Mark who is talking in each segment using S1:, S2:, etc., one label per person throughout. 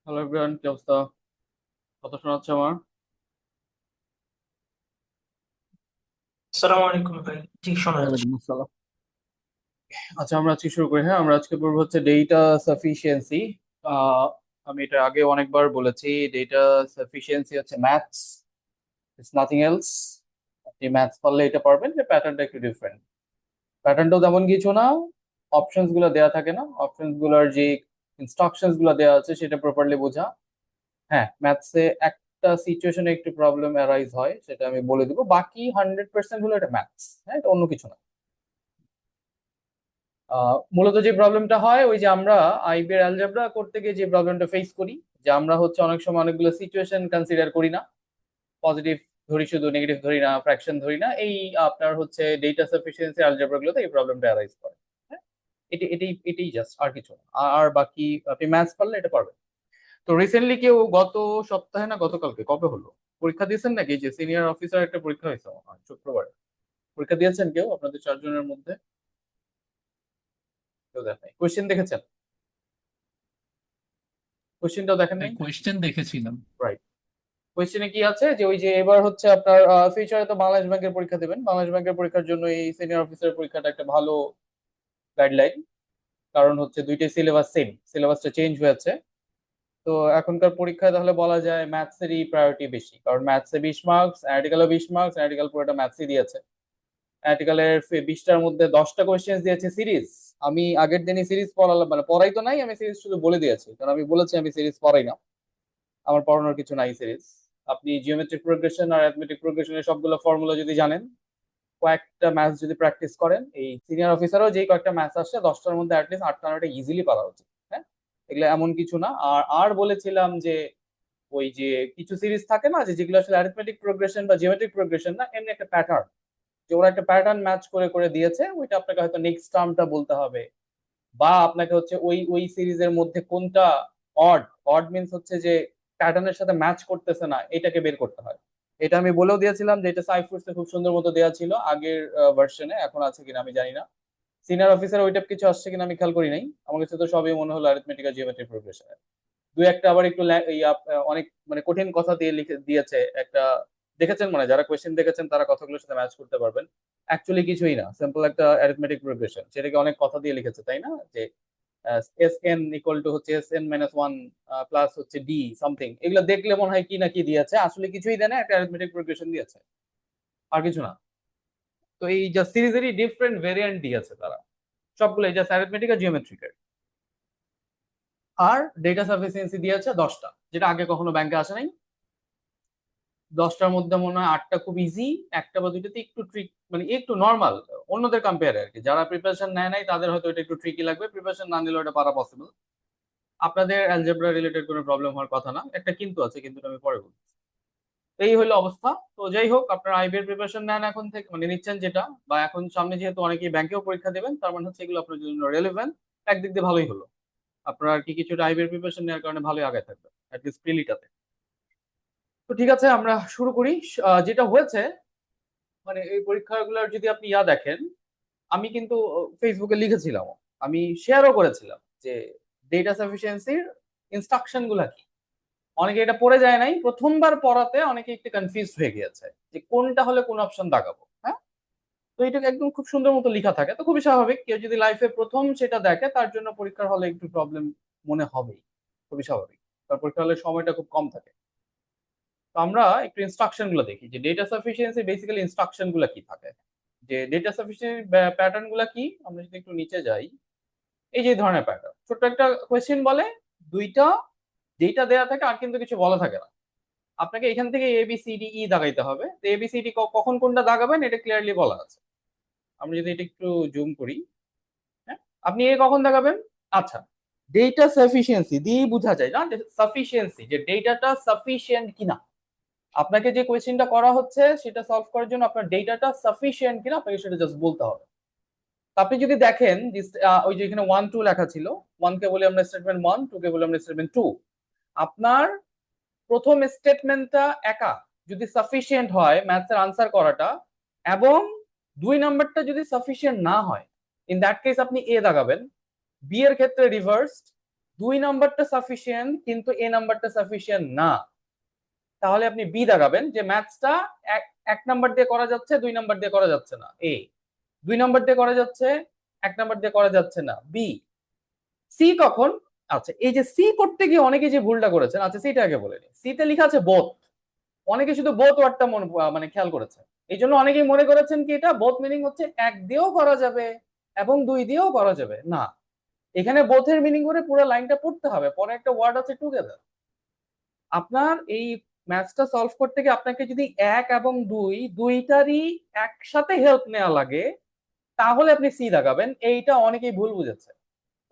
S1: Hello everyone, কি অবস্থা? কথা শোনা যাচ্ছে আমার?
S2: আসসালামু আলাইকুম ভাই। জি, শোনা যাচ্ছে।
S1: ওয়ালাইকুম আসসালাম। আচ্ছা, আমরা আজকে শুরু করি। হ্যাঁ, আমরা আজকে পড়বো হচ্ছে ডেটা সাফিসিয়েন্সি। আমি এটা আগে অনেকবার বলেছি, ডেটা সাফিসিয়েন্সি হচ্ছে ম্যাথস, ইটস নাথিং এলস। আপনি ম্যাথস পারলে এটা পারবেন, যে প্যাটার্নটা একটু ডিফারেন্ট। প্যাটার্নটাও তেমন কিছু না, অপশনস গুলো দেওয়া থাকে না, অপশনস গুলোর যে ইনস্ট্রাকশনস গুলো দেওয়া আছে সেটা প্রপারলি বোঝা। হ্যাঁ, ম্যাথসে একটা সিচুয়েশনে একটু প্রবলেম অ্যারাইজ হয়, সেটা আমি বলে দিব। বাকি 100% হলো এটা ম্যাথস। হ্যাঁ, এটা অন্য কিছু না। মূলত যে প্রবলেমটা হয়, ওই যে আমরা আইবি এর অ্যালজেব্রা করতে গিয়ে যে প্রবলেমটা ফেস করি, যে আমরা হচ্ছে অনেক সময় অনেকগুলো সিচুয়েশন কনসিডার করি না। পজিটিভ ধরি শুধু, নেগেটিভ ধরি না, ফ্র্যাকশন ধরি না। এই আপনার হচ্ছে ডেটা সাফিসিয়েন্সি অ্যালজেব্রা গুলোতে এই প্রবলেমটা অ্যারাইজ করে। হ্যাঁ, এটাই জাস্ট, আর কিছু না। আর বাকি আপনি ম্যাথস পারলে এটা পারবেন। তো রিসেন্টলি কেউ গত সপ্তাহে না গতকালকে, কবে হলো, পরীক্ষা দিয়েছেন নাকি? যে সিনিয়র অফিসার একটা পরীক্ষা হয়েছে মনে হয় শুক্রবারে। পরীক্ষা দিয়েছেন কেউ আপনাদের চারজনের মধ্যে? কেউ দেখেন নাই? কোয়েশ্চেন দেখেছেন? কোয়েশ্চেনটাও দেখেন নাই?
S3: কোয়েশ্চেন দেখেছিলাম।
S1: রাইট। কোয়েশ্চেনে কি আছে, যে ওই যে এবার হচ্ছে আপনার ফিউচারে তো বাংলাদেশ ব্যাংকের পরীক্ষা দেবেন। বাংলাদেশ ব্যাংকের পরীক্ষার জন্য এই সিনিয়র অফিসার পরীক্ষাটা একটা ভালো গাইডলাইন। কারণ হচ্ছে দুইটাই সিলেবাস সেম, সিলেবাসটা চেঞ্জ হয়েছে। তো এখনকার পরীক্ষায় তাহলে বলা যায় ম্যাথসেরই প্রায়োরিটি বেশি, কারণ ম্যাথসে 20 মার্কস, অ্যানালিটিক্যালও 20 মার্কস। অ্যানালিটিক্যাল পুরোটা ম্যাথসই দিয়েছে। অ্যানালিটিক্যালের 20টার মধ্যে 10টা কোয়েশ্চেন দিয়েছে সিরিজ। আমি আগের দিনই সিরিজ পড়ালাম, মানে পড়াই তো নাই, আমি সিরিজ শুধু বলে দিয়েছি, কারণ আমি বলেছি আমি সিরিজ পড়াই না, আমার পড়ানোর কিছু নাই সিরিজ। আপনি জিওমেট্রিক প্রোগ্রেশন আর অ্যাথমেটিক প্রোগ্রেশনের সবগুলো ফর্মুলা যদি জানেন, কয়েকটা ম্যাথস যদি প্র্যাকটিস করেন, এই সিনিয়র অফিসারও যেই কয়েকটা ম্যাথস আসছে 10টার মধ্যে অ্যাটলিস্ট 8টা 9টা ইজিলি পারা উচিত। হ্যাঁ, এগুলো এমন কিছু না। আর আর বলেছিলাম যে ওই যে কিছু সিরিজ থাকে না, যে যেগুলো আসলে অ্যারিথমেটিক প্রোগ্রেশন বা জিওমেট্রিক প্রোগ্রেশন না, এমনি একটা প্যাটার্ন, যে ওরা একটা প্যাটার্ন ম্যাচ করে করে দিয়েছে, ওইটা আপনাকে হয়তো নেক্সট টার্মটা বলতে হবে। বা আপনাকে হচ্ছে ওই ওই সিরিজের মধ্যে কোনটা অড, অড মিনস হচ্ছে যে প্যাটার্নের সাথে ম্যাচ করতেছে না, এটাকে বের করতে হয়। এটা আমি বলেও দিয়েছিলাম, যে এটা সাইফুডসে খুব সুন্দর মতো দেওয়া ছিল আগের ভার্সনে, এখন আছে কিনা আমি জানি না। সিনিয়র অফিসার ওইটা কিছু আসছে কিনা আমি খেয়াল করি নাই, আমার কাছে তো সবই মনে হলো অ্যারিথমেটিক আর জিওমেট্রিক প্রোগ্রেশন। দুই একটা আবার একটু অনেক মানে কঠিন কথা দিয়ে লিখে দিয়েছে একটা। দেখেছেন, মানে যারা কোয়েশ্চেন দেখেছেন তারা কথাগুলোর সাথে ম্যাচ করতে পারবেন। অ্যাকচুয়ালি কিছুই না, সিম্পল একটা অ্যারিথমেটিক প্রোগ্রেশন, সেটাকে অনেক কথা দিয়ে লিখেছে, তাই না? যে এস এন ইকুয়াল টু হচ্ছে SN-1 প্লাস হচ্ছে ডি সামথিং, এগুলো দেখলে মনে হয় কি না কি দিয়েছে, আসলে কিছুই দেয় না, একটা অ্যারিথমেটিক প্রোগ্রেশন দিয়েছে, আর কিছু না। তো এই যা সিরিজেরই ডিফারেন্ট ভেরিয়েন্ট দিয়েছে তারা, সবগুলো জাস্ট অ্যারিথমেটিক আর জিওমেট্রিকের। আর ডেটা সাফিসিয়েন্সি দিয়েছে 10টা, যেটা আগে কখনো ব্যাংকে আসে নাই। 10টার মধ্যে মনে হয় 8টা খুব ইজি, একটা বা দুইটাতে একটু ট্রিক, মানে একটু নর্মাল অন্যদের কম্পেয়ারে আর কি। যারা প্রিপারেশন নেয় নাই তাদের হয়তো এটা একটু ট্রিকি লাগবে, প্রিপারেশন না নিলে ওটা পারা পসিবল। আপনাদের অ্যালজেব্রা রিলেটেড কোনো প্রবলেম হওয়ার কথা না। একটা কিন্তু আছে, কিন্তু আমি পরে বলবো। এই হলো অবস্থা। তো যাই হোক, আপনার আইবি এর প্রিপারেশন নেন এখন থেকে, মানে নিচ্ছেন যেটা, বা এখন সামনে যেহেতু অনেকেই ব্যাংকেও পরীক্ষা দেবেন, তার মানে হচ্ছে এগুলো আপনার জন্য রেলেভেন্ট। একদিক দিয়ে ভালোই হলো, আপনার আর কি কিছুটা আইবি এর প্রিপারেশন নেওয়ার কারণে ভালোই আগে থাকবে, অ্যাটলিস্ট প্রিলিটাতে। তো ঠিক আছে, আমরা শুরু করি। যেটা হয়েছে, মানে এই পরীক্ষাগুলোর যদি আপনি দেখেন, আমি কিন্তু ফেসবুকে লিখেছিলাম, আমি শেয়ারও করেছিলাম যে ডেটা সাফিসিয়েন্সির ইনস্ট্রাকশন গুলা কি। অনেকে এটা পড়ে যায় নাই, প্রথমবার পড়াতে অনেকে একটু কনফিউজ হয়ে গিয়েছে যে কোনটা হলে কোন অপশন দাগাবো। হ্যাঁ, তো এটা একদম খুব সুন্দর মতো লেখা থাকে, তো খুবই স্বাভাবিক, কেউ যদি লাইফে প্রথম সেটা দেখে তার জন্য পরীক্ষার হলে একটু প্রবলেম মনে হবেই, খুবই স্বাভাবিক। তার পরীক্ষার হলে সময়টা খুব কম থাকে। তো আমরা একটু ইনস্ট্রাকশন গুলো দেখি, যে ডেটা সাফিসিয়েন্সি বেসিক্যালি ইনস্ট্রাকশন গুলো কি থাকে। যে ডেটা সাফিসিয়েন্সি প্যাটার্ন গুলা কি, আমরা যদি একটু নিচে যাই, এই যে ধরনের প্যাটার্ন, ছোট্ট একটা কোয়েশ্চেন বলে, দুইটা যেটা দেয়া থাকে আর কিন্তু কিছু বলা থাকে না, আপনাকে এখান থেকে ABCDE দাগাইতে হবে। তো ABCD কখন কোনটা দাগাবেন এটা ক্লিয়ারলি বলা আছে। আমরা যদি এটা একটু জুম করি, হ্যাঁ, আপনি কখন দাগাবেন। আচ্ছা, ডেটা সাফিসিয়েন্সি দিয়েই বোঝা যায় না, যে সাফিসিয়েন্সি, যে ডেটাটা সাফিসিয়েন্ট কিনা। আপনাকে যে কোয়েশ্চেনটা করা হচ্ছে সেটা সলভ করার জন্য আপনার ডেটাটা সাফিসিয়েন্ট কিনা আপনাকে সেটা জাস্ট বলতে হবে। আপনি যদি দেখেন যে ওই যে এখানে 1 2 লেখা ছিল, 1 কে বলি আমরা স্টেটমেন্ট 1, 2 কে বলি আমরা স্টেটমেন্ট 2। আপনার প্রথম স্টেটমেন্টটা একা যদি সাফিসিয়েন্ট হয় ম্যাথসের আনসার করাটা, এবং 2 নাম্বারটা যদি সাফিসিয়েন্ট না হয়, ইন দ্যাট কেস আপনি দাগাবেন। বি এর ক্ষেত্রে রিভার্সড, 2 নাম্বারটা সাফিসিয়েন্ট কিন্তু এ নাম্বারটা সাফিসিয়েন্ট না, তাহলে আপনি বি দাগাবেন যে ম্যাথসটা এক নাম্বার দিয়ে করা যাচ্ছে, 2 নাম্বার দিয়ে করা যাচ্ছে না। এ 2 নাম্বার দিয়ে করা যাচ্ছে, 1 নাম্বার দিয়ে করা যাচ্ছে না। বি। সি কখন? আচ্ছা, এই যে সি করতে গিয়ে অনেকে যে ভুলটা করেছেন, আচ্ছা সিটা আগে বলে নিই। সিতে লেখা আছে বোথ, অনেকে শুধু বোথ ওয়ার্ডটা মানে খেয়াল করেছে, এই জন্য অনেকেই মনে করেছেন কি এটা বোথ মিনিং হচ্ছে এক দিয়েও করা যাবে এবং 2 দিয়েও করা যাবে। না, এখানে বোথের মিনিং করে পুরো লাইনটা পড়তে হবে, পরে একটা ওয়ার্ড আছে টুগেদার। আপনার এই ম্যাথসটা সলভ করতে গিয়ে আপনাকে যদি 1 এবং 2 দুইটারই একসাথে হেল্প নেওয়া লাগে, তাহলে আপনি সি দাগাবেন। এইটা অনেকেই ভুল বুঝেছে,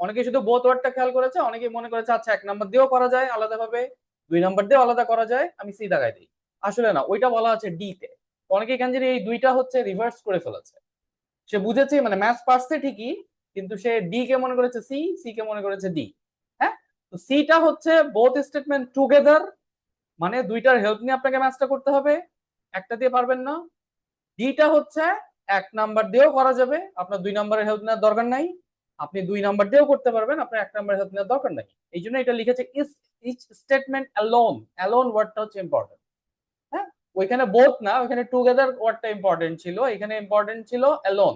S1: অনেকে শুধু বোথ ওয়ার্ডটা খেয়াল করেছে, অনেকে মনে করেছে আচ্ছা 1 নাম্বার দিয়েও করা যায় আলাদাভাবে, 2 নাম্বার দিয়েও আলাদা করা যায়, আমি সি দাগাই দিই। আসলে না, ওইটা বলা আছে ডি তে। অনেকে কেন জানি এই দুইটা হচ্ছে রিভার্স করে ফেলেছে, সে বুঝেছে মানে ম্যাথস পারছে ঠিকই, কিন্তু সে ডি কে মনে করেছে সি, সি কে মনে করেছে ডি। হ্যাঁ, তো সিটা হচ্ছে বোথ স্টেটমেন্ট টুগেদার, মানে দুইটার হেল্প নিয়ে আপনাকে ম্যাথসটা করতে হবে, একটা দিয়ে পারবেন না। ডিটা হচ্ছে 1 নাম্বার দিয়েও করা যাবে, আপনার 2 নাম্বারের হেল্প নেওয়ার দরকার নাই, আপনি 2 নাম্বার দিয়েও করতে পারবেন, আপনার 1 নাম্বারের হেল্প নেওয়ার দরকার নাই। এই জন্য এটা লিখেছে is each statement alone, alone ওয়ার্ডটা হচ্ছে ইম্পর্টেন্ট। হ্যাঁ, ওইখানে বোথ না, ওইখানে টুগেদার ওয়ার্ডটা ইম্পর্টেন্ট ছিল, এখানে ইম্পর্টেন্ট ছিল অ্যালোন।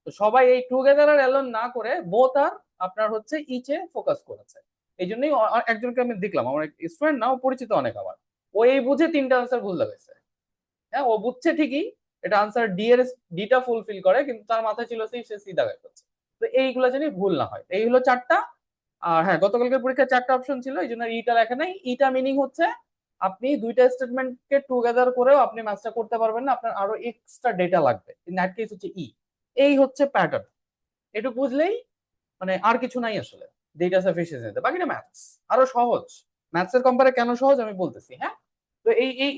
S1: তো সবাই এই টুগেদার আর অ্যালোন না করে বোথ আর আপনার হচ্ছে ইচে ফোকাস করেছে। এই জন্যই একজনকে আমি দেখলাম, আমার স্টুডেন্ট না, ও পরিচিত অনেক আমার, ও এই বুঝে 3টা আনসার ভুল লাগাইছে। হ্যাঁ, ও বুঝছে ঠিকই এটা আনসার ডি এর, ডিটা ফুলফিল করে, কিন্তু তার মাথায় ছিল সি, সে সি দাগাই ফেলছে। তো এইগুলো জানি ভুল না হয়। এই হলো 4টা। আর হ্যাঁ, গতকালকের পরীক্ষায় 4টা অপশন ছিল, এই জন্য ইটা লেখা নাই। ইটা মিনিং হচ্ছে আপনি দুইটা স্টেটমেন্টকে টুগেদার করেও আপনি ম্যাথসটা করতে পারবেন না, আপনার আরো এক্সট্রা ডেটা লাগবে। ইন দ্যাট কেস হচ্ছে ই। এই হচ্ছে প্যাটার্ন, একটু বুঝলেই মানে আর কিছু নাই আসলে ডেটা সাফিসিয়েন্সিতে। বাকিটা ম্যাথস আরো সহজ, ম্যাথসের কম্পারে কেন সহজ আমি বলতেছি। হ্যাঁ, তো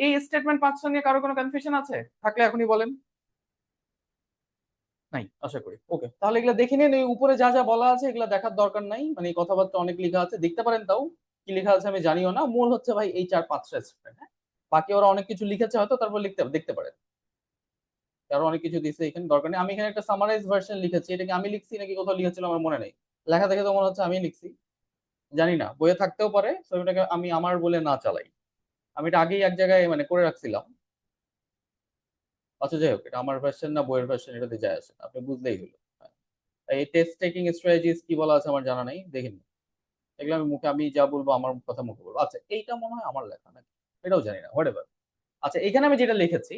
S1: এই স্টেটমেন্ট 5টা নিয়ে কারো কোনো কনফিউশন আছে? থাকলে এখনই বলেন। নাই আশা করি। ওকে, তাহলে এগুলো দেখে নিন। এই উপরে যা যা বলা আছে এগুলো দেখার দরকার নাই, মানে এই কথাবার্তা অনেক লেখা আছে, দেখতে পারেন, তাও কি লেখা আছে আমি জানিও না। মূল হচ্ছে ভাই এই 4-5টা স্টেটমেন্ট। হ্যাঁ, বাকি ওরা অনেক কিছু লিখেছে হয়তো, তারপর দেখতে পারেন আরো অনেক কিছু দিচ্ছে, এখানে দরকার নেই। আমি এখানে একটা সামারাইজ ভার্সন লিখেছি, এটা কি আমি লিখছি নাকি কোথাও লিখেছিল আমার মনে নেই, লেখা দেখে তো মনে হচ্ছে আমি লিখছি, জানি না, বইয়ে থাকতেও পারে। তো এটাকে আমি আমার বলে না চালাই, আমি এটা আগেই এক জায়গায় মানে করে রাখছিলাম। আচ্ছা যাই হোক, এটা আমার ভার্সন না বইয়ের ভার্সন, এটাতে যায় আসে না, আপনি বুঝলেই হলো। হ্যাঁ, এই টেস্ট টেকিং স্ট্র্যাটেজিস কি বলা আছে আমার জানা নেই, দেখিনি। এগুলো আমি মুখে, আমি যা বলবো আমার কথা মুখে বলবো। আচ্ছা, এইটা মনে হয় আমার লেখা নাকি, এটাও জানি না, হোয়াট এভার। আচ্ছা, এখানে আমি যেটা লিখেছি,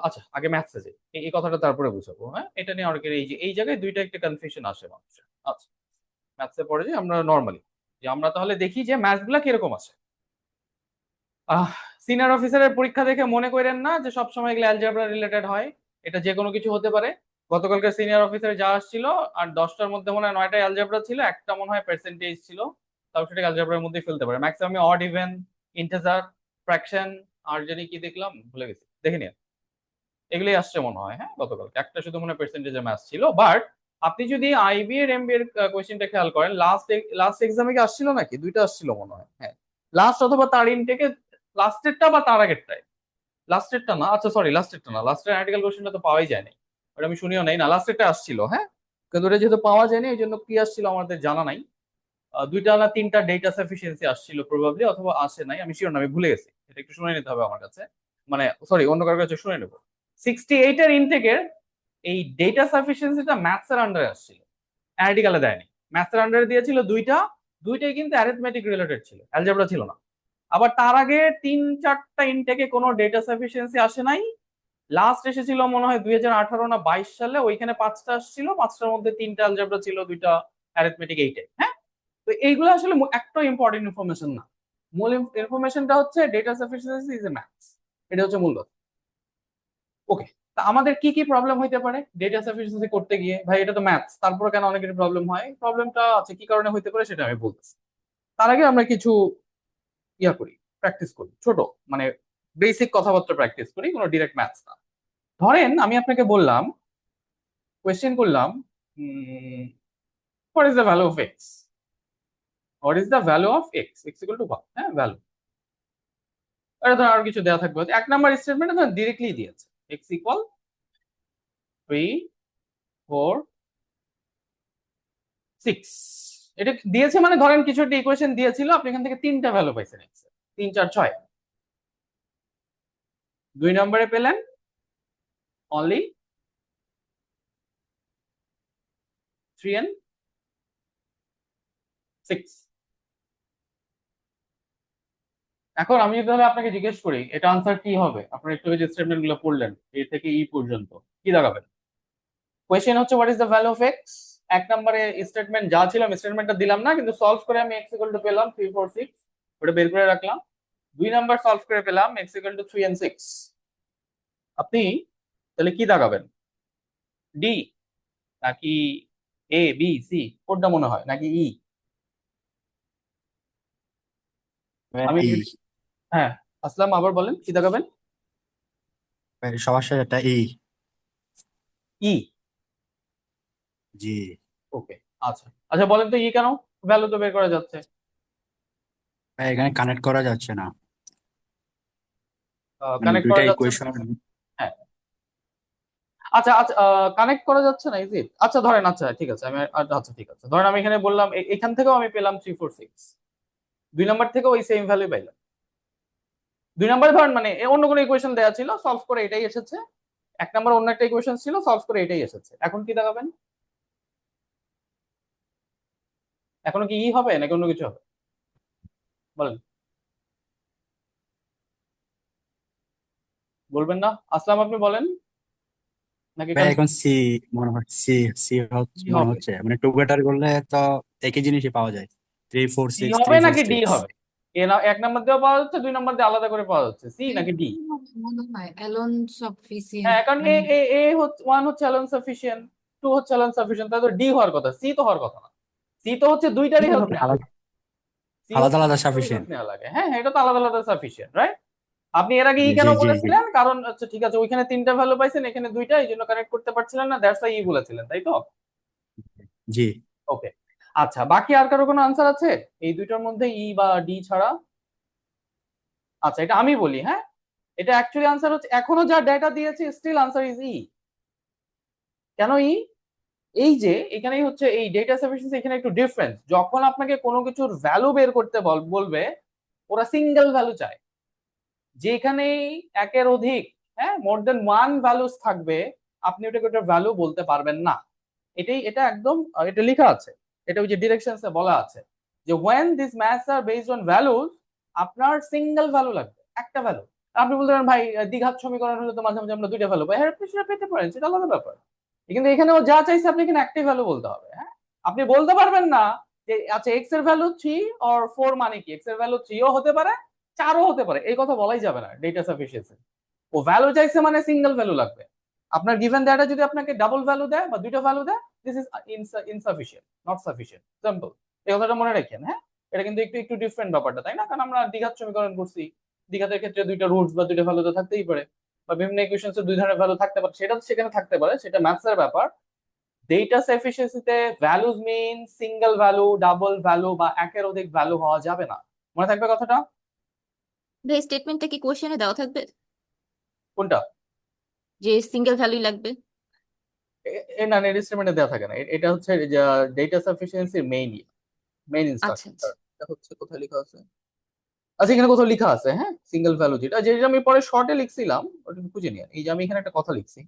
S1: আচ্ছা আগে ম্যাথসে যাই, এই কথাটা তারপরে বুঝাবো। হ্যাঁ, এটা নিয়ে অনেকের এই যে এই জায়গায় দুইটা একটা কনফিউশন আসে মানুষের। আচ্ছা, ম্যাথসে পড়ে যে আমরা নর্মালি যে আমরা তাহলে দেখি যে ম্যাথস গুলা কিরকম আসে। সিনিয়র অফিসারের পরীক্ষা দেখে মনে করেন না যে সবসময় এগুলো অ্যালজেব্রা রিলেটেড হয়, এটা যে কোনো কিছু হতে পারে। গতকালকে সিনিয়র অফিসারে যা আসছিল, আর 10টার মধ্যে মনে হয় 9টা অ্যালজেব্রা ছিল, একটা মনে হয় পার্সেন্টেজ ছিল, তাও সেটা অ্যালজেব্রার মধ্যে ফেলতে পারে maximum. Odd even, integer, fraction, আর জানি কি দেখলাম ভুলে গেছি, দেখে নিন। এগুলোই আসছে মনে হয়। হ্যাঁ, গতকালকে একটা শুধু মনে হয় পার্সেন্টেজের ম্যাথ ছিল। বাট আপনি যদি আইবি এর এমবি এর কোয়েশ্চেনটা খেয়াল করেন, লাস্ট এক্সামে কি আসছিল নাকি, দুইটা আসছিল মনে হয়। হ্যাঁ, লাস্ট অথবা তার ইনটেকে, লাস্টেরটা বা তার আগেরটায়, লাস্টেরটা না, আচ্ছা সরি লাস্টেরটা না, লাস্টের আর্টিকেল কোশ্চেনটা তো পাওয়াই যায়নি, ওটা আমি শুনিও নাই। না, লাস্টেরটা আসছিল। হ্যাঁ, কিন্তু ওটা যেহেতু পাওয়া যায়নি ওই জন্য কি আসছিল আমাদের জানা নাই। 2টা না 3টা ডেটা সাফিসিয়েন্সি আসছিল প্রবাবলি, অথবা আসে নাই, আমি শিওর না, আমি ভুলে গেছি, এটা একটু শুনে নিতে হবে আমার কাছে, মানে সরি অন্য কারোর কাছে শুনে নেবো। 68 এর ইনটেকের এই ডেটা সাফিসিয়েন্সিটা ম্যাথস এর আন্ডারে আসছিল, অ্যানালিটিক্যালে দেয়নি। ম্যাথস এর আন্ডারে দিয়েছিল দুইটা, দুইটাই কিন্তু অ্যারিথমেটিক রিলেটেড ছিল, অ্যালজেব্রা ছিল না। আবার তার আগে 3-4টা ইনটেকে কোনো ডেটা সাফিসিয়েন্সি আসে নাই। লাস্ট এসেছিল মনে হয় 2018 না 22 সালে, ওইখানে 5টা আসছিল, 5টার মধ্যে 3টা অ্যালজেব্রা ছিল, 2টা অ্যারিথমেটিক, এইটে। হ্যাঁ, তো এইগুলো আসলে একটা ইম্পর্টেন্ট ইনফরমেশন না, মূল ইনফরমেশনটা হচ্ছে data sufficiency is a maths, এটা হচ্ছে মূল কথা। ওকে, তা আমাদের কি কি প্রবলেম হইতে পারে ডেটা সাফিসিয়েন্সি করতে গিয়ে? ভাই এটা তো ম্যাথস, তারপরে কেন অনেকের প্রবলেম হয়? প্রবলেমটা আছে কি কারণে হইতে পারে সেটা আমি বলতেছি। তার আগে আমরা কিছু করি, প্র্যাকটিস করি, ছোট মানে বেসিক কথাবার্তা প্র্যাকটিস করি, কোনো ডিরেক্ট ম্যাথস না। ধরেন আমি আপনাকে বললাম, কোয়েশ্চেন করলাম, what is the value of x, what is the value of x, x equal two হ্যাঁ ভ্যালু, এটা ধর আরো কিছু দেওয়া থাকবে, 1 নাম্বার স্টেটমেন্টে ধর ডিরেক্টলি দিয়েছে এক্স ইকুয়াল 3, 4, 6। এটা দিয়েছে মানে ধরেন কিছু একটা ইকুয়েশন দিয়েছিল, আপনি এখান থেকে তিনটা ভ্যালু পাইছেন x এর। 3 4 6। 2 নম্বরে পেলেন অনলি 3 and 6। এখন আমি যদি তাহলে আপনাকে জিজ্ঞেস করি এটা আনসার কি হবে, আপনার একটু যে স্টেটমেন্ট গুলো পড়লেন এ থেকে ই পর্যন্ত, কি দাঁড়াবেন? কোয়েশ্চেন হচ্ছে what is the value of x. এক নম্বরে স্টেটমেন্ট যা ছিল আমি স্টেটমেন্টটা দিলাম না, কিন্তু সলভ করে আমি এক্স ইকুয়াল টু পেলাম 3 4 6, ওটা বের করে রাখলাম। 2 নাম্বার সলভ করে পেলাম এক্স ইকুয়াল টু 3 and 6। আপনি তাহলে কি দাগাবেন? ডি নাকি এ বি সি, কোনটা মনে হয়, নাকি ই? আমি
S3: ই।
S1: হ্যাঁ, আসলাম আবার বলেন কি দাগাবেন?
S3: সবার সাথে একটা ই।
S1: ই।
S3: জি।
S1: ওকে, আচ্ছা আচ্ছা, বলেন তো ই কেন? ভ্যালু তো বের করা যাচ্ছে।
S3: ভাই এখানে কানেক্ট করা যাচ্ছে না, মানে
S1: কানেক্ট
S3: দুইটা
S1: করা যাচ্ছে না?
S3: ইকুয়েশন।
S1: হ্যাঁ, আচ্ছা আচ্ছা, কানেক্ট করা যাচ্ছে না, ইজ ইট? আচ্ছা ধরেন, আচ্ছা ঠিক আছে, আচ্ছা ঠিক আছে, ধরেন আমি এখানে বললাম এখান থেকেও আমি পেলাম 3 4 6, 2 নাম্বার থেকেও ওই সেম ভ্যালু পাইলাম। 2 নাম্বারে ধরেন মানে অন্য কোনো ইকুয়েশন দেওয়া ছিল, সলভ করে এটাই এসেছে। এক নাম্বার অন্য একটা ইকুয়েশন ছিল, সলভ করে এটাই এসেছে। এখন কি দেখাবেন? এখনো কি ই হবে নাকি অন্য কিছু হবে? বলেন, বলবেন না? আসলাম আপনি বলেন, নাকি
S3: ভাই এখন সি মনে হচ্ছে, সি সি
S1: কি
S3: মনে
S1: হবে?
S3: হচ্ছে, মানে টুগেদার করলে তো একই জিনিসই পাওয়া যায়। 3 4
S1: সি
S3: 6
S1: হবে
S3: 3 4
S1: নাকি ডি
S3: 6।
S1: হবে? এ না, এক নাম্বার দিয়েও পাওয়া যাচ্ছে, 2 নাম্বার দিয়ে আলাদা করে পাওয়া যাচ্ছে, সি নাকি ডি?
S4: মনে হয় অ্যালোন সাফিসিয়েন্ট
S1: হ্যাঁ, কারণ এ
S4: মানে
S1: এ এ হচ্ছে 1 হচ্ছে অ্যালোন সাফিসিয়েন্ট, 2 হচ্ছে অ্যালোন সাফিসিয়েন্ট, তাহলে ডি হওয়ার কথা, সি তো হওয়ার কথা না। সি তো হচ্ছে দুইটারই হেল্প নেওয়া লাগে।
S3: আলাদা
S1: সি
S3: আলাদা
S1: হচ্ছে
S3: আলাদা
S1: দুইটারই হেল্প
S3: সাফিসিয়েন্ট।
S1: নেওয়া লাগে। হ্যাঁ হ্যাঁ, এটা তো আলাদা আলাদা সাফিসিয়েন্ট, রাইট? আপনি এর আগে ই
S3: জি
S1: কেন
S3: জি জি জি
S1: বলেছিলেন? কারণ আচ্ছা ঠিক আছে, ওইখানে তিনটা ভ্যালু পাইছেন, এখানে দুইটা, এই জন্য কানেক্ট করতে পারছিলেন না, দ্যাটস ওয়াই ই বলেছিলেন, তাই তো?
S3: জি।
S1: ওকে, আচ্ছা বাকি আর কারো কোনো আনসার আছে এই দুইটার মধ্যে, ই বা ডি ছাড়া? আচ্ছা এটা আমি বলি, হ্যাঁ, এটা অ্যাকচুয়ালি আনসার হচ্ছে, এখনো যা ডেটা দিয়েছে স্টিল আনসার ইজ ই। কেন ই? এই যে এখানেই হচ্ছে এই ডেটা সাফিসিয়েন্সি, এখানে একটু ডিফারেন্স। যখন আপনাকে কোনো কিছুর ভ্যালু বের করতে বলবে, ওরা সিঙ্গেল ভ্যালু চায়। যেখানেই একের অধিক, হ্যাঁ, মোর দেন ওয়ান ভ্যালুস থাকবে, আপনি ওটাকে ওটার ভ্যালু বলতে পারবেন না। এটা একদম এটা লেখা আছে, এটা ওই যে ডিরেকশনসে বলা আছে যে when these maths are based on values, আপনার সিঙ্গেল ভ্যালু লাগবে, একটা ভ্যালু। আপনি বলতে পারেন ভাই দ্বিঘাত সমীকরণ হলে তো মাঝে মাঝে আমরা দুইটা ভ্যালু পাই, হ্যাঁ আপনি সেটা পেতে পারেন, সেটা আলাদা ব্যাপার। কিন্তু এখানে ও যা চাইছে আপনি এখানে একটাই ভ্যালু বলতে হবে, হ্যাঁ। আপনি বলতে পারবেন না যে আচ্ছা এক্স এর ভ্যালু 3 অর 4, মানে কি এক্স এর ভ্যালু 3 ও হতে পারে, 4 ও হতে পারে, এই কথা বলাই যাবে না ডেটা সাফিসিয়েন্সি। ও ভ্যালু চাইছে মানে সিঙ্গেল ভ্যালু লাগবে। আপনার গিভেন ডেটা যদি আপনাকে ডাবল ভ্যালু দেয় বা দুইটা ভ্যালু দেয়, this is insufficient, not sufficient, simple. এই কথাটা মনে রাখেন, হ্যাঁ। এটা কিন্তু একটু একটু ডিফারেন্ট ব্যাপারটা, তাই না? কারণ আমরা দ্বিঘাত সমীকরণ করছি, দ্বিঘাতের ক্ষেত্রে দুইটা রুটস বা দুইটা ভ্যালু তো থাকতেই পারে, বা বিভিন্ন ইকুয়েশনস দুই ধরনের ভ্যালু থাকতে পারে, সেটা সেখানে থাকতে পারে, সেটা ম্যাথস এর ব্যাপার। ডেটা সাফিসিয়েন্সিতে ভ্যালুজ মিন সিঙ্গেল ভ্যালু, ডাবল ভ্যালু বা একের অধিক ভ্যালু হওয়া যাবে না। মনে থাকবে কথাটা?
S4: এই স্টেটমেন্টটা কি কোশ্চেনে দেওয়া থাকবে
S1: কোনটা?
S4: যে সিঙ্গেল ভ্যালুই লাগবে?
S1: না, স্টেটমেন্টে দেওয়া থাকে না, এটা হচ্ছে ডেটা সাফিসিয়েন্সির মেইন
S4: আচ্ছা
S1: ইনস্ট্রাকশন।
S4: আচ্ছা।
S1: এটা হচ্ছে কোথায় লেখা আছে? আচ্ছা এখানে কোথাও লেখা আছে, হ্যাঁ, সিঙ্গেল ভ্যালু যেটা যেটা আমি পরে শর্টে লিখছিলাম, ওটা একটু খুঁজে নিয়ে। এই যে আমি এখানে একটা কথা লিখছি,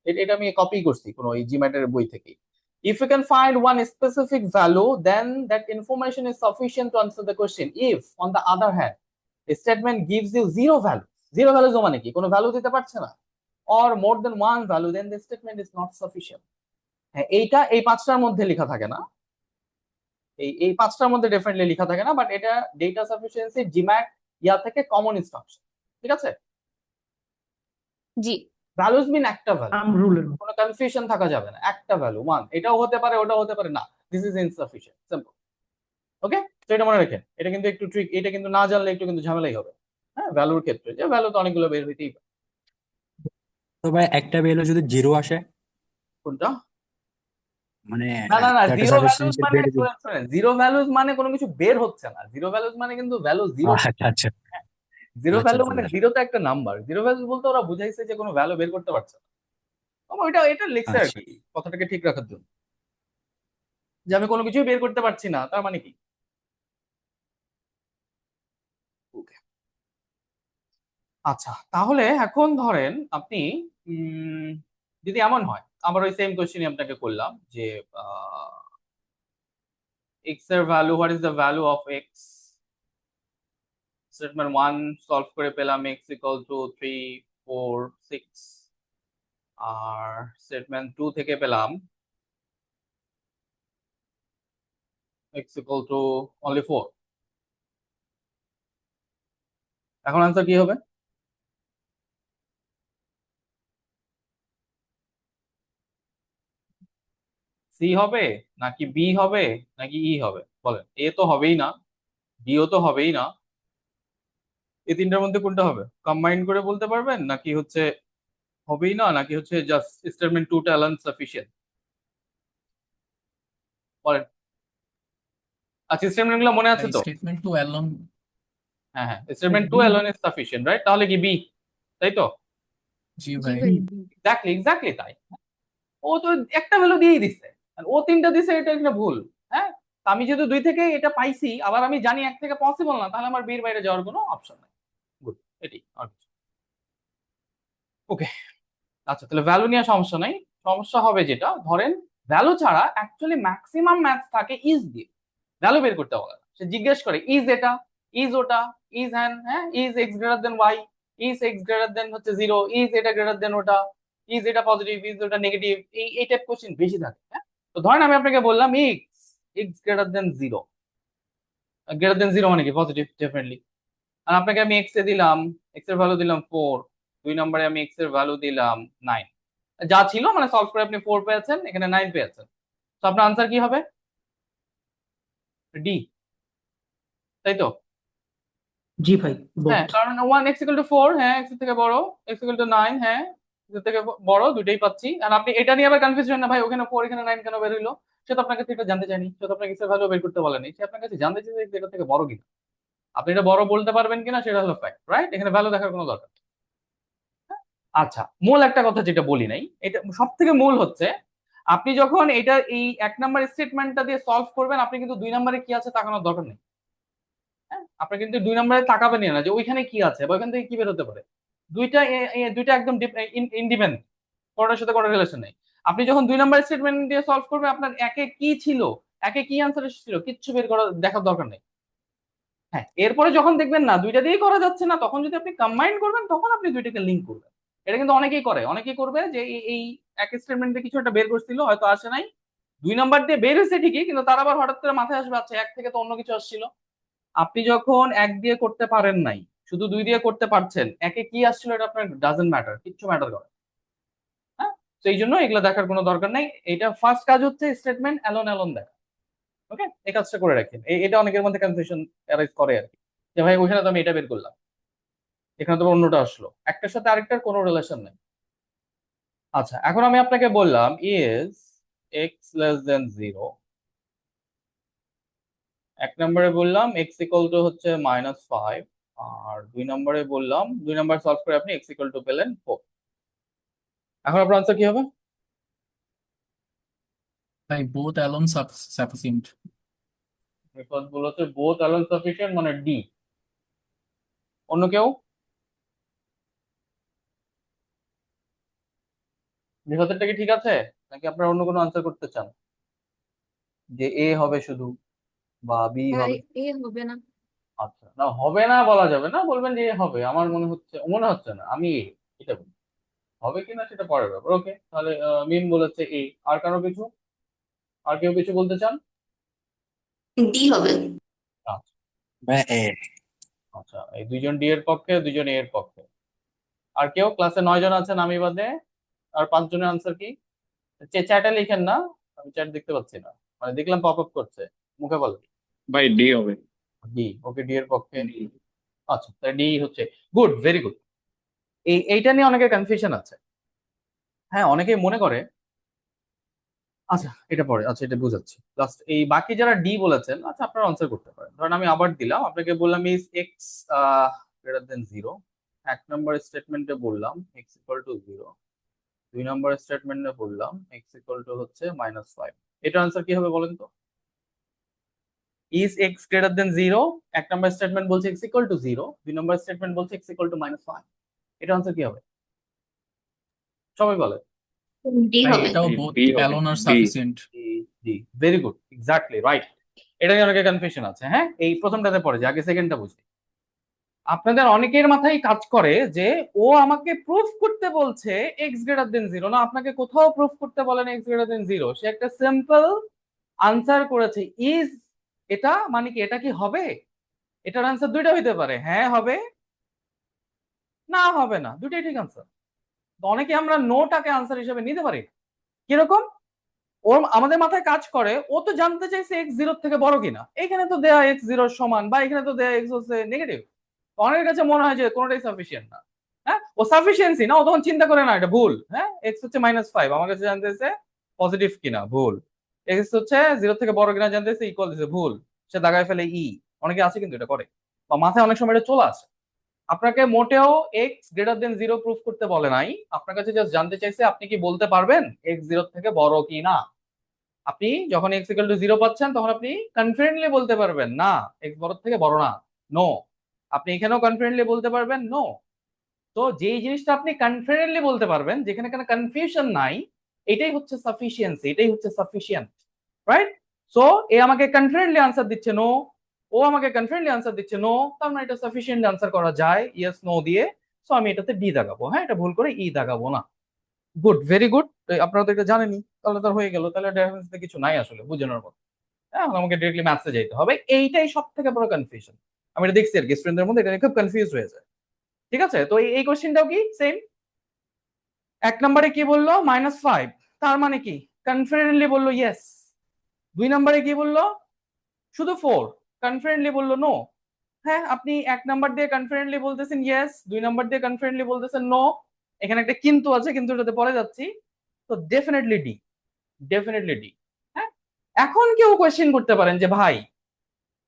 S1: এটা আমি কপি করছি কোনো এই জিম্যাটের বই থেকে। If you can find one specific value, then that information is sufficient to answer the question. If, on the other hand, a statement gives you zero value, zero values মানে কি, কোনো ভ্যালু দিতে পারছে না, or more than one value, then the statement is not sufficient. হ্যাঁ, এইটা এই পাঁচটার মধ্যে লেখা থাকে না, এই পাঁচটার মধ্যে ডেফিনেটলি লেখা থাকে না, বাট এটা ডেটা সাফিসিয়েন্সি জিম্যাট ইয়া থেকে কমন ইনস্ট্রাকশন, ঠিক আছে?
S4: জি।
S1: ভ্যালুজ মিন একটা ভ্যালু,
S2: আর্ম রুলের
S1: কোনো কনফিউশন থাকা যাবে না, একটা ভ্যালু ওয়ান, এটাও হতে পারে ওটাও হতে পারে না, দিস ইজ ইনসাফিসিয়েন্ট, সিম্পল। ওকে, তো এটা মনে রাখেন, এটা কিন্তু একটু ট্রিক, এটা কিন্তু না জানলে একটু কিন্তু ঝামেলাই হবে, হ্যাঁ, ভ্যালুর ক্ষেত্রে, যে ভ্যালু তো অনেকগুলো বের হইতেই পারে।
S3: তো ভাই একটা ভ্যালু যদি জিরো আসে,
S1: কোনটা?
S3: মানে
S1: না না না,
S3: ডেটা
S1: জিরো ভ্যালুজ
S3: সাফিসিয়েন্সি
S1: মানে
S3: বেড়ে যায়।
S1: শোনেন, জিরো ভ্যালুজ মানে কোনো কিছু বের হচ্ছে না, জিরো ভ্যালুজ মানে কিন্তু ভ্যালু জিরো।
S3: আচ্ছা আচ্ছা
S1: জিরো
S3: আচ্ছা
S1: ভ্যালু
S3: আচ্ছা
S1: মানে জিরো তো একটা নাম্বার, জিরো ভ্যালু বলতে ওরা বুঝাইছে যে কোনো ভ্যালু বের করতে পারছে না। ওইটা এটা লিখছে আর
S3: আচ্ছা।
S1: কি, কথাটাকে ঠিক রাখার জন্য। যে আমি কোনো কিছুই বের করতে পারছি না, তার মানে কি? Okay. আচ্ছা, তাহলে এখন ধরেন আপনি যদি এমন হয়, আবার ওই সেম কোশ্চেনই আপনাকে করলাম যে এক্স এর value, what is the value of x? Statement 1 solve করে পেলাম এক্স ইকুয়াল টু 3 4 6, আর স্টেটমেন্ট 2 থেকে পেলাম এক্স ইকুয়াল টু অনলি 4। এখন আনসার কি হবে? সি হবে, নাকি বি হবে, নাকি ই হবে? বলেন। এ তো হবেই না, ডিও তো হবেই না, এই তিনটার মধ্যে কোনটা হবে? কম্বাইন করে বলতে পারবেন, নাকি হচ্ছে হবেই না, নাকি হচ্ছে জাস্ট স্টেটমেন্ট 2 টা অ্যালান সাফিসিয়েন্ট? বলেন। আচ্ছা, স্টেটমেন্ট গুলো মনে আছে তো?
S2: Statement two alone.
S1: হ্যাঁ হ্যাঁ, statement 2 alone is sufficient, right? তাহলে কি বি? তাই তো?
S2: জি
S4: জি
S2: ভাই।
S4: ভাই।
S1: এক্স্যাক্টলি এক্স্যাক্টলি তাই। ও তো একটা ভ্যালু দিয়েই দিচ্ছে, আর ও তিনটা দিছে, এটা একটা ভুল। হ্যাঁ, তো আমি যেহেতু 2 থেকে এটা পাইছি, আবার আমি জানি 1 থেকে পসিবল না, তাহলে আমার বির বাইরে যাওয়ার কোনো অপশন নাই। গুড, এটি আর কিছু। ওকে, আচ্ছা, তাহলে ভ্যালু নিয়ে সমস্যা নাই। সমস্যা হবে যেটা, ধরেন ভ্যালু ছাড়া অ্যাকচুয়ালি ম্যাক্সিমাম ম্যাথস থাকে ইজ দিয়ে। ভ্যালু বের করতে বলে না, সে জিজ্ঞেস করে ইজ এটা, ইজ ওটা, ইজ হ্যান, হ্যাঁ, is x greater than y, is x greater than হচ্ছে 0, ইজ এটা গ্রেটার দেন ওটা, ইজ এটা পজিটিভ, ইজ ওটা নেগেটিভ, এই টাইপ কোশ্চেন বেশি থাকে। হ্যাঁ, তো ধরেন আমি আপনাকে বললাম x x greater than 0, greater than 0 মানে কি? Positive, definitely. আর আপনাকে আমি এক্স এ দিলাম, এক্স এর ভ্যালু দিলাম 4, 2 নম্বরে আমি এক্স এর ভ্যালু দিলাম 9, যা ছিল মানে সলভ করে আপনি 4 পেয়েছেন, এখানে 9 পেয়েছেন। তো আপনার আনসার কি হবে? ডি, তাই তো?
S2: জি ভাই,
S1: হ্যাঁ,
S2: বোথ।
S1: কারণ 1 x ইকুয়াল টু 4, হ্যাঁ, x এর থেকে বড়, x ইকুয়াল টু 9, হ্যাঁ, x এর থেকে বড়, দুটেই পাচ্ছি। আর আপনি এটা নিয়ে আবার কনফিউজ হন না, ভাই ওখানে 4 এখানে 9 কেন বের হইলো? সে তো আপনার কাছে এটা জানতে চাইনি, সে তো আপনাকে x এর ভ্যালু বের করতে বলেনি, সে আপনার কাছে জানতে চাইছে যে এটা থেকে বড় কিনা। আপনি এটা বড় বলতে পারবেন কিনা সেটা হলো ফ্যাক্ট, রাইট? এখানে ভ্যালু দেখার কোনো দরকার নেই। আচ্ছা, মূল একটা কথা যেটা বলি নাই, এটা সব থেকে মূল হচ্ছে, আপনি যখন এটা এই 1 নাম্বার স্টেটমেন্টটা দিয়ে সলভ করবেন, আপনি কিন্তু 2 নম্বরে কি আছে তাকানোর দরকার নেই। হ্যাঁ, আপনি কিন্তু 2 নম্বরে তাকাবেন না যে ওইখানে কি আছে বা ওইখান থেকে কি বের হতে পারে। দুইটা একদম ইন্ডিপেন্ডেন্ট, কোনোটার সাথে কোনো রিলেশন নেই। আপনি যখন 2 নাম্বার স্টেটমেন্ট দিয়ে সলভ করবেন, আপনার একে কি ছিল, একে কি আনসার ছিল, কিচ্ছু বের করা দেখার দরকার নেই। হ্যাঁ, এরপরে যখন দেখবেন না দুইটা দিয়েই করা যাচ্ছে না, তখন যদি আপনি কম্বাইন করবেন, তখন আপনি দুইটাকে লিঙ্ক করবেন। এটা কিন্তু অনেকেই করে, অনেকেই করবে যে এই এক স্টেটমেন্ট দিয়ে কিছু একটা বের করছিল, হয়তো আসে নাই, 2 নাম্বার দিয়ে বের হয়েছে ঠিকই, কিন্তু তার আবার হঠাৎ করে মাথায় আসবে আচ্ছা 1 থেকে তো অন্য কিছু আসছিল। আপনি যখন 1 দিয়ে করতে পারেন নাই, শুধু 2 দিয়ে করতে পারছেন, একে কি আসছিল এটা আপনার ডাজন্ট ম্যাটার, কিচ্ছু ম্যাটার করে। হ্যাঁ, তো এই জন্য এগুলো দেখার কোনো দরকার নেই। এটা ফার্স্ট কাজ হচ্ছে স্টেটমেন্ট অ্যালোন অ্যালোন দেখা। ওকে, এই কাজটা করে রাখেন। এটা অনেকের মধ্যে কনফিউশন অ্যারাইজ করে আর কি, যে ভাই ওইখানে তো আমি এটা বের করলাম, এখানে তো অন্যটা আসলো, একটার সাথে আরেকটার কোনো রিলেশন নেই। আচ্ছা, এখন আমি আপনাকে বললাম ইজ এক্স লেস দেন 0, 1 নম্বরে বললাম এক্স ইকুয়াল টু হচ্ছে -5, আর 2 নম্বরে বললাম, 2 নম্বর সলভ করে আপনি এক্স ইকুয়াল টু পেলেন 4। এখন আপনার আনসার কি হবে?
S2: ভাই বোথ অ্যালোন সাফিসিয়েন্ট।
S1: বিকজ বলেছে বোথ অ্যালোন সাফিসিয়েন্ট, মানে ডি। অন্য কেউ? বৃহত্তরটা কি ঠিক আছে, নাকি আপনারা অন্য কোনো আনসার করতে চান, যে এ হবে শুধু বা বি
S4: ভাই
S1: হবে?
S4: এ হবে না।
S1: আচ্ছা, না হবে না বলা যাবে না, বলবেন যে এ হবে, আমার মনে হচ্ছে না, আমি এটা বলি। হবে কিনা সেটা পরের ব্যাপার। ওকে, তাহলে মিম বলেছে এ। আর কারো কিছু, আর কেউ কিছু বলতে চান?
S5: ডি হবে।
S1: আচ্ছা
S3: ভাই এ।
S1: আচ্ছা, এই 2 জন ডি এর পক্ষে, 2 জন এ এর পক্ষে। আর কেউ? ক্লাসে 9 জন আছেন আমি বাদে, আর 5 জনের আনসার কি? চ্যাটে লিখেন না, আমি চ্যাট দেখতে পাচ্ছি না, মানে দেখলাম পপ আপ করছে, মুখে বলেন।
S6: ভাই ডি হবে।
S1: ডি, ওকে, ডি এর পক্ষে।
S6: ডি।
S1: আচ্ছা, তাহলে ডি হচ্ছে। Good, very good. এইটা নিয়ে অনেকের কনফিউশন আছে। হ্যাঁ, অনেকেই মনে করে, আচ্ছা এটা পরে, আচ্ছা এটা বুঝাচ্ছি জাস্ট। এই বাকি যারা ডি বলেছেন, আচ্ছা আপনারা আনসার করতে পারেন। ধরেন আমি আবার দিলাম আপনাকে, বললাম ইজ এক্স গ্রেটার দেন 0, 1 নম্বর স্টেটমেন্টে বললাম এক্স ইকুয়াল টু 0, 2 নম্বর স্টেটমেন্টে বললাম এক্স ইকুয়াল টু হচ্ছে -5। এটার আনসার কি হবে বলেন তো? ইজ এক্স গ্রেটার দেন 0, এক নম্বর স্টেটমেন্ট বলছে এক্স ইকুয়াল টু 0, দুই নম্বর স্টেটমেন্ট বলছে এক্স ইকুয়াল টু -1। এটার আনসার কি হবে সবাই বলে?
S5: ডি
S2: ভাই
S5: হবে।
S2: এটাও বোথ
S6: বি হবে,
S2: অ্যালোন আর
S6: বি।
S2: সাফিসিয়েন্ট।
S1: জি, ভেরি গুড, এক্স্যাক্টলি রাইট। এটা নিয়ে অনেকে কনফিউশন আছে। হ্যাঁ, এই প্রথমটাতে পড়ে যে আগে সেকেন্ডটা বুঝি। আপনাদের অনেকের মাথায় কাজ করে যে ও আমাকে প্রুফ করতে বলছে এক্স গ্রেটার দেন 0, না আপনাকে কোথাও প্রুফ করতে বলেন এক্স গ্রেটার দেন 0, সে একটা সিম্পল আনসার করেছে ইজ। এটা মানে কি, এটা কি হবে? এটার আনসার দুইটা হইতে পারে, হ্যাঁ হবে, না হবে না, দুইটাই ঠিক আনসার। অনেকে আমরা নোটাকে আনসার হিসেবে নিতে পারি। কিরকম? ওর আমাদের মাথায় কাজ করে, ও তো জানতে চাইছে এক্স 0 থেকে বড় কিনা, এখানে তো দেয়া এক্স 0 সমান, বা এখানে তো দেয়া এক্স হচ্ছে নেগেটিভ। অনেকের কাছে মনে হয় যে কোনোটাই সাফিসিয়েন্ট না। হ্যাঁ, ও সাফিসিয়েন্সি না, ও তখন চিন্তা করে না এটা ভুল। হ্যাঁ, এক্স হচ্ছে -5, আমার কাছে জানতে চাইছে পজিটিভ কিনা, ভুল। এক্স হচ্ছে 0 থেকে বড় কিনা জানতে চাইছে, ইকুয়াল দিছে, ভুল। সে দাগায় ফেলে ই। অনেকে আছে কিন্তু এটা করে, বা মাথায় অনেক সময় এটা চলে আসে। আপনাকে মোটেও এক্স গ্রেটার দেন 0 প্রুফ করতে বলে নাই, আপনার কাছে জাস্ট জানতে চাইছে আপনি কি বলতে পারবেন এক্স 0 থেকে বড় কি না। আপনি যখন এক্স ইকুয়াল টু 0 পাচ্ছেন তখন আপনি কনফিডেন্টলি বলতে পারবেন না এক্স বড় থেকে বড় না, নো। আপনি এখানেও কনফিডেন্টলি বলতে পারবেন নো। তো যেই জিনিসটা আপনি কনফিডেন্টলি বলতে পারবেন, যেখানে কোনো কনফিউশন নাই, এটাই হচ্ছে সাফিসিয়েন্সি, এটাই হচ্ছে সাফিসিয়েন্ট, রাইট? সো এ আমাকে কনফিডেন্টলি আনসার দিচ্ছে নো, ও আমাকে কনফিডেন্টলি আনসার দিচ্ছে নো, তার মানে এটা সাফিসিয়েন্টলি আনসার করা যায় ইয়েস নো দিয়ে। সো আমি এটাতে ডি দাগাবো। হ্যাঁ, এটা ভুল করে ই দাগাবো না। Good, very good. আপনারা তো এটা জানেনই, তাহলে তো হয়ে গেল। তাহলে ডিফারেন্সে কিছু নাই আসলে বোঝানোর মতো। হ্যাঁ, এখন আমাকে ডিরেক্টলি ম্যাথসে যেতে হবে, এইটাই সব থেকে বড় কনফিউশন। আমি এটা দেখছি আর কি, স্টুডেন্টদের মধ্যে এটা নিয়ে খুব কনফিউজ হয়ে যায়। ঠিক আছে, তো এই কোশ্চেনটাও কি সেম। এক নম্বরে কি বললো -5, তার মানে কি কনফিডেন্টলি বললো ইয়েস। দুই নম্বরে কি বললো শুধু 4, কনফিডেন্টলি বললো নো। হ্যাঁ, আপনি এক নাম্বার দিয়ে কনফিডেন্টলি বলতেছেন ইয়েস, দুই নাম্বার দিয়ে কনফিডেন্টলি বলতেছেন নো। এখানে একটা কিন্তু আছে, কিন্তু এটাতে পরে যাচ্ছি। তো ডেফিনেটলি ডি, ডেফিনেটলি ডি। হ্যাঁ, এখন কেউ কোয়েশ্চেন করতে পারেন যে ভাই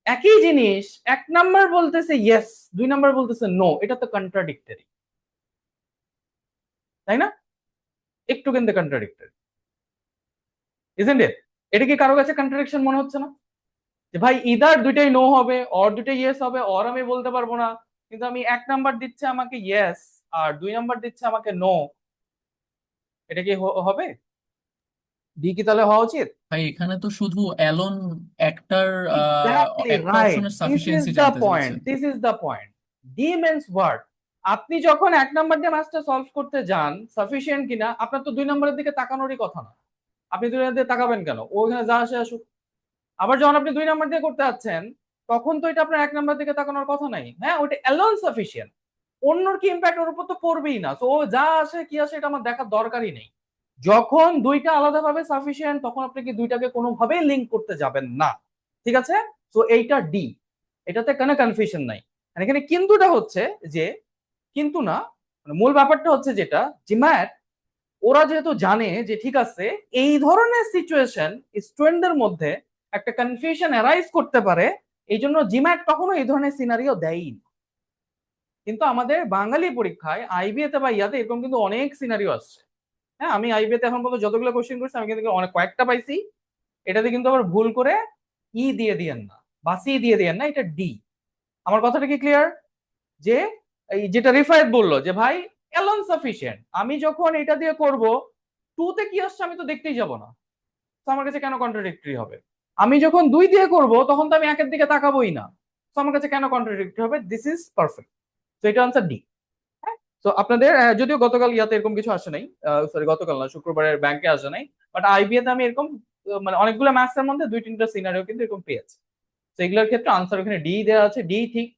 S1: একই জিনিস এক নাম্বার বলতেছে ইয়েস, দুই নাম্বার বলতেছে নো, এটা তো কন্ট্রাডিক্টরি, তাই না? একটু কিন্তু কন্ট্রাডিক্টরি, ইজন্ট ইট? এটা কি কারো কাছে কন্ট্রাডিকশন মনে হচ্ছে না? যে ভাই ইদার দুইটাই নো হবে, অর দুইটাই ইয়েস হবে, অর আমি বলতে পারবো না, কিন্তু আমি এক নাম্বার দিচ্ছে আমাকে ইয়েস আর দুই নাম্বার দিচ্ছে আমাকে নো, এটা কি হবে? ডি কি তাহলে হওয়া উচিত?
S2: ভাই এখানে তো শুধু অ্যালোন একটার
S1: এক্স্যাক্টলি
S2: একটা
S1: রাইট,
S2: অপশনের
S1: দিস ইজ
S2: সাফিসিয়েন্সি
S1: দ্য
S2: জানতে
S1: পয়েন্ট,
S2: চাচ্ছে।
S1: This is the point. D means what? আপনি যখন এক নাম্বার দিয়ে ম্যাথটা সলভ করতে যান সাফিসিয়েন্ট কিনা, আপনার তো দুই নম্বরের দিকে তাকানোরই কথা না। আপনি দুই নম্বর দিয়ে তাকাবেন কেন? ও ওখানে যা আসে আসুক। আবার যখন আপনি দুই নাম্বার দিয়ে করতে যাচ্ছেন, তখন তো এটা আপনার এক নাম্বার দিকে তাকানোর কথা নাই। হ্যাঁ, ওইটা অ্যালোন সাফিসিয়েন্ট। অন্যর কি ইম্প্যাক্ট ওর উপর তো পড়বেই না। তো ও যা আসে কি আসে এটা আমার দেখার দরকারই নেই। যখন দুইটা আলাদাভাবে সাফিসিয়েন্ট, তখন আপনি কি দুইটাকে কোনোভাবেই লিঙ্ক করতে যাবেন না। ঠিক আছে, তো এইটা ডি, এটাতে কোনো কনফিউশন নাই। আর এখানে কিন্তুটা হচ্ছে যে, কিন্তু না, মানে মূল ব্যাপারটা হচ্ছে যেটা জিম্যাট, ওরা যেহেতু জানে যে ঠিক আছে এই ধরনের সিচুয়েশন স্টুডেন্টদের মধ্যে একটা কনফিউশন অ্যারাইজ করতে পারে, এই জন্য জিম্যাট কখনো এই ধরনের সিনারিও দেয়ই না। কিন্তু আমাদের বাঙালি পরীক্ষায় আইবিএতে বা ইয়াতে এরকম কিন্তু অনেক সিনারিও আসছে। হ্যাঁ, আমি আইবিএতে এখন পর্যন্ত যতগুলো কোশ্চেন করছি আমি কিন্তু অনেক কয়েকটা পাইছি। এটাতে কিন্তু আবার ভুল করে ই দিয়ে দিয়েন না বা সি দিয়ে দিয়েন না, এটা ডি। আমার কথাটা কি ক্লিয়ার? যে এই যেটা রিফায়েত বললো যে ভাই অ্যালোন সাফিসিয়েন্ট, আমি যখন এটা দিয়ে করব, টুতে কি আসছে আমি তো দেখতেই যাব না, তো আমার কাছে কেন কন্ট্রাডিক্টরি হবে? আমি যখন দুই দিয়ে করব তখন তো আমি একের দিকে তাকাবোই না, তো আমার কাছে কেন কন্ট্রাডিক্টরি হবে? This is perfect. তো এটা আনসার ডি। তো আপনাদের যদিও গতকাল ইয়াতে এরকম কিছু আসে নাই, সরি গতকাল না, শুক্রবারের ব্যাংকে আসে নাই, বাট আইবিএতে আমি এরকম মানে অনেকগুলো ম্যাথস এর মধ্যে দুই তিনটা সিনারিও কিন্তু এরকম পেয়েছি। তো এগুলোর ক্ষেত্রে আনসার ওখানে ডি দেওয়া আছে, ডি ঠিক।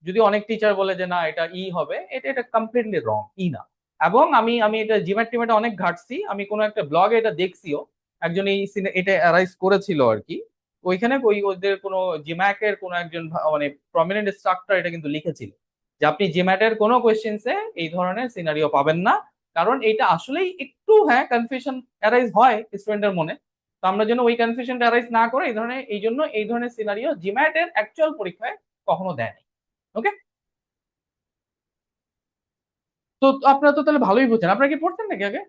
S1: যদি অনেক টিচার বলে যে না এটা ই হবে, এটা এটা কমপ্লিটলি রং, ই না। এবং আমি আমি এটা জিম্যাট টিমেটে অনেক ঘাটছি, আমি কোনো একটা ব্লগে এটা দেখছিও, একজন এই এটা অ্যারাইজ করেছিল আর কি। ওইখানে ওই ওদের কোনো জিম্যাটের কোনো একজন মানে প্রমিনেন্ট স্ট্রাকচার এটা কিন্তু লিখেছিল যে আপনি জিম্যাটের কোনো কোয়েশ্চেন্সে এই ধরনের সিনারিও পাবেন না, কারণ এটা আসলেই একটু হ্যাঁ কনফিউশন অ্যারাইজ হয় স্টুডেন্টের মনে। তো আমরা যেন ওই কনফিউশনটা অ্যারাইজ না করে এই ধরনের, এই জন্য এই ধরনের সিনারিও জিম্যাটের অ্যাকচুয়াল পরীক্ষায় কখনো দেয় নাই। ওকে, তো আপনারা তো তাহলে ভালোই বুঝছেন। আপনারা কি পড়তেন নাকি আগে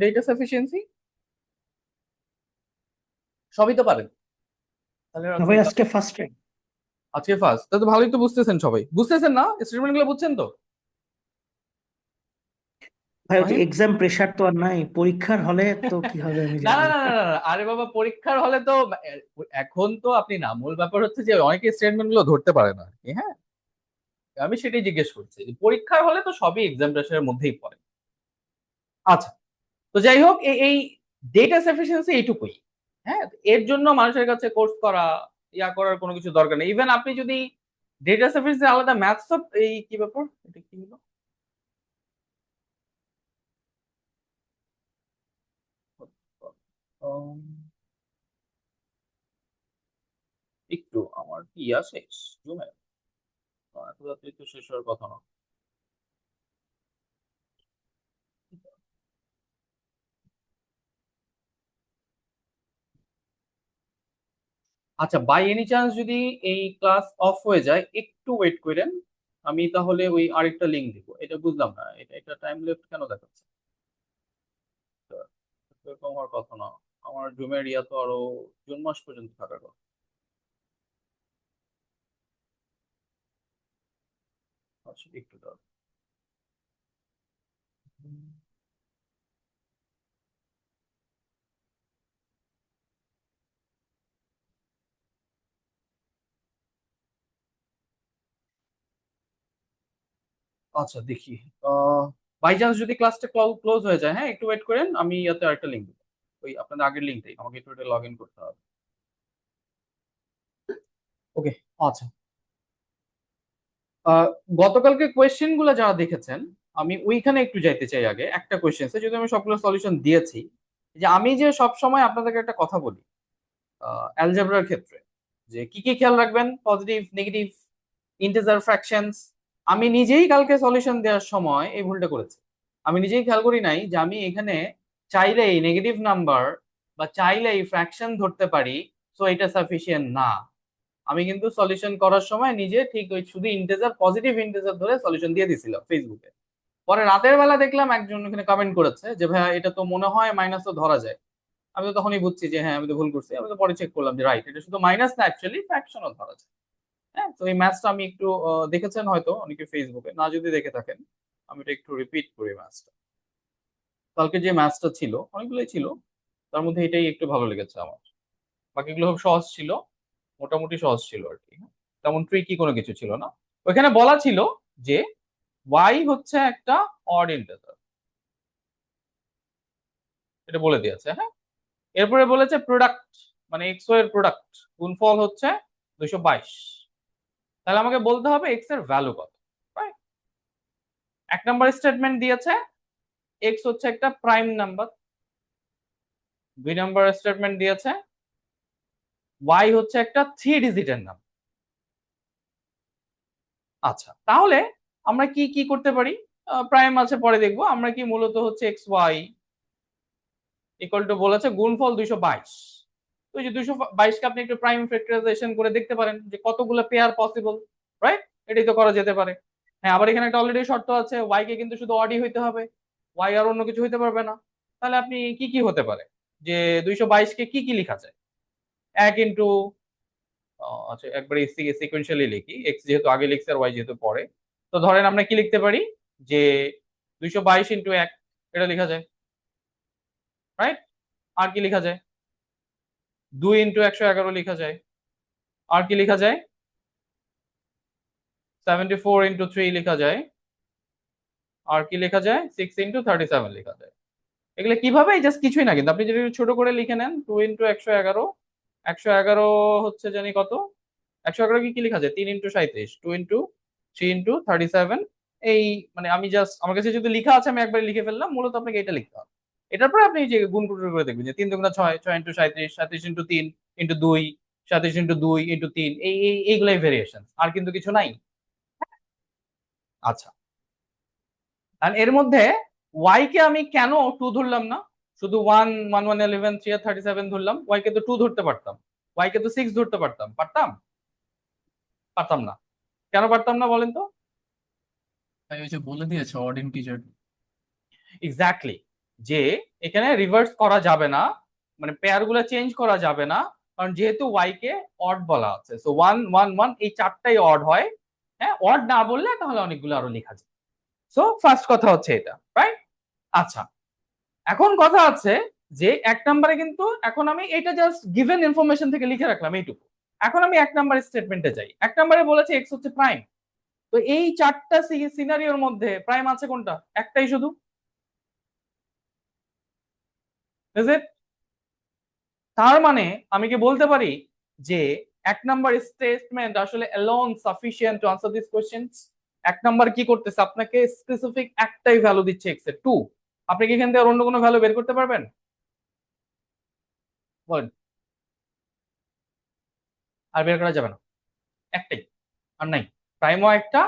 S1: ডেটা সাফিসিয়েন্সি? সবই তো পারেন তাহলে
S6: না ভাই, আজকে ফার্স্ট টাইম।
S1: আজকে ফার্স্ট, তাহলে তো ভালোই তো বুঝতেছেন, সবাই বুঝতেছেন না? স্টেটমেন্ট গুলো বুঝছেন তো?
S6: ভাই, ওই যে
S1: ফাহিম?
S6: এক্সাম প্রেশার তো আর নাই, পরীক্ষার হলে তো কি হবে আমি
S1: না
S6: জানি।
S1: না না না না না, আরে বাবা পরীক্ষার হলে তো এখন তো আপনি না, মূল ব্যাপার হচ্ছে যে অনেকে স্টেটমেন্ট গুলো ধরতে পারে না আর কি। হ্যাঁ, আমি সেটাই জিজ্ঞেস করছি, যে পরীক্ষার হলে তো সবই এক্সাম প্রেশারের মধ্যেই পড়ে। আচ্ছা, তো যাই হোক, এই ডেটা সাফিসিয়েন্সি এইটুকুই। হ্যাঁ, এর জন্য মানুষের কাছে কোর্স করা, ইয়া করার কোনো কিছু দরকার নেই। ইভেন আপনি যদি ডেটা সাফিসিয়েন্সি আলাদা ম্যাথস, এই কি ব্যাপার, এটা কি হলো? উম, একটু আমার কি ইয়া শেষ জুমে, এত রাত্রি তো শেষ হওয়ার কথা না। আচ্ছা, বাই এনি চান্স যদি এই ক্লাস অফ হয়ে যায়, একটু ওয়েট করেন, আমি তাহলে ওই আরেকটা লিংক দিব। এটা বুঝলাম না, এটা টাইম লেফট কেন দেখাচ্ছে? এরকম হওয়ার কথা না, আমার জুমের ইয়া তো আরো জুন মাস পর্যন্ত থাকার কথা। আচ্ছা, একটু দাঁড়ান। আচ্ছা দেখি, বাই চান্স যদি ক্লাসটা ক্লোজ হয়ে যায়, হ্যাঁ একটু ওয়েট করেন, আমি ইয়াতে আরেকটা লিংক দেবো, ওই আপনাদের আগের লিঙ্কটাই, আমাকে একটু এটা লগ ইন করতে হবে। ওকে। আচ্ছা, আহ, গতকালকে কোয়েশ্চেন গুলো যারা দেখেছেন, আমি ওইখানে একটু যাইতে চাই। আগে একটা কোয়েশ্চেন, যদি আমি সবগুলো সলিউশন দিয়েছি, যে আমি যে সব সময় আপনাদেরকে একটা কথা বলি অ্যালজেব্রার ক্ষেত্রে, যে কি কি খেয়াল রাখবেন, পজিটিভ, নেগেটিভ, ইন্টিজার, ফ্র্যাকশনস। আমি নিজেই কালকে সলিউশন দেওয়ার সময় এই ভুলটা করেছি। আমি নিজেই খেয়াল করি নাই যে আমি এখানে চাইলেই নেগেটিভ নাম্বার বা চাইলেই ফ্র্যাকশন ধরতে পারি, সো এটা সাফিসিয়েন্ট না। আমি কিন্তু সলিউশন করার সময় নিজে ঠিক ওই শুধু ইন্টিজার, পজিটিভ ইন্টিজার ধরে সলিউশন দিয়ে দিছিলাম ফেসবুকে। পরে রাতের বেলা দেখলাম একজন এখানে কমেন্ট করেছে যে ভাইয়া এটা তো মনে হয় মাইনাসও ধরা যায়। আমি তো তখনই বুঝছি যে হ্যাঁ আমি তো ভুল করছি। আমি তো পরে চেক করলাম যে রাইট, এটা শুধু মাইনাস না, অ্যাকচুয়ালি ফ্র্যাকশনও ধরা যায়। হ্যাঁ, তো এই ম্যাথসটা আমি একটু দেখেছেন হয়তো অনেকে ফেসবুকে, না যদি দেখে থাকেন আমি এটা একটু রিপিট করি। ম্যাথসটা কালকে যে ম্যাথসটা ছিল, অনেকগুলোই ছিল, তার মধ্যে এটাই একটু ভালো লেগেছে আমার। বাকিগুলো খুব সহজ ছিল, মোটামুটি সহজ ছিল আর কি। তেমন ট্রিকি কোনো কিছু ছিল না। ওইখানে বলা ছিল যে ওয়াই হচ্ছে একটা অড ইন্টিজার, এটা বলে দিয়েছে। হ্যাঁ, এরপরে বলেছে প্রোডাক্ট, মানে এক্স ওয়াই এর প্রোডাক্ট গুণফল হচ্ছে 222। তাহলে আমাকে বলতে হবে এক্স এর ভ্যালু কত। রাইট, এক নম্বর স্টেটমেন্ট দিয়েছে এক্স হচ্ছে একটা প্রাইম নাম্বার। দুই নম্বর স্টেটমেন্ট দিয়েছে ওয়াই হচ্ছে একটা 3 ডিজিটের নাম্বার। আচ্ছা, তাহলে আমরা কি কি করতে পারি? প্রাইম আছে পরে দেখবো। আমরা কি মূলত হচ্ছে এক্স ওয়াই ইকুয়াল টু বলেছে গুণফল 222। তো এই যে 222 কে আপনি একটু প্রাইম ফ্যাক্টরাইজেশন করে দেখতে পারেন যে কতগুলো পেয়ার পসিবল। রাইট, এটাই তো করা যেতে পারে। হ্যাঁ, আবার এখানে একটা অলরেডি শর্ত আছে, ওয়াই কে কিন্তু শুধু অডই হইতে হবে, ওয়াই আর অন্য কিছু হইতে পারবে না। তাহলে আপনি কি কি হতে পারে, যে 222 কে কি কি লেখা যায়? এক ইন্টু, আচ্ছা একবারে সিকোয়েন্সিয়ালি লিখি, এক্স যেহেতু আগে লিখছে আর ওয়াই যেহেতু পরে। তো ধরেন আমরা কি লিখতে পারি, যে 222 ইন্টু 1, এটা লেখা যায়। রাইট, আর কি লেখা যায়? 2 ইন্টু 111 লেখা যায়। আর কি লেখা যায়? 74 ইন্টু 3 লেখা যায়। আর কি লেখা যায়? 6 ইন্টু 37 লেখা যায়। এগুলো কিভাবে? জাস্ট কিছুই না, কিন্তু আপনি যদি একটু ছোট করে লিখে নেন, 2 ইন্টু 111, 111 হচ্ছে জানি কত, 111 কি কি লেখা যায়? 3 ইন্টু 37, 2 ইন্টু 3 ইন্টু 37। এই মানে আমি জাস্ট, আমার কাছে যদি লেখা আছে আমি একবার লিখে ফেললাম, মূলত আপনাকে এটা লিখতে হবে। এটার পরে আপনি যে গুণ করে দেখবেন যে 3 দুগুণা 6, 6 into 37, 37 into 3 into 2, 37 into 2 into 3, এইগুলাই ভেরিয়েশন, আর কিন্তু কিছু নাই। আচ্ছা, আর এর মধ্যে ওয়াই কে আমি কেন 2 ধরলাম না, শুধু 1, 1, 1, 11, 3 আর 37 ধরলাম? ওয়াই কে তো 2 ধরতে পারতাম, ওয়াই কে তো 6 ধরতে পারতাম, পারতাম? পারতাম না। কেন পারতাম না বলেন তো?
S2: তাই ওই যে বলে দিয়েছে অড ইন্টিজার।
S1: এক্স্যাক্টলি, যে এখানে রিভার্স করা যাবে না, মানে পেয়ার গুলো চেঞ্জ করা যাবে না, কারণ যেহেতু ওয়াই কে অড বলা আছে, সো 1 1 1 এই চারটাই অড হয়। হ্যাঁ, অড না বললে তাহলে অনেকগুলো আরো লেখা যায়। সো ফার্স্ট কথা হচ্ছে এটা, রাইট? আচ্ছা, এখন কথা আছে যে এক নম্বরে কিন্তু এখন আমি এটা জাস্ট গিভেন ইনফরমেশন থেকে লিখে রাখলাম এইটুকু। এখন আমি এক নম্বরের স্টেটমেন্টে যাই। এক নম্বরে বলেছে এক্স হচ্ছে প্রাইম। তো এই চারটা সিনারিওর মধ্যে প্রাইম আছে কোনটা? একটাই শুধু। Is it? তার মানে আমি কি বলতে পারি যে এক নাম্বার স্টেটমেন্ট আসলে alone sufficient two answer this questions? এক নাম্বার কি করতেছে, আপনাকে স্পেসিফিক একটাই ভ্যালু দিচ্ছে এক্স এর 2। আপনি কি এখান থেকে আর অন্য কোনো ভ্যালু বের করতে পারবেন? বলেন। আর বের করা যাবে না, একটাই, আর নাই। প্রাইমও একটা,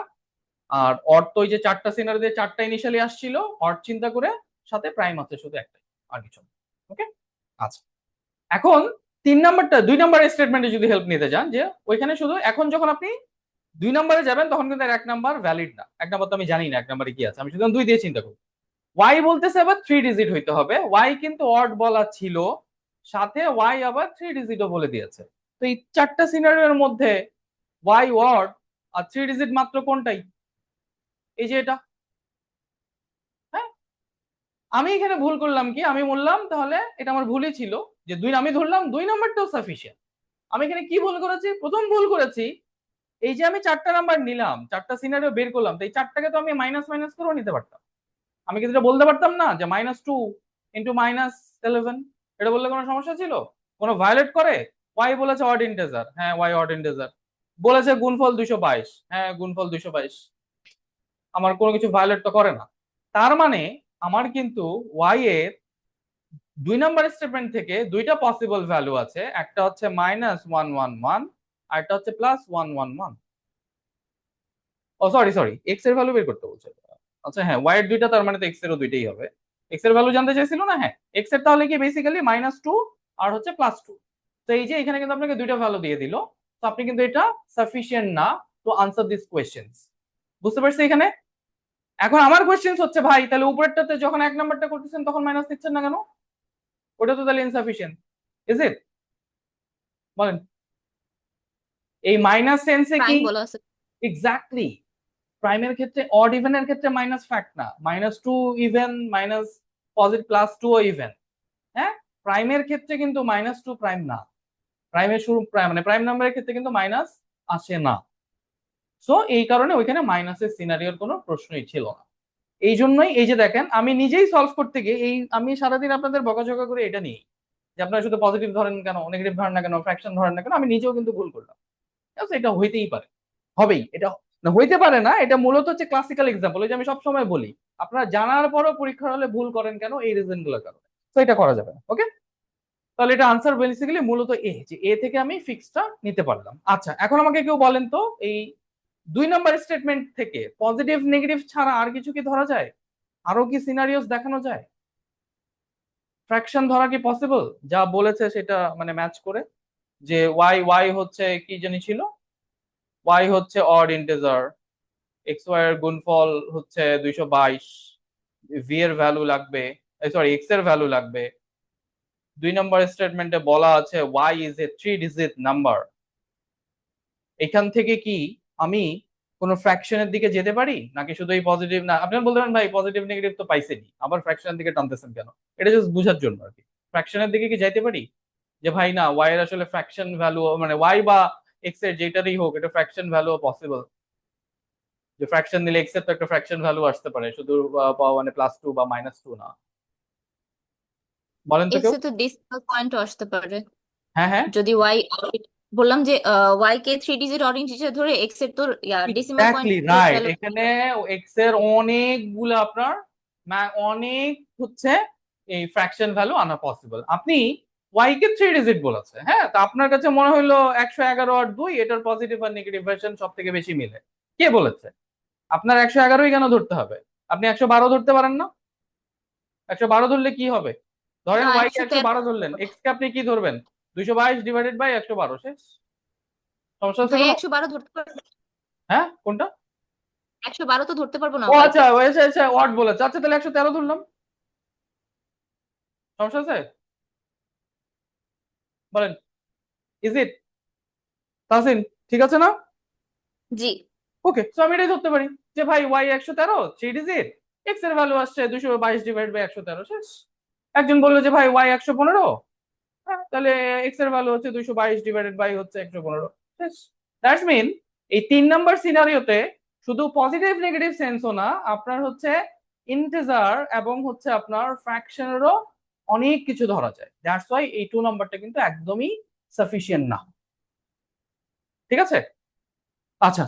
S1: আর অড তো ওই যে চারটা সিনারি দিয়ে চারটা ইনিশিয়ালি আসছিল, অড চিন্তা করে সাথে প্রাইম আছে শুধু একটাই, আর কিছু না। ওকে, আচ্ছা। এখন 3 নাম্বারটা 2 নাম্বারের স্টেটমেন্টে যদি হেল্প নিতে যান, যে ওইখানে শুধু এখন যখন আপনি 2 নাম্বারে যাবেন তখন কিন্তু আর 1 নাম্বার ভ্যালিড না। 1 নাম্বার তো আমি জানি না 1 নাম্বারে কি আছে, আমি শুধু 2 দিয়ে চিন্তা করি। ওয়াই বলতেছে আবার 3 ডিজিট হইতে হবে, ওয়াই কিন্তু অড বলা ছিল, সাথে ওয়াই আবার 3 ডিজিটও বলে দিয়েছে। তো এই চারটা সিনারিওর মধ্যে ওয়াই অড আর 3 ডিজিট মাত্র কোনটাই? এই যে এটা। হ্যাঁ, আমি এখানে ভুল করলাম কি, আমি বললাম তাহলে এটা আমার ভুলই ছিল যে আমি ধরলাম 2 নাম্বারটাও সাফিসিয়েন্ট। আমি এখানে কি ভুল করেছি? প্রথম ভুল করেছি এই যে আমি চারটা নাম্বার নিলাম, চারটা সিনারিও বের করলাম, তো এই চারটাকে তো আমি মাইনাস মাইনাস করেও নিতে পারতাম। আমি কিন্তু এটা বলতে পারতাম না যে -2 ইন্টু -11, এটা বললে কোনো সমস্যা ছিল? কোনো ভায়োলেট করে? ওয়াই বলেছে অড ইন্টিজার, হ্যাঁ ওয়াই অড ইন্টিজার। বলেছে গুণফল 222, হ্যাঁ গুণফল 222। আমার কোনো কিছু ভায়োলেট তো করে না। তার মানে আমার কিন্তু ওয়াই এর 2 নাম্বার স্টেটমেন্ট থেকে দুইটা পসিবল ভ্যালু আছে, একটা হচ্ছে -111 আর একটা হচ্ছে +111। ও সরি সরি, এক্স এর ভ্যালু বের করতে বলছে। আচ্ছা হ্যাঁ, ওয়াই এর দুইটা, তার মানে তো এক্স এরও দুইটাই হবে। এক্স এর ভ্যালু জানতে চাইছিল না? হ্যাঁ, এক্স এর তাহলে কি বেসিক্যালি -2 আর হচ্ছে +2। তো এই যে এখানে কিন্তু আপনাকে দুইটা ভ্যালু দিয়ে দিল, তো আপনি কিন্তু এটা সাফিসিয়েন্ট না টু আনসার দিস কোয়েশ্চেনস। বুঝতে পারছি এখানে? এখন আমার কোয়েশ্চেনস হচ্ছে ভাই তাহলে উপরেরটাতে যখন এক নাম্বারটা করতেছেন তখন মাইনাস নিচ্ছেন না কেন? ওটা তো তাহলে ইনসাফিসিয়েন্ট, ইজ ইট? বলেন। এই মাইনাস সেন্সে কি?
S4: প্রাইম বলা আছে।
S1: এক্স্যাক্টলি। প্রাইমের ক্ষেত্রে অড ইভেনের ক্ষেত্রে মাইনাস ফ্যাক্ট না, -2 ইভেন, মাইনাস পজিটিভ +2 ইভেন। হ্যাঁ, প্রাইমের ক্ষেত্রে কিন্তু -2 প্রাইম না। প্রাইমের শুরু মানে প্রাইম নাম্বারের ক্ষেত্রে কিন্তু মাইনাস আসে না। সো এই কারণে ওইখানে মাইনাসের সিনারিওর কোনো প্রশ্নই ছিল না। এই জন্যই এই যে দেখেন আমি নিজেই সলভ করতে গিয়ে এই আমি সারাদিন আপনাদের বকাঝকা করে এটা নিয়ে যে আপনারা শুধু পজিটিভ ধরেন কেন, নেগেটিভ ধরেন না কেন, ফ্র্যাকশন ধরেন না কেন, আমি নিজেও কিন্তু ভুল করলাম। এটা হইতেই পারে, হবেই। এটা না হইতে পারে না, এটা মূলত হচ্ছে ক্লাসিক্যাল এক্সাম্পল। ওই যে আমি সবসময় বলি আপনারা জানার পরও পরীক্ষার হলে ভুল করেন কেন, এই রিজন গুলোর কারণে। তো এটা করা যাবে না। ওকে, তাহলে এটা আনসার বেসিক্যালি মূলত এ, যে এ থেকে আমি ফিক্সটা নিতে পারলাম। আচ্ছা, এখন আমাকে কেউ বলেন তো এই 2 নাম্বার স্টেটমেন্ট থেকে পজিটিভ নেগেটিভ ছাড়া আর কিছু কি ধরা যায়? আরো কি সিনারিওস দেখানো যায়? ফ্র্যাকশন ধরা কি পসিবল? যা বলেছে সেটা মানে ম্যাচ করে, যে ওয়াই ওয়াই হচ্ছে কি জানি ছিল, ওয়াই হচ্ছে অড ইন্টিজার, এক্স ওয়াই এর গুণফল হচ্ছে 222, ভি এর ভ্যালু লাগবে, সরি এক্স এর ভ্যালু লাগবে। 2 নম্বর স্টেটমেন্টে বলা আছে y is a 3 digit number. এখান থেকে কি আমি কোনো ফ্র্যাকশনের দিকে যেতে পারি নাকি শুধু এই পজিটিভ? না, আপনারা বলতে পারেন ভাই পজিটিভ নেগেটিভ তো পাইছেনি, আবার ফ্র্যাকশনের দিকে টানতেছেন কেন? এটা জাস্ট বোঝার জন্য আর কি। ফ্র্যাকশনের দিকে কি যাইতে পারি যে ভাই না ওয়াই এর আসলে ফ্র্যাকশন ভ্যালু, মানে ওয়াই বা এক্স এর যেটারই হোক এটা ফ্র্যাকশন ভ্যালু পসিবল, যে ফ্র্যাকশন নিলে এক্স এর তো একটা ফ্র্যাকশন ভ্যালু আসতে পারে, শুধু মানে +2 বা -2 না। বলেন তো
S4: এক্স
S1: কেউ।
S4: এ তো ডেসিমাল পয়েন্টও আসতে পারে।
S1: হ্যাঁ হ্যাঁ,
S4: যদি ওয়াই, বললাম যে ওয়াই কে 3 ডিজিট অরেঞ্জ হিসেবে ধরে এক্স এর তো ডেসিমাল
S1: এক্স্যাক্টলি
S4: পয়েন্টের
S1: রাইট।
S4: ভ্যালু।
S1: এখানে এক্স এর অনেকগুলো আপনার অনেক হচ্ছে এই ফ্র্যাকশন ভ্যালু আনা পসিবল। আপনি ওয়াই কে 3 ডিজিট বলেছে, হ্যাঁ, তো আপনার কাছে মনে হইলো 111 আর 2 এটার পজিটিভ আর নেগেটিভ ভার্সন সব থেকে বেশি মিলে। কে বলেছে? আপনার 111ই কেন ধরতে হবে? আপনি 112 ধরতে পারেন না? 112 ধরলে কি হবে? ধরেন
S4: না,
S1: ওয়াই কে
S4: 113
S1: 112 ধরলেন, এক্স কে আপনি কি ধরবেন? 222 ডিভাইডেড বাই 112, শেষ। সমস্যা আছে
S4: ভাই
S1: কোনো?
S4: 112 ধরতে পারবো?
S1: হ্যাঁ, কোনটা?
S4: 112 তো ধরতে পারবো না
S1: ও
S4: ওয়াই
S1: আচ্ছা,
S4: কে।
S1: আচ্ছা আচ্ছা, ওয়াট বলেছে। আচ্ছা তাহলে 113 ধরলাম, সমস্যা আছে? বলেন, ইজ ইট? তাহসিন, ঠিক আছে না?
S4: জি।
S1: ওকে, সো আমি এটাই ধরতে পারি যে ভাই ওয়াই 113 থ্রি ডিজিট, এক্স এর ভ্যালু আসছে 222 ডিভাইড বাই 113, শেষ। একজন বললো যে ভাই ওয়াই 115, হ্যাঁ তাহলে এক্স এর ভ্যালু হচ্ছে 222 ডিভাইডেড বাই হচ্ছে 115, শেষ। দ্যাটস মিন এই 3 নাম্বার সিনারিওতে শুধু পজিটিভ নেগেটিভ সেন্সও না, আপনার হচ্ছে ইন্টিজার এবং হচ্ছে আপনার ফ্র্যাকশনেরও অনেক কিছু ধরা যায়। দ্যাটস ওয়াই এই 2 নাম্বারটা কিন্তু একদমই সাফিসিয়েন্ট না। ঠিক আছে? আচ্ছা,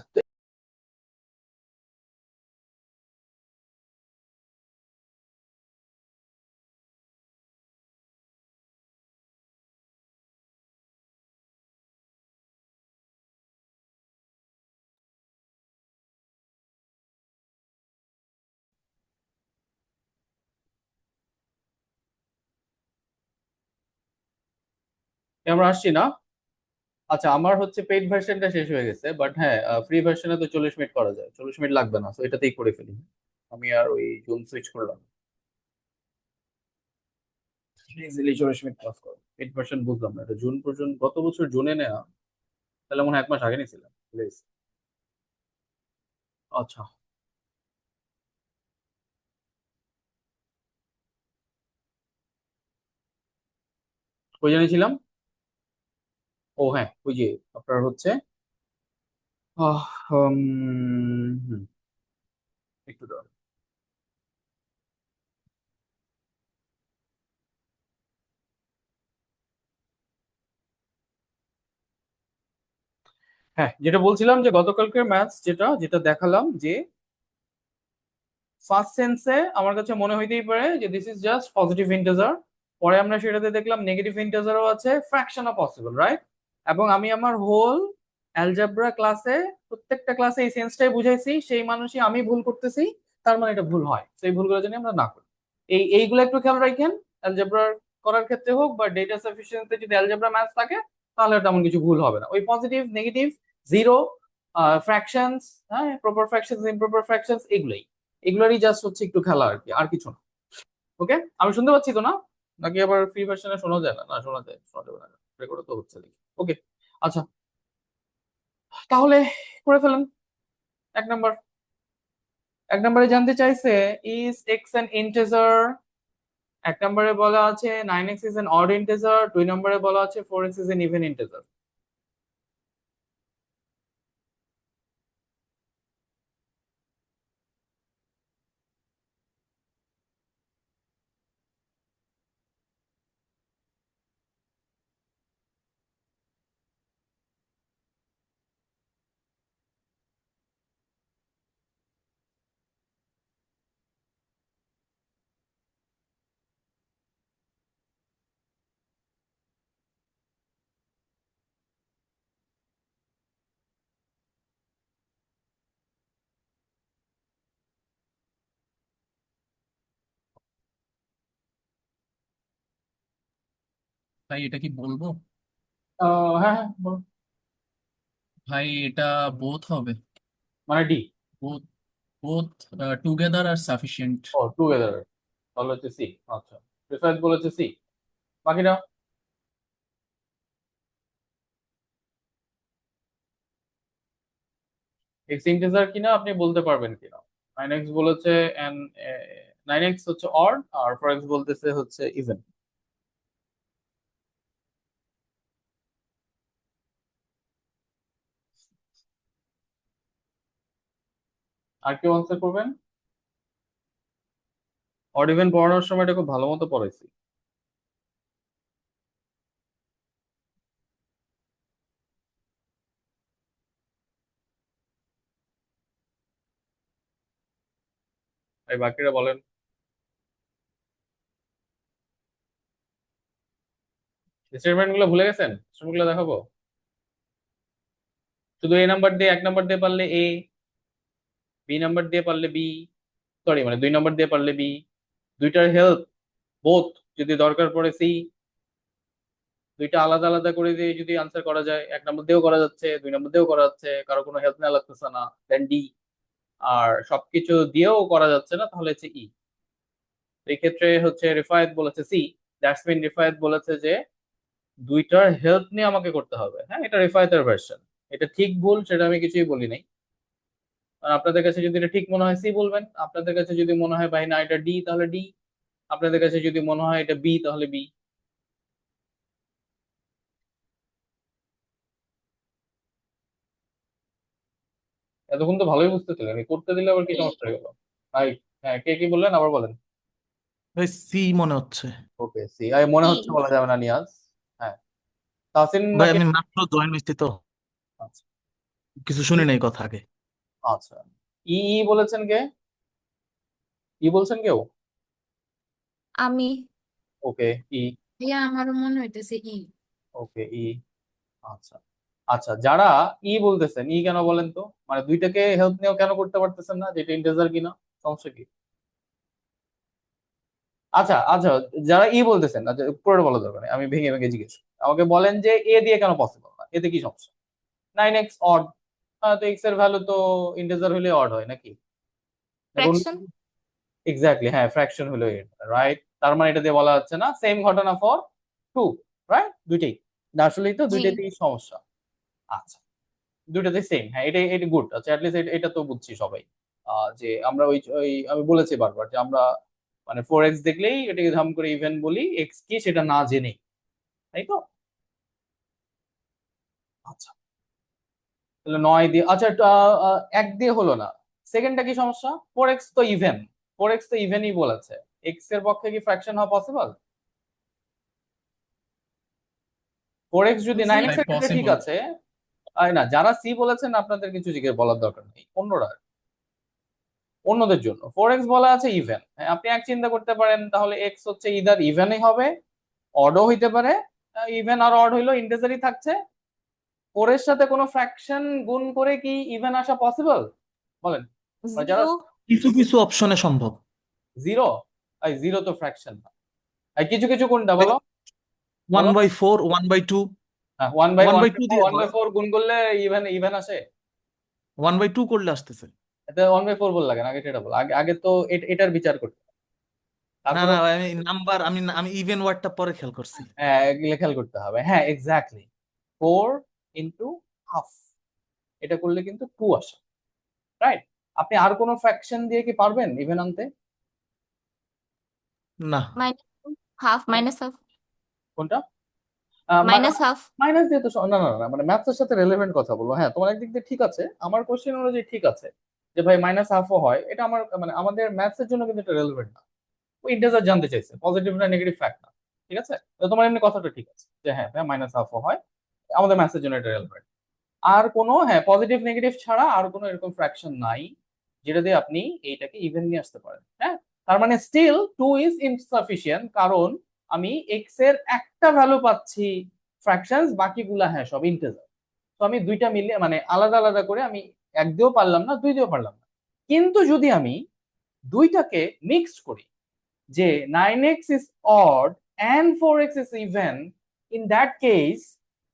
S1: আমরা আসছি না? আচ্ছা, আমার হচ্ছে পেইড ভার্সনটা শেষ হয়ে গেছে, বাট হ্যাঁ ফ্রি ভার্সনে তো 40 মিনিট করা যায়, 40 মিনিট লাগবে না, তো এটাতেই করে ফেলি। আমি আর ওই জুন সুইচ করলাম, ইজিলি 40 মিনিট ক্লাস করো। পেইড ভার্সন বুঝলাম না, এটা জুন পর্যন্ত, গত বছর জুনে নেওয়া, তাহলে মনে হয় 1 মাস আগে নিয়েছিলাম, প্লিজ। আচ্ছা, কই জানিয়েছিলাম? ও হ্যাঁ, ওই যে আপনার হচ্ছে আহ, হুম, হুম, একটু দাঁড়ান। হ্যাঁ, যেটা বলছিলাম যে গতকালকের ম্যাথস যেটা যেটা দেখালাম যে ফার্স্ট সেন্সে আমার কাছে মনে হইতেই পারে যে this is just positive integer, পরে আমরা সেটাতে দেখলাম নেগেটিভ ইন্টিজারও আছে, ফ্র্যাকশনও পসিবল, রাইট? এবং আমি আমার হোল অ্যালজেব্রা ক্লাসে প্রত্যেকটা ক্লাসে এই সেন্সটাই বুঝাইছি, সেই মানুষই আমি ভুল করতেছি, তার মানে এটা ভুল হয়, সেই ভুলগুলো যেন আমরা না করি। এইগুলো একটু খেয়াল রাখেন, অ্যালজেব্রা করার ক্ষেত্রে হোক বা ডেটা সাফিসিয়েন্সি যদি অ্যালজেব্রা ম্যাথস থাকে, তাহলে তেমন কিছু ভুল হবে না। ওই পজিটিভ নেগেটিভ জিরো ফ্র্যাকশনস, হ্যাঁ প্রপার ফ্র্যাকশনস ইমপ্রপার ফ্র্যাকশনস, এগুলোরই জাস্ট হচ্ছে একটু খেলা আর কি, আর কিছু না। ওকে, আমি শুনতে পাচ্ছি তো না? নাকি আবার ফ্রি ভার্সনে শোনা যায় না? না শোনা যায়, শোনা যাবে না, রেকর্ড তো হচ্ছে দেখি। ওকে, আচ্ছা, তাহলে করে ফেলেন। 1 নাম্বার, 1 নাম্বারে জানতে চাইছে ইজ এক্স অ্যান ইন্টিজার, 1 নাম্বারে বলা আছে 9x is an odd integer, 2 নাম্বারে বলা আছে 4x is an even integer.
S2: ভাই এটা কি বলবো?
S1: হ্যাঁ হ্যাঁ বলুন।
S2: ভাই এটা বোথ হবে।
S1: মানে ডি?
S2: বোথ, বোথ টুগেদার আর সাফিসিয়েন্ট।
S1: ও টুগেদার, তাহলে হচ্ছে সি। আচ্ছা, প্রিফারেন্স বলেছে সি, বাকিটা এক্স ইন্টিজার কিনা আপনি বলতে পারবেন কিনা? 9x বলেছে এন্ড 9x হচ্ছে অড, আর 4x বলতেছে হচ্ছে ইভেন। আর কেউ আনসার করবেন? অড ইভেন পড়ানোর সময় এটা খুব ভালো মতো পড়াইছি। এই বাকিরা বলেন। স্টেটমেন্ট গুলো ভুলে গেছেন? স্টেটমেন্ট গুলো দেখাবো? শুধু এ নাম্বার দিয়ে 1 নাম্বার দিয়ে পারলে এ, বি নাম্বার দিয়ে পারলে বি, সরি মানে 2 নাম্বার দিয়ে পারলে বি, দুইটার হেল্প বোথ যদি দরকার পড়ে সি, দুইটা আলাদা আলাদা করে দিয়ে যদি আনসার করা যায়, 1 নাম্বার দিয়েও করা যাচ্ছে, 2 নাম্বার দিয়েও করা যাচ্ছে, কারো কোনো হেল্প নেওয়া লাগতেছে না, দেন ডি। আর সবকিছু দিয়েও করা যাচ্ছে না, তাহলে হচ্ছে ই। এই ক্ষেত্রে হচ্ছে রিফায়েত বলেছে সি, দ্যাটস মিন রিফায়েত বলেছে যে দুইটার হেল্প নিয়ে আমাকে করতে হবে। হ্যাঁ, এটা রেফায়েতের ভার্সন। এটা ঠিক ভুল সেটা আমি কিছুই বলি নাই। আর আপনাদের কাছে যদি এটা ঠিক মনে হয় সি বলবেন, আপনাদের কাছে যদি মনে হয় ভাই না এটা ডি তাহলে ডি, আপনাদের কাছে যদি মনে হয় এটা বি তাহলে বি। এতক্ষণ তো ভালোই বুঝতেছিলেন, এই করতে দিলে আবার কি সমস্যা হয়ে গেল? ভাই হ্যাঁ, কে কি বললেন আবার বলেন।
S7: ভাই সি মনে হচ্ছে।
S1: ওকে সি, আই মনে
S4: ই
S1: হচ্ছে বলা যাবে না নিয়াজ। হ্যাঁ, তাসিন
S7: ভাই
S1: নাকি?
S7: আমি মাত্র জয়েন হয়েছি তো,
S1: আচ্ছা
S7: কিছু শুনি নাই কথা আগে।
S1: আচ্ছা, ই ই বলেছেন কে? ই বলছেন কেউ?
S4: আমি
S1: ওকে ই।
S8: ভাইয়া আমারও মনে হইতেছে ই।
S1: ওকে ই। আচ্ছা আচ্ছা, যারা ই বলতেছেন ই কেন বলেন তো, মানে দুইটাকে হেল্প নিয়েও কেন করতে পারতেছেন না, যেটা ইন্টিজার কিনা? সমস্যা কি? আচ্ছা আচ্ছা, যারা ই বলতেছেন, আচ্ছা পুরোটা বলা দরকার নেই, আমি ভেঙে ভেঙে জিজ্ঞেস করি। আমাকে বলেন যে এ দিয়ে কেন পসিবল না, এতে কি সমস্যা? 9x অড, তো এক্স এর ভ্যালু তো ইন্টিজার হলে অড হয় নাকি?
S4: ফ্র্যাকশন।
S1: এক্স্যাক্টলি, হ্যাঁ ফ্র্যাকশন হলো রাইট। তার মানে এটা দিয়ে বলা হচ্ছে না সেম ঘটনা ফর টু, রাইট? দুইটাই না, আসলেই তো
S4: জি।
S1: দুইটাতেই সমস্যা। আচ্ছা, দুইটাতে সেম, হ্যাঁ এটাই, এটা গুড। আচ্ছা অ্যাটলিস্ট এটা তো বুঝছি সবাই, যে আমরা ওই ওই আমি বলেছি বারবার যে আমরা মানে 4x দেখলেই এটাকে ধাম করে ইভেন বলি, এক্স কি সেটা না জেনে, তাই তো? আচ্ছা, তাহলে 9 দিয়ে, আচ্ছা এক দিয়ে হলো না, সেকেন্ডটা কি সমস্যা? 4x তো ইভেন, 4x তো ইভেনই বলেছে, এক্স এর পক্ষে কি ফ্র্যাকশন হওয়া পসিবল? 4x যদি
S4: জি।
S1: 9x
S2: ভাই
S1: এর ক্ষেত্রে ঠিক
S2: পসিবল।
S1: আছে। না, যারা সি বলেছেন আপনাদের কিছু জিজ্ঞেস বলার দরকার নেই, অন্যরা অন্যদের জন্য 4x বলা আছে ইভেন। আপনি এক চিন্তা করতে পারেন তাহলে এক্স হচ্ছে ইদার ইভেনই হবে, অডও হইতে পারে। ইভেন আর অড হইলো ইন্টিজারই থাকছে, 4 এর সাথে কোনো ফ্র্যাকশন গুণ করে কি ইভেন আসা পসিবল? বলেন। মানে যারা
S4: জিরো।
S7: কিছু কিছু অপশনে সম্ভব।
S1: জিরো, জিরো তো ফ্র্যাকশন না। কিছু কিছু কোনটা বলো?
S7: 1/4, 1/2,
S1: হ্যাঁ, 1/1
S7: 1/2 দিয়ে
S1: ওয়ান বাই ফোর গুণ করলে ইভেন ইভেন আসে।
S7: 1/2 করলে আসতেছে।
S1: এটা 1/4 বল লাগে না, আগে এটা বল, আগে আগে তো এটার বিচার করতে হবে।
S7: না
S1: তারপরে
S7: না ভাই, আমি নাম্বার, আমি ইভেন ওয়ার্ডটা পরে খেয়াল করছি।
S1: হ্যাঁ এগুলো খেয়াল করতে হবে, হ্যাঁ এক্স্যাক্টলি। 4 ইন্টু হাফ, এটা করলে কিন্তু 2 আসে, রাইট? আপনি আর কোনো ফ্র্যাকশন দিয়ে কি পারবেন ইভেন আনতে?
S7: না
S4: মাইনাস হাফ, মাইনাস হাফ,
S1: কোনটা?
S4: Minus half.
S1: মাইনাস দিয়ে তো না না না, মানে ম্যাথসের সাথে রেলেভেন্ট কথা বলো। হ্যাঁ তোমার একদিক দিয়ে ঠিক আছে, আমার কোশ্চেন অনুযায়ী ঠিক আছে যে ভাই মাইনাস হাফও হয়, এটা আমার মানে আমাদের ম্যাথসের জন্য কিন্তু এটা রেলেভেন্ট না। ও ইন্টিজার জানতে চাইছে, পজিটিভ না নেগেটিভ ফ্যাক্ট না, ঠিক আছে? তো তোমার এমনি কথাটা ঠিক আছে যে হ্যাঁ হ্যাঁ মাইনাস হাফও হয়, আমাদের ম্যাথসের জন্য এটা রেলেভেন্ট। আর কোনো হ্যাঁ পজিটিভ নেগেটিভ ছাড়া আর কোনো এরকম ফ্র্যাকশন নাই যেটা দিয়ে আপনি এইটাকে ইভেন নিয়ে আসতে পারেন। হ্যাঁ, তার মানে স্টিল 2 ইজ ইনসাফিসিয়েন্ট, কারণ আমি এক্স এর একটা ভ্যালু পাচ্ছি ফ্র্যাকশনস, বাকিগুলা হ্যাঁ সব ইন্টিজার। তো আমি দুইটা মিলিয়ে মানে আলাদা আলাদা করে আমি এক দিয়েও পারলাম না, দুই দিয়েও পারলাম না। কিন্তু যদি আমি দুইটাকে মিক্সড করি, যে 9x is odd and 4x is even, in that case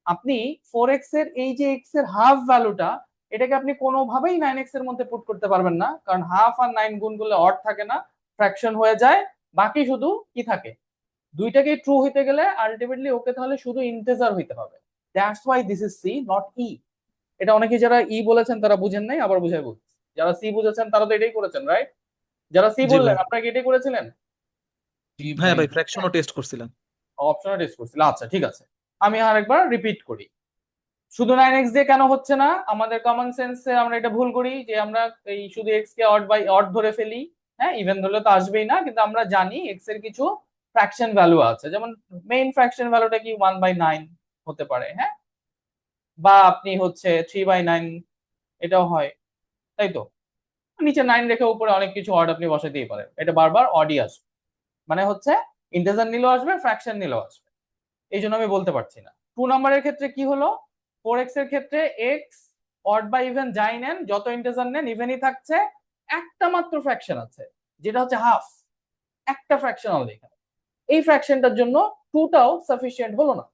S1: আপনি 4x এর এই যে x এর হাফ ভ্যালুটা, এটাকে আপনি কোনোভাবেই 9x এর মধ্যে পুট করতে পারবেন না, কারণ হাফ আর 9 গুণ করলে অড থাকে না, ফ্র্যাকশন হয়ে যায়। বাকি শুধু কি থাকে, দুইটাকে ট্রু হইতে গেলে আলটিমেটলি ওকে তাহলে শুধু ইন্টিজার হইতে হবে। That's why this is C not E. এটা অনেকে যারা ই বলেছেন তারা বুঝেন নাই, আবার বুঝাই বলছি। যারা সি বুঝেছেন তারা তো এটাই করেছেন, রাইট? যারা সি
S7: জি
S1: বললেন
S7: ভাই।
S1: আপনারা কি এটাই করেছিলেন?
S2: জি
S7: হ্যাঁ
S2: ভাই।
S7: ভাই, ফ্র্যাকশনও টেস্ট করছিলাম।
S1: অপশনে টেস্ট করছিল, আচ্ছা ঠিক আছে। আমি আরেকবার রিপিট করি, শুধু 9x দিয়ে কেন হচ্ছে না? আমাদের কমন সেন্সে আমরা এটা ভুল করি যে আমরা এই শুধু x কে অড বাই অড ধরে ফেলি। হ্যাঁ, ইভেন ধরলে তো আসবেই না, কিন্তু আমরা জানি x এর কিছু ফ্র্যাকশন ভ্যালু আছে, যেমন মেইন ফ্র্যাকশন ভ্যালুটা কি 1/9 হতে পারে, হ্যাঁ, বা আপনি হচ্ছে 3/9 এটাও হয়, তাই তো? নিচে 9 রেখে উপরে অনেক কিছু অড আপনি বসাতেই পারেন, এটা বারবার অডই আসবে, মানে হচ্ছে ইন্টিজার নিলেও আসবে, ফ্র্যাকশন নিলেও আসবে। এই জন্য আমি বলতে পারছি না। 2 নাম্বারের ক্ষেত্রে কি হলো, 4x এর ক্ষেত্রে x অড বা ইভেন যাই নেন, যত ইন্টিজার নেন ইভেনই থাকছে, একটা মাত্র ফ্র্যাকশন আছে যেটা হচ্ছে হাফ, একটা ফ্র্যাকশন অনলি এখানে। এই ফ্র্যাকশনটার জন্য 2টাও সাফিসিয়েন্ট হলো না।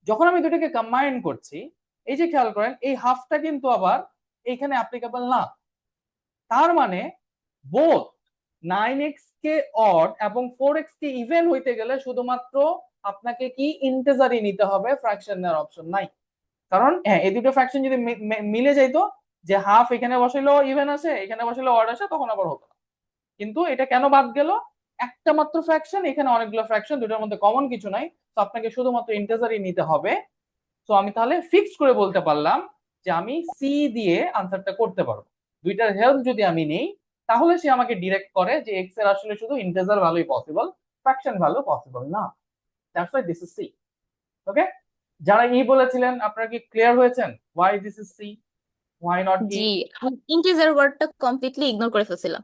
S1: যখন আমি দুটোকে কম্বাইন করছি, এই যে খেয়াল করেন এই হাফটা কিন্তু আবার এইখানে অ্যাপ্লিকেবল না। তার মানে বোথ 9x কে অড এবং 4x কে ইভেন হইতে গেলে শুধুমাত্র আপনাকে কি ইন্টিজারই নিতে হবে, ফ্র্যাকশন নেওয়ার অপশন নাই। কারণ হ্যাঁ, এই দুটো ফ্র্যাকশন যদি মিলে যাইতো, যে হাফ এখানে বসাইলেও ইভেন আসে, এখানে বসাইলেও অড আসে, তখন আবার হতো না। কিন্তু এটা কেন বাদ গেল? একটা মাত্র ফ্র্যাকশন, এখানে অনেকগুলো ফ্র্যাকশন, দুটোর মধ্যে কমন কিছু নাই, তো আপনাকে শুধুমাত্র ইন্টিজারই নিতে হবে। তো আমি তাহলে ফিক্সড করে বলতে পারলাম যে আমি সি দিয়ে আনসারটা করতে পারবো। দুইটার হেল্প যদি আমি নেই, তাহলে সে আমাকে ডিরেক্ট করে যে এক্স এর আসলে শুধু ইন্টিজার ভ্যালুই পসিবল, ফ্র্যাকশন ভ্যালু পসিবল না। That's why this is C. Okay, যারা ই বলেছিলেন আপনারা কি ক্লিয়ার হয়েছেন? Why this is C, why not E?
S4: জি, ইন্টিজার ওয়ার্ডটা কমপ্লিটলি ইগনোর করে ফেলছিলাম।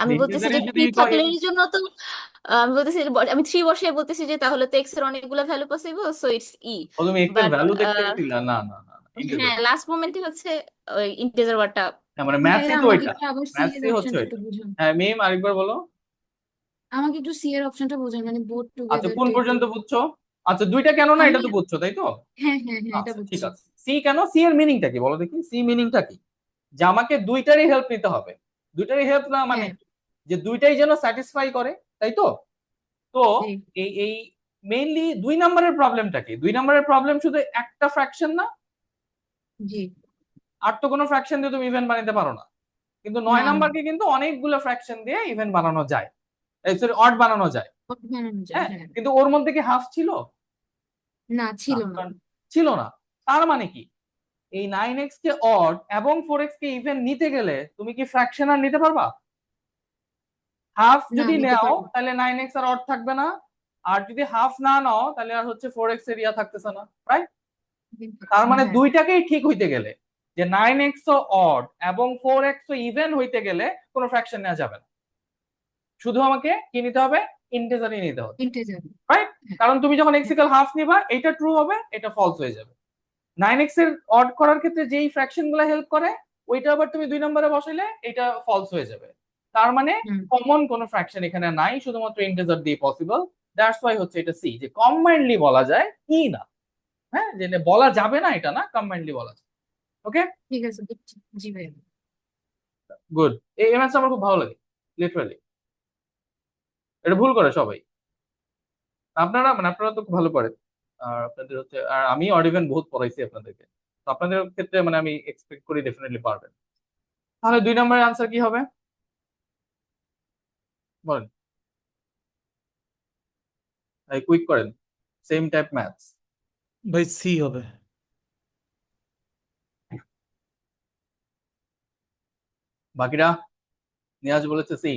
S4: আমি বলতেছি যে
S1: ইন্টিজারে যদি
S4: 3 থাকলে এর জন্য তো আমি বলতেছি আমি 3 বসে বলতেছি যে তাহলে তো এক্স এর অনেকগুলো ভ্যালু পসিবল, সো ইটস ই।
S1: ও, তুমি এক্স এর
S4: বাট
S1: ভ্যালু দেখতে গেছিলা? না না না, ইন্টিজার।
S4: হ্যাঁ, লাস্ট মোমেন্টে হচ্ছে ওই ইন্টিজার ওয়ার্ডটা।
S1: মানে
S8: ভাইয়া
S1: ম্যাথসই তো
S8: আমাকে
S1: এটা,
S8: একটু আবার সি
S1: ম্যাথসই
S8: এর
S1: হচ্ছে
S8: অপশনটা
S1: এটা।
S8: একটু বুঝান।
S1: হ্যাঁ মিম, আরেকবার বলো।
S8: আমাকে একটু সি এর অপশনটা বুঝান, মানে বোথ
S1: আচ্ছা,
S8: টুগেদার
S1: কোন
S8: টা একটু।
S1: পর্যন্ত বুঝছো? আচ্ছা, দুইটা কেন না
S8: আমি
S1: এটা তো বুঝছো, তাই তো?
S8: হ্যাঁ হ্যাঁ হ্যাঁ, এটা
S1: আচ্ছা ঠিক
S8: বুঝছি।
S1: আছে। সি কেন? সি এর মিনিংটা কি বলো দেখি, সি মিনিংটা কি? যে আমাকে দুইটারই হেল্প নিতে হবে। দুইটারই হেল্প না মানে
S8: হ্যাঁ,
S1: যে দুইটাই যেন স্যাটিসফাই করে, তাই তো? তো
S8: জি
S1: এই মেইনলি 2 নম্বরের প্রবলেমটা কি? 2 নম্বরের প্রবলেম শুধু একটা ফ্র্যাকশন না,
S8: জি।
S1: আর তো কোনো ফ্র্যাকশন দিয়ে তুমি ইভেন বানাতে পারো না। কিন্তু 9
S8: না না,
S1: নাম্বারকে কিন্তু অনেকগুলো ফ্র্যাকশন দিয়ে ইভেন বানানো যায়, সরি অড বানানো যায়।
S8: বানানো যায়,
S1: হ্যাঁ,
S8: হ্যাঁ।
S1: কিন্তু ওর মধ্যে কি হাফ ছিল?
S8: না, ছিল না।
S1: কারণ ছিল না। তার মানে কি, এই 9x কে অড এবং 4x কে ইভেন নিতে গেলে তুমি কি ফ্র্যাকশন আর নিতে পারবা? হাফ
S8: না,
S1: যদি
S8: নিতে
S1: নাও
S8: পারবো না।
S1: তাহলে 9x আর অড থাকবে না, আর যদি হাফ না নাও তাহলে আর হচ্ছে 4x এর ইয়া থাকতেছে না, রাইট? তার মানে
S8: হ্যাঁ,
S1: দুইটাকেই ঠিক হইতে গেলে, যে 9x ও অড এবং 4x ও ইভেন হইতে গেলে কোনো ফ্র্যাকশন নেওয়া যাবে না, শুধু আমাকে কি নিতে হবে? ইন্টিজারই নিতে হবে,
S8: ইন্টিজার।
S1: রাইট?
S8: হ্যাঁ
S1: কারণ তুমি যখন x
S8: হ্যাঁ,
S1: ইকুয়াল হাফ নিবা, এটা ট্রু হবে, এটা ফলস হয়ে যাবে। 9x এর অড করার ক্ষেত্রে যেই ফ্র্যাকশন গুলো হেল্প করে, ওইটা আবার তুমি 2 নম্বরে বসাইলে এটা ফলস হয়ে যাবে। তার মানে
S8: হুম,
S1: কমন কোনো ফ্র্যাকশন এখানে নাই, শুধুমাত্র ইন্টিজার দিয়ে পসিবল। দ্যাটস ওয়াই হচ্ছে এটা সি, যে কম্বাইন্ডলি বলা যায়, ই না। হ্যাঁ, যে বলা যাবে না এটা না, কম্বাইন্ডলি বলা যায়। ওকে,
S8: ঠিক আছে, বুঝছি। জি ভাইয়া।
S1: গুড। এই ম্যাথটা আমার খুব ভালো লাগে, লিটারালি। এটা ভুল করে সবাই। আপনারা মানে আপনারা তো খুব ভালো পারেন, আর আপনাদের হচ্ছে, আর আমি অড ইভেন বহুত পড়াইছি আপনাদেরকে, তো আপনাদের ক্ষেত্রে মানে আমি এক্সপেক্ট করি ডেফিনেটলি পারবেন। তাহলে 2 নম্বরের আনসার কি হবে বলেন? কুইক করেন, সেম টাইপ ম্যাথস।
S7: ভাই সি হবে।
S1: বাকিরা? নিয়াজ বলেছে সি।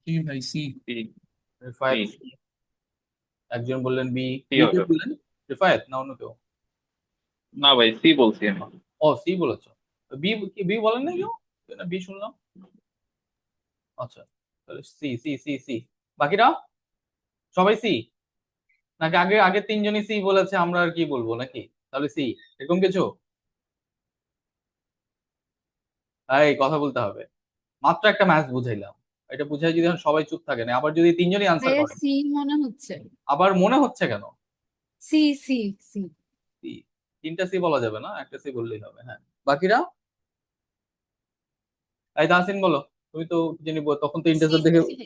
S2: জি ভাই, সি।
S1: রিফায়েত C, একজন বললেন বি।
S9: সি
S1: বি কে
S9: হবে।
S1: বললেন? রিফায়েত না অন্য কেউ?
S9: না ভাই, সি বলছি আমি।
S1: ও, সি বলেছো। বি, বি বলেন না কেউ? বি শুনলাম। আচ্ছা, তাহলে সি সি সি সি। বাকিরা সবাই সি? নাকি আগে আগে তিনজনই সি বলেছে, আমরা আর কি বলবো নাকি? তাহলে সি, এরকম কিছু? এই কথা বলতে হবে। মাত্র একটা ম্যাথ বুঝাইলাম, এটা বুঝাই যদি এখন সবাই চুপ থাকে না, আবার যদি তিনজনই আনসার
S8: ভাইয়া
S1: করে।
S8: সি মনে হচ্ছে।
S1: আবার মনে হচ্ছে কেন?
S8: C C C.
S1: সি? তিনটা সি বলা যাবে না, একটা সি বললেই হবে। হ্যাঁ, বাকিরা? এই তাহসিন বলো, তুমি তো জানি তখন তো
S4: সি
S1: ইন্টারভিউ দেখে।
S4: সি।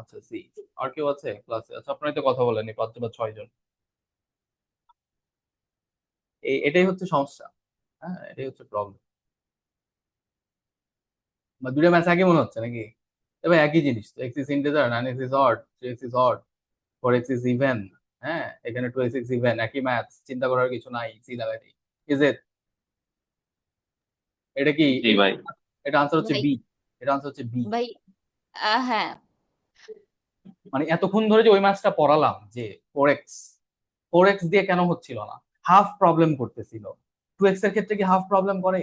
S1: আচ্ছা সি। আর কেউ আছে ক্লাসে? আচ্ছা, আপনারা তো কথা বলেনি 5 বা 6 জন। এটাই হচ্ছে সমস্যা। হ্যাঁ, এটাই হচ্ছে প্রবলেম। বা দুটো ম্যাচ একই মনে হচ্ছে নাকি? এবার একই জিনিস তো, x is integer, 9x is odd, 3x is odd, 4x is even. হ্যাঁ, এখানে 2x ইজ ইভেন, একই ম্যাথ, চিন্তা করার কিছু নাই, সি লাগাই দিই। Is it? এটা কি?
S9: জি ভাই।
S1: এটা আনসার হচ্ছে
S4: ভাই
S1: বি। এটা আনসার হচ্ছে বি।
S4: ভাই হ্যাঁ,
S1: মানে এতক্ষণ ধরে যে ওই ম্যাথটা পড়ালাম, যে 4x, 4x দিয়ে কেন হচ্ছিল না? হাফ প্রবলেম করতেছিল। 2x এর ক্ষেত্রে কি হাফ প্রবলেম করে?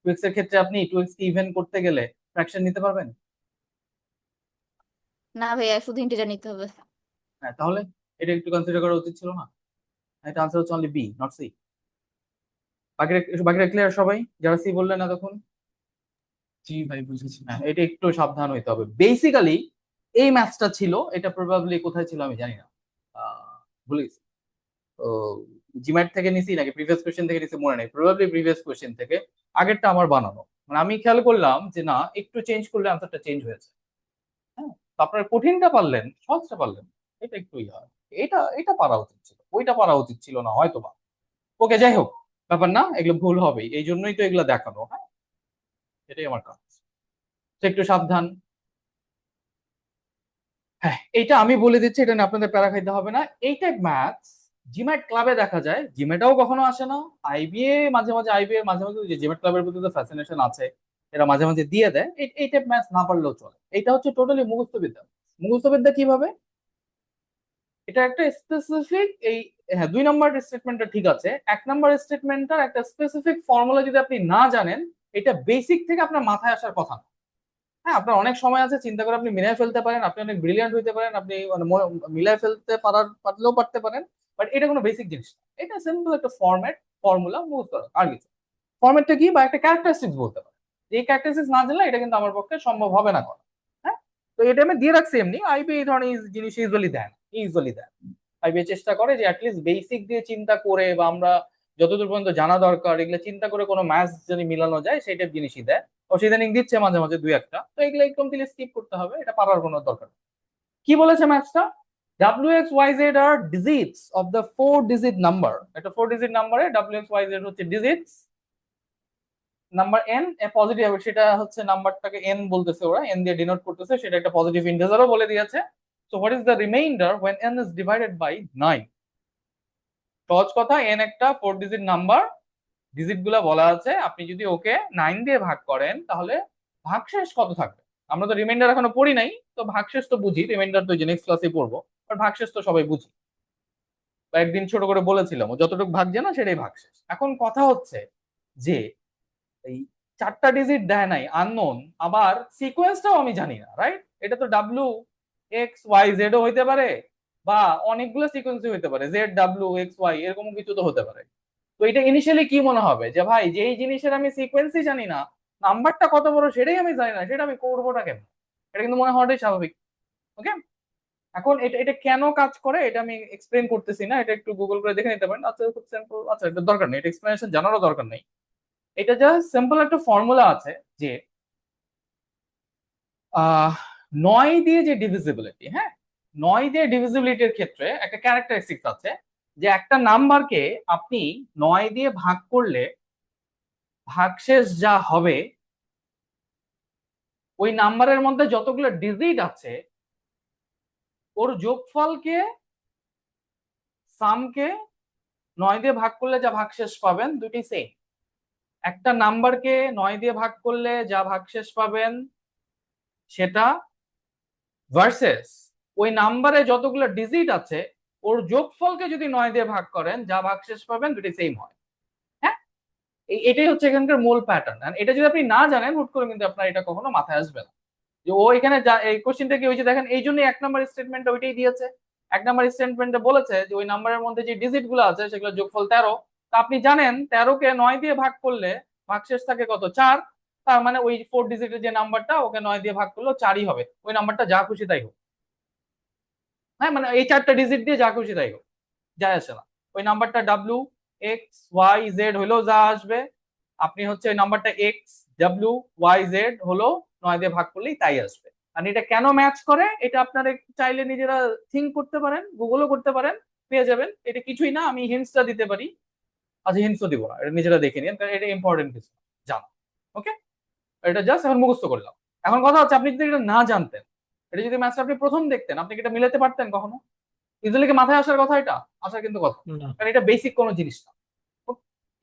S1: 2x এর ক্ষেত্রে আপনি 2x কে ইভেন করতে গেলে ফ্র্যাকশন নিতে পারবেন?
S4: না ভাইয়া, শুধু ইন্টিজার নিতে হবে।
S1: হ্যাঁ, তাহলে এটা একটু কনসিডার করা উচিত ছিল না? এটা আনসার হচ্ছে অনলি বি, নট সি। বাকিরা, বাকিরা ক্লিয়ার সবাই যারা সি বললেন না তখন?
S2: জি ভাই, বুঝেছি।
S1: হ্যাঁ, এটা একটু সাবধান হইতে হবে। বেসিক্যালি এই ম্যাথসটা ছিল, এটা প্রবাবলি কোথায় ছিল আমি জানি না, ভুলে গেছি। তো জিম্যাট থেকে নিছি নাকি প্রিভিয়াস কোশ্চেন থেকে নিছি মনে নেই, প্রবাবলি প্রিভিয়াস কোশ্চেন থেকে। আগেরটা আমার বানানো, মানে আমি খেয়াল করলাম যে না, একটু চেঞ্জ করলে আনসারটা চেঞ্জ হয়েছে। তো আপনার কঠিনটা পারলেন, সহজটা পারলেন, এটা একটু হয়। এটা এটা পারা উচিত ছিল, ওইটা পারা উচিত ছিল না হয়তো বা। ওকে, যাই হোক, ব্যাপার না, এগুলো ভুল হবেই, এই জন্যই তো এগুলো দেখানো, হ্যাঁ, এটাই আমার কাজ। তো একটু সাবধান। হ্যাঁ, এইটা আমি বলে দিচ্ছি, এটা নিয়ে আপনাদের প্যারা খাইতে হবে না। এই টাইপ ম্যাথস জিম্যাট ক্লাবে দেখা যায়, জিম্যাটাও কখনো আসে না, আইবিএ মাঝে মাঝে, আইবিএ মাঝে মাঝে, যে জিম্যাট ক্লাবের প্রতি তো ফ্যাসিনেশন আছে, এরা মাঝে মাঝে দিয়ে দেয়। এই টাইপ ম্যাথস না পারলেও চলে। এটা হচ্ছে টোটালি মুখস্থ বিদ্যা। মুখস্থ বিদ্যা কিভাবে? এটা একটা স্পেসিফিক এই, হ্যাঁ, 2 নম্বর স্টেটমেন্টটা ঠিক আছে, 1 নম্বর স্টেটমেন্টটার একটা স্পেসিফিক ফর্মুলা যদি আপনি না জানেন, এটা বেসিক থেকে আপনার মাথায় আসার কথা না। হ্যাঁ, আপনার অনেক সময় আছে, চিন্তা করে আপনি মিলাই ফেলতে পারেন, আপনি অনেক ব্রিলিয়ান্ট হইতে পারেন, আপনি মানে মিলাই ফেলতে পারলেও পারতে পারেন, বাট এটা কোনো বেসিক জিনিস না। এটা সিম্পল একটা ফর্মুলা মুখস্থ করা, আর কিছু। ফর্মেটটা কি, বা একটা ক্যারেক্টারিস্টিক্স বলতে পারে। এই ক্যারেক্টারিস্টিক্স না জানলে এটা কিন্তু আমার পক্ষে সম্ভব হবে না করা। হ্যাঁ, তো এটা আমি দিয়ে রাখছি এমনি, আইবি এই ধরনের জিনিস ইউজুয়ালি দেন। আইবি চেষ্টা করে যে অ্যাটলিস্ট বেসিক দিয়ে চিন্তা করে, বা আমরা যতদূর পর্যন্ত জানা দরকার এগুলো চিন্তা করে কোনো ম্যাথস যদি মিলানো যায় সেই টাইপ জিনিসই দেয়। ও সেদিন দিচ্ছে মাঝে মাঝে 2-1টা, তো এগুলো একদম দিলে স্কিপ করতে হবে, এটা পারার কোনো দরকার নেই। কি বলেছে ম্যাথসটা? WXYZ আর digits of the 4 digit number. একটা 4 ডিজিট নাম্বারে WXYZ হচ্ছে ডিজিটস, নাম্বার এন পজিটিভ হবে, সেটা হচ্ছে নাম্বারটাকে এন বলতেছে, ওরা এন দিয়ে ডিনোট করতেছে, সেটা একটা পজিটিভ ইন্টিজারও বলে দিয়েছে। So what is the reminder when n is divided by 9? সহজ কথা, এন একটা 4 ডিজিট নাম্বার, ডিজিট গুলা বলা আছে, আপনি যদি ওকে 9 দিয়ে ভাগ করেন তাহলে ভাগশেষ কত থাকবে? আমরা তো রিমাইন্ডার এখনো পড়ি নাই, তো ভাগশেষ তো বুঝি, রিমাইন্ডার তো নেক্সট ক্লাসে পড়বো, আর ভাগশেষ তো সবাই বুঝি, বা একদিন ছোট করে বলেছিলাম, যতটুকু ভাগছে না সেটাই ভাগশেষ। এখন কথা হচ্ছে যে এই 4টা ডিজিট দেয় নাই, আননোন, আবার সিকোয়েন্সটাও আমি জানি না, রাইট? এটা তো WXYZ ও হইতে পারে, বা অনেকগুলো সিকোয়েন্সই হইতে পারে, ZWXY এরকম কিছু তো হতে পারে। তো এটা ইনিশিয়ালি কি মনে হবে যে ভাই, যেই জিনিসের আমি সিকোয়েন্সই জানি না, নাম্বারটা কত বড় সেটাই আমি জানি না, সেটা আমি করবোটা কেন? এটা কিন্তু মনে হওয়াটাই স্বাভাবিক। ওকে, এখন এটা এটা কেন কাজ করে এটা আমি এক্সপ্লেন করতেছি না, এটা একটু গুগল করে দেখে নিতে পারেন। আচ্ছা, খুব সিম্পল, আচ্ছা, এটা দরকার নেই, এটা এক্সপ্লেনেশন জানারও দরকার নেই। এটা জাস্ট সিম্পল একটা ফর্মুলা আছে যে 9 দিয়ে যে ডিভিজিবিলিটি, হ্যাঁ, 9 দিয়ে ডিভিজিবিলিটির ক্ষেত্রে একটা ক্যারেক্টারিস্টিক্স আছে, যে একটা নাম্বারকে আপনি 9 দিয়ে ভাগ করলে ভাগশেষ যা হবে, ওই নাম্বারের মধ্যে যতগুলো ডিজিট আছে ওর যোগফলকে, সামকে 9 দিয়ে ভাগ করলে যা ভাগশেষ পাবেন দুটি সেম। একটা নাম্বারকে 9 দিয়ে ভাগ করলে যা ভাগশেষ পাবেন সেটা, ভার্সেস ওই নাম্বারে যতগুলো ডিজিট আছে ওর যোগফলকে যদি 9 দিয়ে ভাগ করেন যা ভাগশেষ পাবেন দুটি সেম হয়। হ্যাঁ, এটাই হচ্ছে এখানকার মূল প্যাটার্ন। এটা যদি আপনি না জানেন, হুট করে কিন্তু আপনার এটা কখনো মাথায় আসবে না, যে ও এখানে এই কোশ্চেনটা কি হয়েছে দেখেন, এই জন্য 1 নম্বর স্টেটমেন্ট ওইটাই দিয়েছে। 1 নম্বর স্টেটমেন্টে বলেছে যে ওই নাম্বারের মধ্যে যে ডিজিট গুলো আছে সেগুলো যোগফল 13। তা আপনি জানেন 13কে 9 দিয়ে ভাগ করলে ভাগশেষ থাকে কত? 4। তার মানে ওই 4 ডিজিটের যে নাম্বারটা, ওকে 9 দিয়ে ভাগ করলেও 4ই হবে, ওই নাম্বারটা যা খুশি তাই হোক। হ্যাঁ, মানে এই 4টা ডিজিট দিয়ে যা খুশি তাই হোক, যায় আসে না। ওই নাম্বারটা WXYZ হলেও যা আসবে, আপনি হচ্ছে ওই নাম্বারটা XWYZ হলো 9 দিয়ে ভাগ করলেই তাই আসবে। আর এটা কেন ম্যাচ করে, এটা আপনারা চাইলে নিজেরা থিঙ্ক করতে পারেন, গুগলও করতে পারেন, পেয়ে যাবেন। এটা কিছুই না, আমি হিন্টসটা দিতে পারি। আচ্ছা, হিন্টসও দিব না, এটা নিজেরা দেখে নিন, কারণ এটা ইম্পর্টেন্ট কিছু জানো। ওকে, এটা জাস্ট এখন মুখস্থ করলাম। এখন কথা হচ্ছে, আপনি যদি এটা না জানতেন, এটা যদি ম্যাচটা আপনি প্রথম দেখতেন, আপনি কি এটা মিলাতে পারতেন কখনো? ইজিলি কি মাথায় আসার কথা? এটা আসার কিন্তু কথা,
S6: না।
S1: কারণ এটা বেসিক কোনো জিনিস না।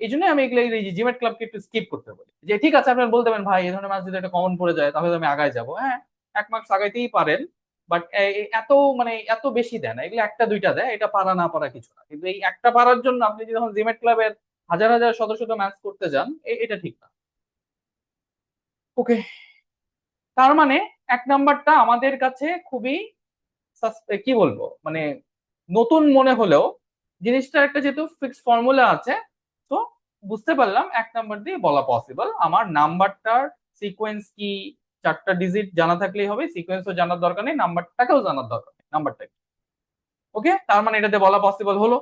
S1: এই জন্যই আমি এগুলো এই জিমেট ক্লাবকে একটু স্কিপ করতে বলি, যে ঠিক আছে আপনার বলতে পারেন ভাই এই ধরনের ম্যাচ যদি একটা কমন পড়ে যায় তাহলে আমি আগায় যাবো। হ্যাঁ, 1 মার্কস আগাইতেই পারেন, বাট এত মানে এত বেশি দেয় না, এগুলো 1টা 2টা দেয়, এটা পারা না পারা কিছু না। কিন্তু এই একটা পারার জন্য আপনি যদি যখন জিমেট ক্লাবের হাজার হাজার শত শত ম্যাচ করতে যান, এটা ঠিক না। ওকে, তার মানে 1 নাম্বারটা আমাদের কাছে খুবই কি বলবো, মানে নতুন মনে হলেও জিনিসটা একটা যেহেতু ফিক্সড ফর্মুলা আছে, তো বুঝতে পারলাম 1 নাম্বার দিয়ে বলা পসিবল। আমার নাম্বারটার সিকোয়েন্স কি, 4টা ডিজিট জানা থাকলেই হবে, সিকোয়েন্সও জানার দরকার নেই, নাম্বারটাকেও জানার দরকার নেই, নাম্বারটা কি। ওকে, তার মানে এটাতে বলা পসিবল হলো।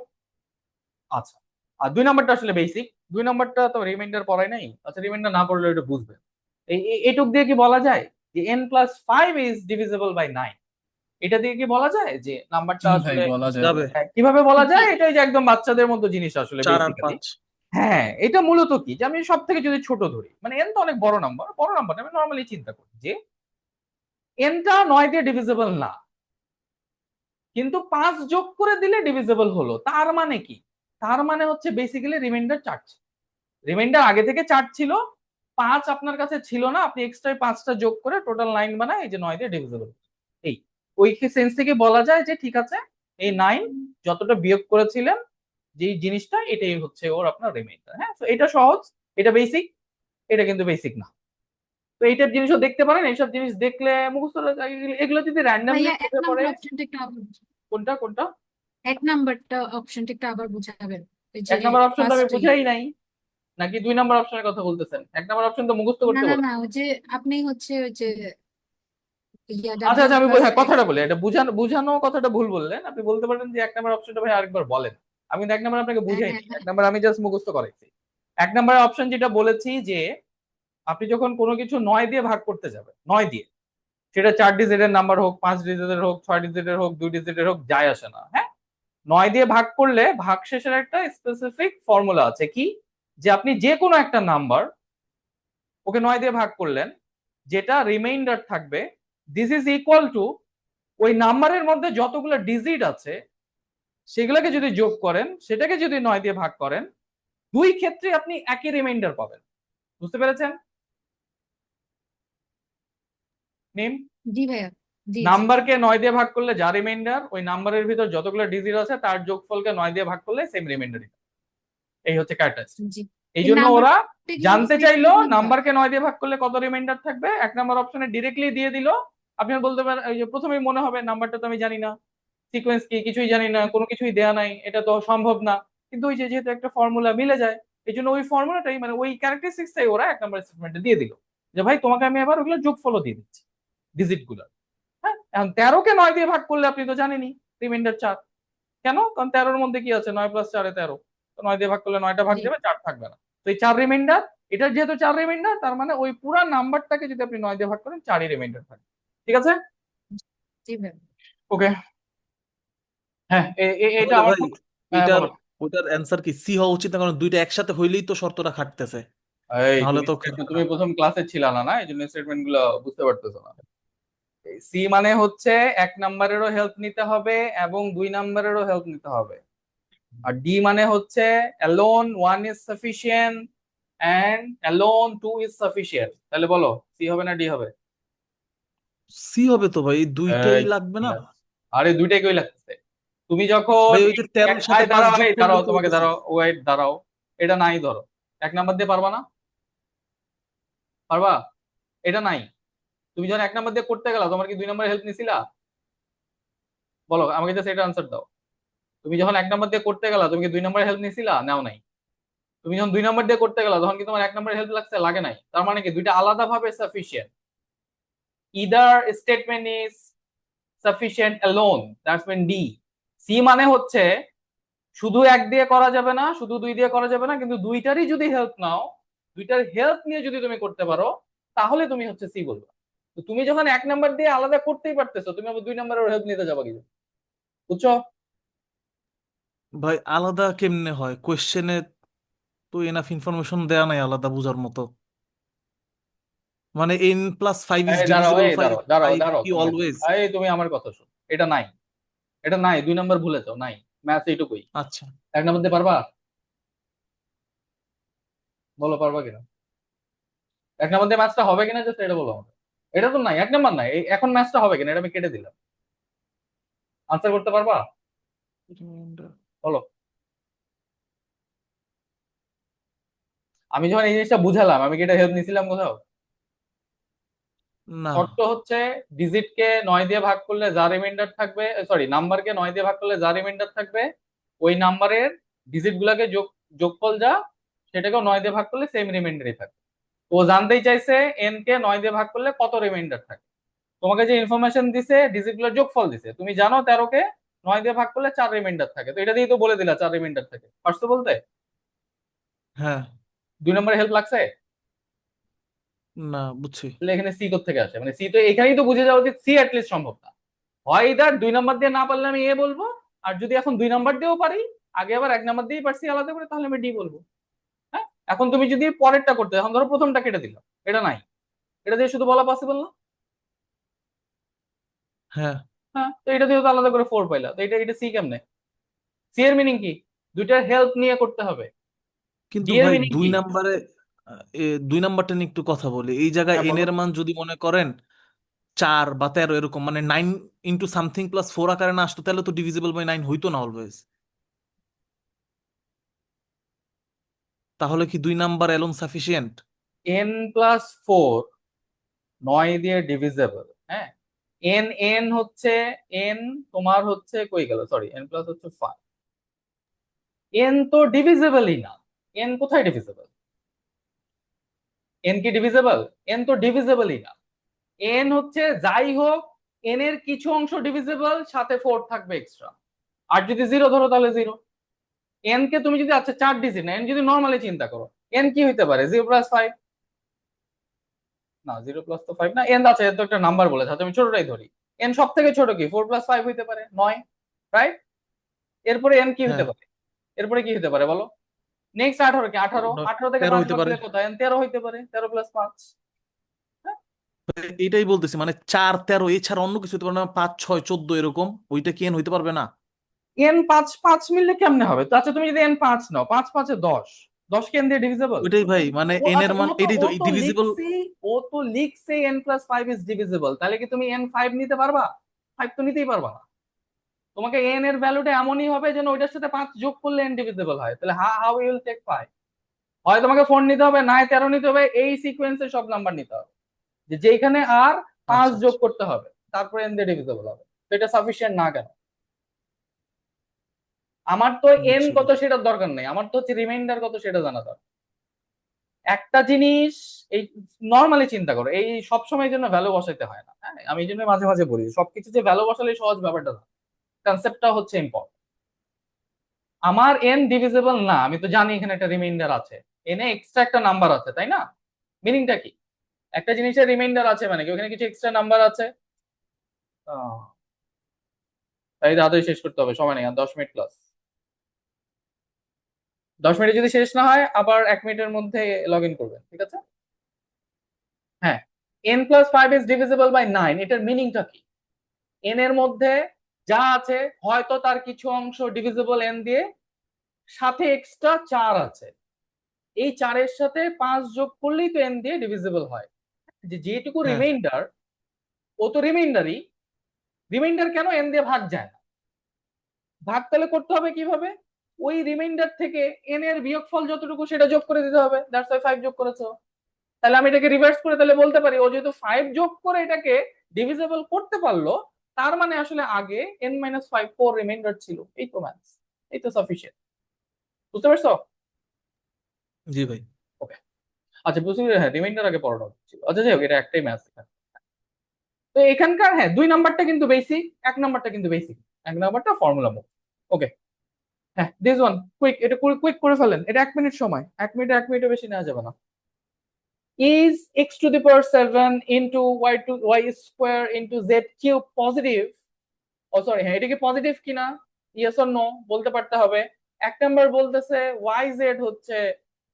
S1: আচ্ছা, আর 2 নাম্বারটা আসলে বেসিক, 2 নাম্বারটা তো রিমাইন্ডার পড়াই নাই। আচ্ছা, রিমাইন্ডার না পড়লে এটা বুঝবে, এইটুক দিয়ে কি বলা যায় যে n+5 ইজ ডিভিজিবল বাই 9। এটা দিয়ে কি বলা যায় যে নাম্বারটা
S2: জি ভাই
S1: আসলে
S2: বলা যায়।
S7: যাবে
S1: কিভাবে বলা
S8: জি।
S1: যায়? এটাই যে একদম বাচ্চাদের মতো জিনিস আসলে
S7: 4 আর
S1: বেসিক্যালি।
S7: 5
S1: হ্যাঁ, এটা মূলত কি যে আমি সব থেকে যদি ছোট ধরি, মানে n তো অনেক বড় নাম্বার আমি নরমালি চিন্তা করি যে n টা 9 দিয়ে ডিভিজিবল না, কিন্তু 5 যোগ করে দিলে ডিভিজিবল হলো। তার মানে কি? তার মানে হচ্ছে বেসিক্যালি রিমাইন্ডার 4 ছিল। রিমাইন্ডার আগে থেকে 4 ছিল, 5 আপনার কাছে ছিল না, আপনি এক্সট্রা 5টা যোগ করে টোটাল 9 বানায় এই যে 9 দিয়ে ডিভিজিবল। এই ওই সেন্স থেকে বলা যায় যে ঠিক আছে, এই 9 যতটা বিয়োগ করেছিলেন যেই জিনিসটা, এটাই হচ্ছে ওর আপনার রিমাইন্ডার। হ্যাঁ, তো এটা সহজ, এটা বেসিক, এটা কিন্তু বেসিক না। তো এইটার জিনিসও দেখতে পারেন, এইসব জিনিস দেখলে মুখস্থ এগুলো যদি র্যান্ডমলি
S8: ভাইয়া এক
S1: চোখে
S8: নাম্বার
S1: পড়ে।
S8: অপশনটা একটু আবার
S1: কোনটা কোনটা?
S8: এক নাম্বারটা অপশনটা একটু আবার বুঝাবেন ওই যে
S1: 1 নাম্বার অপশনটা আমি
S8: ফার্স্ট
S1: বুঝাই নাই, নাকি 2 নাম্বার অপশনের কথা বলতেছেন? 1 নাম্বার অপশন তো মুখস্থ
S8: না
S1: করতে
S8: না
S1: বলে।
S8: না ওই যে আপনি হচ্ছে ওই যে
S1: আচ্ছা
S8: ডাব্লিউ
S1: আচ্ছা, আমি
S8: প্লাস
S1: হ্যাঁ কথাটা
S8: এক্স
S1: বলি, এটা বুঝানো কথাটা ভুল বললেন। আপনি বলতে পারেন যে 1 নাম্বার অপশনটা ভাই আরেকবার বলেন। আমি কিন্তু 1 নাম্বার আপনাকে
S8: হ্যাঁ
S1: বুঝাইনি,
S8: হ্যাঁ
S1: 1 নাম্বার আমি জাস্ট মুখস্থ করাইছি। 1 নাম্বার অপশন যেটা বলেছি যে আপনি যখন কোনো কিছু 9 দিয়ে ভাগ করতে যাবেন, 9 দিয়ে, সেটা 4 ডিজিটের নাম্বার হোক, 5 ডিজিটের হোক, 6 ডিজিটের হোক, 2 ডিজিটের হোক, যায় আসে না। হ্যাঁ, 9 দিয়ে ভাগ করলে ভাগশেষের একটা স্পেসিফিক ফর্মুলা আছে, কি যে আপনি যে কোনো একটা নাম্বার ওকে 9 দিয়ে ভাগ করলেন, যেটা রিমাইন্ডার থাকবে, দিস ইজ ইকুয়াল টু ওই নাম্বারের মধ্যে যতগুলো ডিজিট আছে সেগুলোকে যদি যোগ করেন, সেটাকে যদি 9 দিয়ে ভাগ করেন, দুই ক্ষেত্রে আপনি একই রিমাইন্ডার পাবেন। বুঝতে পেরেছেন? নিম,
S8: জি ভাইয়া জি জি
S1: নাম্বারকে 9 দিয়ে ভাগ করলে যা রিমাইন্ডার, ওই নাম্বারের ভিতর যতগুলো ডিজিট আছে তার যোগফলকে 9 দিয়ে ভাগ করলে সেম রিমাইন্ডার। এই হচ্ছে ক্যারেক্টারিস্টিক।
S8: জি
S1: এই
S8: এই
S1: জন্য ওরা
S8: নাম্বারটা কি
S1: জানতে
S8: স্পেসিফিক
S1: চাইলো
S8: নাম্বার
S1: নাম্বারকে 9 দিয়ে ভাগ করলে কত রিমাইন্ডার থাকবে, 1 নাম্বার অপশনে ডিরেক্টলি দিয়ে দিল। আপনি বলতে পারেন, ওই যে প্রথমেই মনে হবে নাম্বারটা তো আমি জানি না, সিকোয়েন্স কি কিছুই জানি না, কোনো কিছুই দেয়া নাই, এটা তো সম্ভব না। কিন্তু ওই যে যেহেতু একটা ফর্মুলা মিলে যায়, এই জন্য ওই ফর্মুলাটাই, মানে ওই ক্যারেক্টারিস্টিক্সটাই ওরা 1 নাম্বার স্টেটমেন্টে দিয়ে দিল, যে ভাই তোমাকে আমি এবার ওগুলো যোগফলও দিয়ে দিচ্ছি ডিজিট গুলো। হ্যাঁ, এখন 13 কে 9 দিয়ে ভাগ করলে আপনি তো জানেনই রিমাইন্ডার 4। কেন? কারণ 13 এর মধ্যে কি আছে, 9 + 4 = 13। তো 9 দিয়ে ভাগ করলে 9টা ভাগ
S8: জি
S1: যাবে, 4 থাকবে না। তো এই 4 রিমাইন্ডার, এটা যেহেতু 4 রিমাইন্ডার, তার মানে ওই পুরো নাম্বারটাকে যদি আপনি 9 দিয়ে ভাগ করেন, 4ই রিমাইন্ডার থাকবে। ঠিক আছে?
S8: জি ভাইয়া
S1: ওকে। হ্যাঁ, এটা
S7: তাহলে
S1: আমার
S7: ভাই
S1: খুব
S7: এটার
S1: বলো।
S7: ওটার অ্যান্সার কি সি হওয়া উচিত না, কারণ দুইটা একসাথে হইলেই তো শর্তটা খাটতেছে,
S1: এই
S7: নাহলে তো
S1: তুমি প্রথম ক্লাসে ছিলা না, এই জন্য স্টেটমেন্ট গুলো বুঝতে পারতেছো না। সি মানে হচ্ছে 1 নাম্বারেরও হেল্প নিতে হবে এবং 2 নাম্বারেরও হেল্প নিতে হবে। আর ডি মানে হচ্ছে alone 1 is sufficient and alone 2 is sufficient। তাহলে বলো সি হবে না ডি হবে?
S7: সি হবে তো ভাই, এই দুইটাই
S1: এই,
S7: লাগবে না
S1: আরে দুইটাই কই লাগতেছে। তুমি যখন
S7: ভাই? ওই যে 13 এর সাথে 5
S1: দাঁড়াও,
S7: যোগ
S1: এই
S7: করলে
S1: দাঁড়াও,
S7: তো
S1: তোমাকে
S7: হইতেছে।
S1: দাঁড়াও, ওয়েট দাঁড়াও, এটা নাই ধরো, 1 নাম্বার দিয়ে পারবা না? পারবা? এটা নাই। তুমি যখন 1 নাম্বার দিয়ে করতে গেলা, তোমার কি 2 নাম্বার হেল্প নিছিলা? বলো আমাকে, জাস্ট এটা আনসার দাও। তুমি যখন 1 নাম্বার দিয়ে করতে গেলা, তুমি কি 2 নাম্বার হেল্প নিছিলা? নাও নাই। তুমি যখন 2 নাম্বার দিয়ে করতে গেলা, তখন কি তোমার 1 নাম্বার হেল্প লাগছে? লাগে নাই। তার মানে কি দুইটা আলাদা ভাবে sufficient. either statement is sufficient alone, that's when D। C মানে হচ্ছে শুধু 1 দিয়ে করা যাবে না, শুধু 2 দিয়ে করা যাবে না, কিন্তু দুইটারই যদি হেল্প নাও, দুইটার হেল্প নিয়ে যদি তুমি করতে পারো, তাহলে তুমি হচ্ছে সি বলবা। তো তুমি যখন 1 নাম্বার দিয়ে আলাদা করতেই পারতেছো, তুমি আবার 2 নাম্বারের হেল্প নিতে যাবা কি? বুঝছো?
S7: ভাই আলাদা কেমনে হয়? কোয়েশ্চেনে তো এনাফ ইনফরমেশন দেয়া নাই আলাদা বুঝার মতো। মানে n+5 ইজ
S1: দাঁড়াও,
S7: ডিভিজিবল
S1: দাঁড়াও দাঁড়াও
S7: 5
S1: দাঁড়াও,
S7: কি
S1: তুমি
S7: অলওয়েজ?
S1: তুমি আমার কথা শোনো, এটা নাই, এটা নাই, 2 নাম্বার ভুলে যাও, নাই। ম্যাথ এইটুকুই।
S7: আচ্ছা
S1: 1 নাম্বার দিয়ে পারবা? বলো পারবা কিনা? 1 নাম্বার দিয়ে ম্যাচটা হবে কিনা, জাস্ট এটা বলো আমাকে। এটা তো নাই, 1 নাম্বার নাই, এখন ম্যাচটা হবে কিনা এটা আমি কেটে দিলাম। আনসার করতে পারবা? বলো। আমি যখন এই জিনিসটা বুঝালাম, আমি কি এটা হেল্প নিছিলাম কোথাও?
S7: না
S1: শর্ত হচ্ছে ডিজিটকে 9 দিয়ে ভাগ করলে যা রিমাইন্ডার থাকবে, সরি নাম্বারকে 9 দিয়ে ভাগ করলে যা রিমাইন্ডার থাকবে, ওই নাম্বারের ডিজিট গুলাকে যোগফল যা, সেটাকেও 9 দিয়ে ভাগ করলে সেম রিমাইন্ডারই থাকবে। ও জানতেই চাইছে এন কে 9 দিয়ে ভাগ করলে কত রিমাইন্ডার থাকে। তোমাকে যে ইনফরমেশন দিছে, ডিজিট গুলোর যোগফল দিছে, তুমি জানো 13 কে 9 দিয়ে ভাগ করলে 4 রিমাইন্ডার থাকে, তো এটা দিয়ে তো বলে দিলা 4 রিমাইন্ডার থাকে। পারছো বলতে?
S7: হ্যাঁ
S1: 2 নম্বরে হেল্প লাগছে?
S7: না, বুঝছি।
S1: তাহলে এখানে সি থেকে আসে, মানে সি তো এখানেই তো বুঝে যাওয়া উচিত সি অ্যাটলিস্ট সম্ভব না। হয় ইদার 2 নাম্বার দিয়ে না পারলে আমি এ বলবো, আর যদি এখন 2 নাম্বার দিয়েও পারি, আগে আবার 1 নাম্বার দিয়েই পারছি আলাদা করে, তাহলে আমি ডি বলবো। হ্যাঁ, এখন তুমি যদি পরেরটা করতে, এখন ধরো প্রথমটা কেটে দিলাম, এটা নাই, এটা দিয়ে শুধু বলা পসিবল না।
S7: হ্যাঁ,
S1: হ্যাঁ, তো এটা দিয়ে তো আলাদা করে 4 পাইলা, তো এটা এটা সি কেমনে? সি এর মিনিং কি? দুইটার হেল্প নিয়ে করতে হবে।
S7: কিন্তু
S1: ডি এর
S7: ভাই
S1: মিনিং
S7: 2
S1: কি?
S7: নাম্বারে 2 নাম্বারটা নিয়ে একটু কথা বলি। এই জায়গায়
S1: হ্যাঁ
S7: এন
S1: বলো।
S7: এর মান যদি মনে করেন 4 বা 13 এরকম, মানে 9 ইন্টু সামথিং প্লাস 4 আকারে না আসতো, তাহলে তো ডিভিজিবল বাই 9 হইতো না অলওয়েজ। তাহলে কি 2 নাম্বার অ্যালোন সাফিসিয়েন্ট?
S1: n+4 9 দিয়ে ডিভিজেবল। হ্যাঁ, এন এন হচ্ছে এন, তোমার হচ্ছে কই গেল, সরি, n প্লাস হচ্ছে 5। এন তো ডিভিজেবলই না। এন কোথায় ডিভিজেবল? এন কি ডিভিজেবল? এন তো ডিভিজেবলই না। এন হচ্ছে যাই হোক, এন এর কিছু অংশ ডিভিজেবল, সাথে 4 থাকবে এক্সট্রা। আর যদি 0 ধরো তাহলে 0। এন কে তুমি যদি, আচ্ছা 4 ডিজিট না, এন যদি নর্মালি চিন্তা করো, এন কি হইতে পারে? 0+5? না, 0+ তো 5 না, এন আছে, এর তো একটা নাম্বার বলেছে, আচ্ছা আমি ছোটটাই ধরি। এন সব থেকে ছোট কি? 4+5 হইতে পারে 9, রাইট? এরপরে এন কি হইতে
S7: হ্যাঁ,
S1: পারে? এরপরে কি হইতে পারে বলো? নেক্সট 18 কি? 18, 18 থেকে
S7: 13
S1: 5
S7: হইতে
S1: বাদ
S7: পারে।
S1: দিলে কোথায়? এন 13 হইতে পারে, 13+5।
S7: এটাই বলতেছি, মানে 4 13 এছাড়া অন্য কিছু হতে পারে না, 5 6 14 এরকম, ওইটা কি এন হইতে পারবে না?
S1: এন 5 5 মিললে কেমনে হবে? তো আচ্ছা তুমি যদি এন 5 নাও, 5 5 10, 10 কি এন দিয়ে ডিভিজেবল?
S7: ওইটাই ভাই, মানে
S1: ও
S7: এন এর
S1: আচ্ছা,
S7: মান এটাই তো ডিভিজিবল।
S1: লিখছে n+5 ইজ ডিভিজিবল, তাহলে কি তুমি n5 নিতে পারবা? 5 তো নিতেই পারবা না। তোমাকে n এর ভ্যালুটা এমনই হবে যেন ওইটার সাথে 5 যোগ করলে n ডিভিজিবল হয়। তাহলে হাউ ইউ উইল টেক 5? হয় তোমাকে 4 নিতে হবে, না 13 নিতে হবে, এই সিকোয়েন্সে সব নাম্বার নিতে হবে, যে যেখানে আর 5
S7: আচ্ছা
S1: যোগ
S7: আচ্ছা,
S1: করতে হবে, তারপরে n দিয়ে ডিভিজিবল হবে। তো এটা সাফিসিয়েন্ট না কেন? আমার তো n
S7: বুঝছি
S1: কত
S7: বুঝছি।
S1: সেটার দরকার নেই, আমার তো হচ্ছে রিমাইন্ডার কত সেটা জানা দরকার। একটা জিনিস এই নর্মালি চিন্তা করো, এই সবসময় জন্য ভ্যালু বসাইতে হয় না। হ্যাঁ, আমি এই জন্য মাঝে মাঝে বলি সবকিছু যে ভ্যালু বসালে সহজ ব্যাপারটা না, কনসেপ্টটা হচ্ছে ইম্পর্টেন্ট। আমার এন ডিভিজিবল না, আমি তো জানি এখানে একটা রিমাইন্ডার আছে, এনে এক্সট্রা একটা নাম্বার আছে, তাই না? মিনিংটা কি? একটা জিনিসের রিমাইন্ডার আছে মানে কি ওখানে কিছু এক্সট্রা নাম্বার আছে। আহ, তাই তাড়াতাড়ি শেষ করতে হবে, সময় নেই আর, 10 মিনিট ক্লাস। 10 মিনিটে যদি শেষ না হয় আবার 1 মিনিটের মধ্যে লগ ইন করবেন, ঠিক আছে? হ্যাঁ, n+5 ইজ ডিভিজিবল বাই 9, এটার মিনিংটা কি? এন এর মধ্যে যা আছে হয়তো তার কিছু অংশ ডিভিজিবল এন দিয়ে, সাথে এক্সট্রা 4 আছে, এই 4-এর সাথে 5 যোগ করলেই তো এন দিয়ে ডিভিজিবল হয়। যে যেটুকু
S7: হ্যাঁ,
S1: রিমাইন্ডার, ও তো রিমাইন্ডারই। রিমাইন্ডার কেন এন দিয়ে ভাগ যায় না? ভাগ তাহলে করতে হবে কিভাবে? ওই রিমাইন্ডার থেকে এন এর বিয়োগফল যতটুকু সেটা যোগ করে দিতে হবে, দ্যাটস ওয়াই 5 যোগ করেছো। তাহলে আমি এটাকে রিভার্স করে তাহলে বলতে পারি, ও যেহেতু 5 যোগ করে এটাকে ডিভিজিবল করতে পারলো, তার মানে আসলে আগে n-5 4 রিমাইন্ডার ছিল। এই তো ম্যাথস, এই তো সাফিসিয়েন্ট। বুঝতে পারছো?
S7: জি ভাই।
S1: ওকে, আচ্ছা বুঝতে পেরেছি। হ্যাঁ, রিমাইন্ডার আগে পড়ানো ছিল। আচ্ছা যাই হোক, এটা একটাই ম্যাথস এখানে। তো এখানকার হ্যাঁ 2 নাম্বারটা কিন্তু বেসিক, 1 নাম্বারটা কিন্তু বেসিক, 1 নাম্বারটা ফর্মুলা মুভ। ওকে, হ্যাঁ দিস ওয়ান কুইক, এটা কুইক করে ফেলেন, এটা 1 মিনিট সময়, 1 মিনিটের বেশি নেওয়া যাবে না। Is x⁴ into y square into z cube positive? ও সরি, হ্যাঁ এটা কি পজিটিভ কিনা, ইয়েস অর নো বলতে পারতে হবে। 1 নাম্বার বলতেছে yz হচ্ছে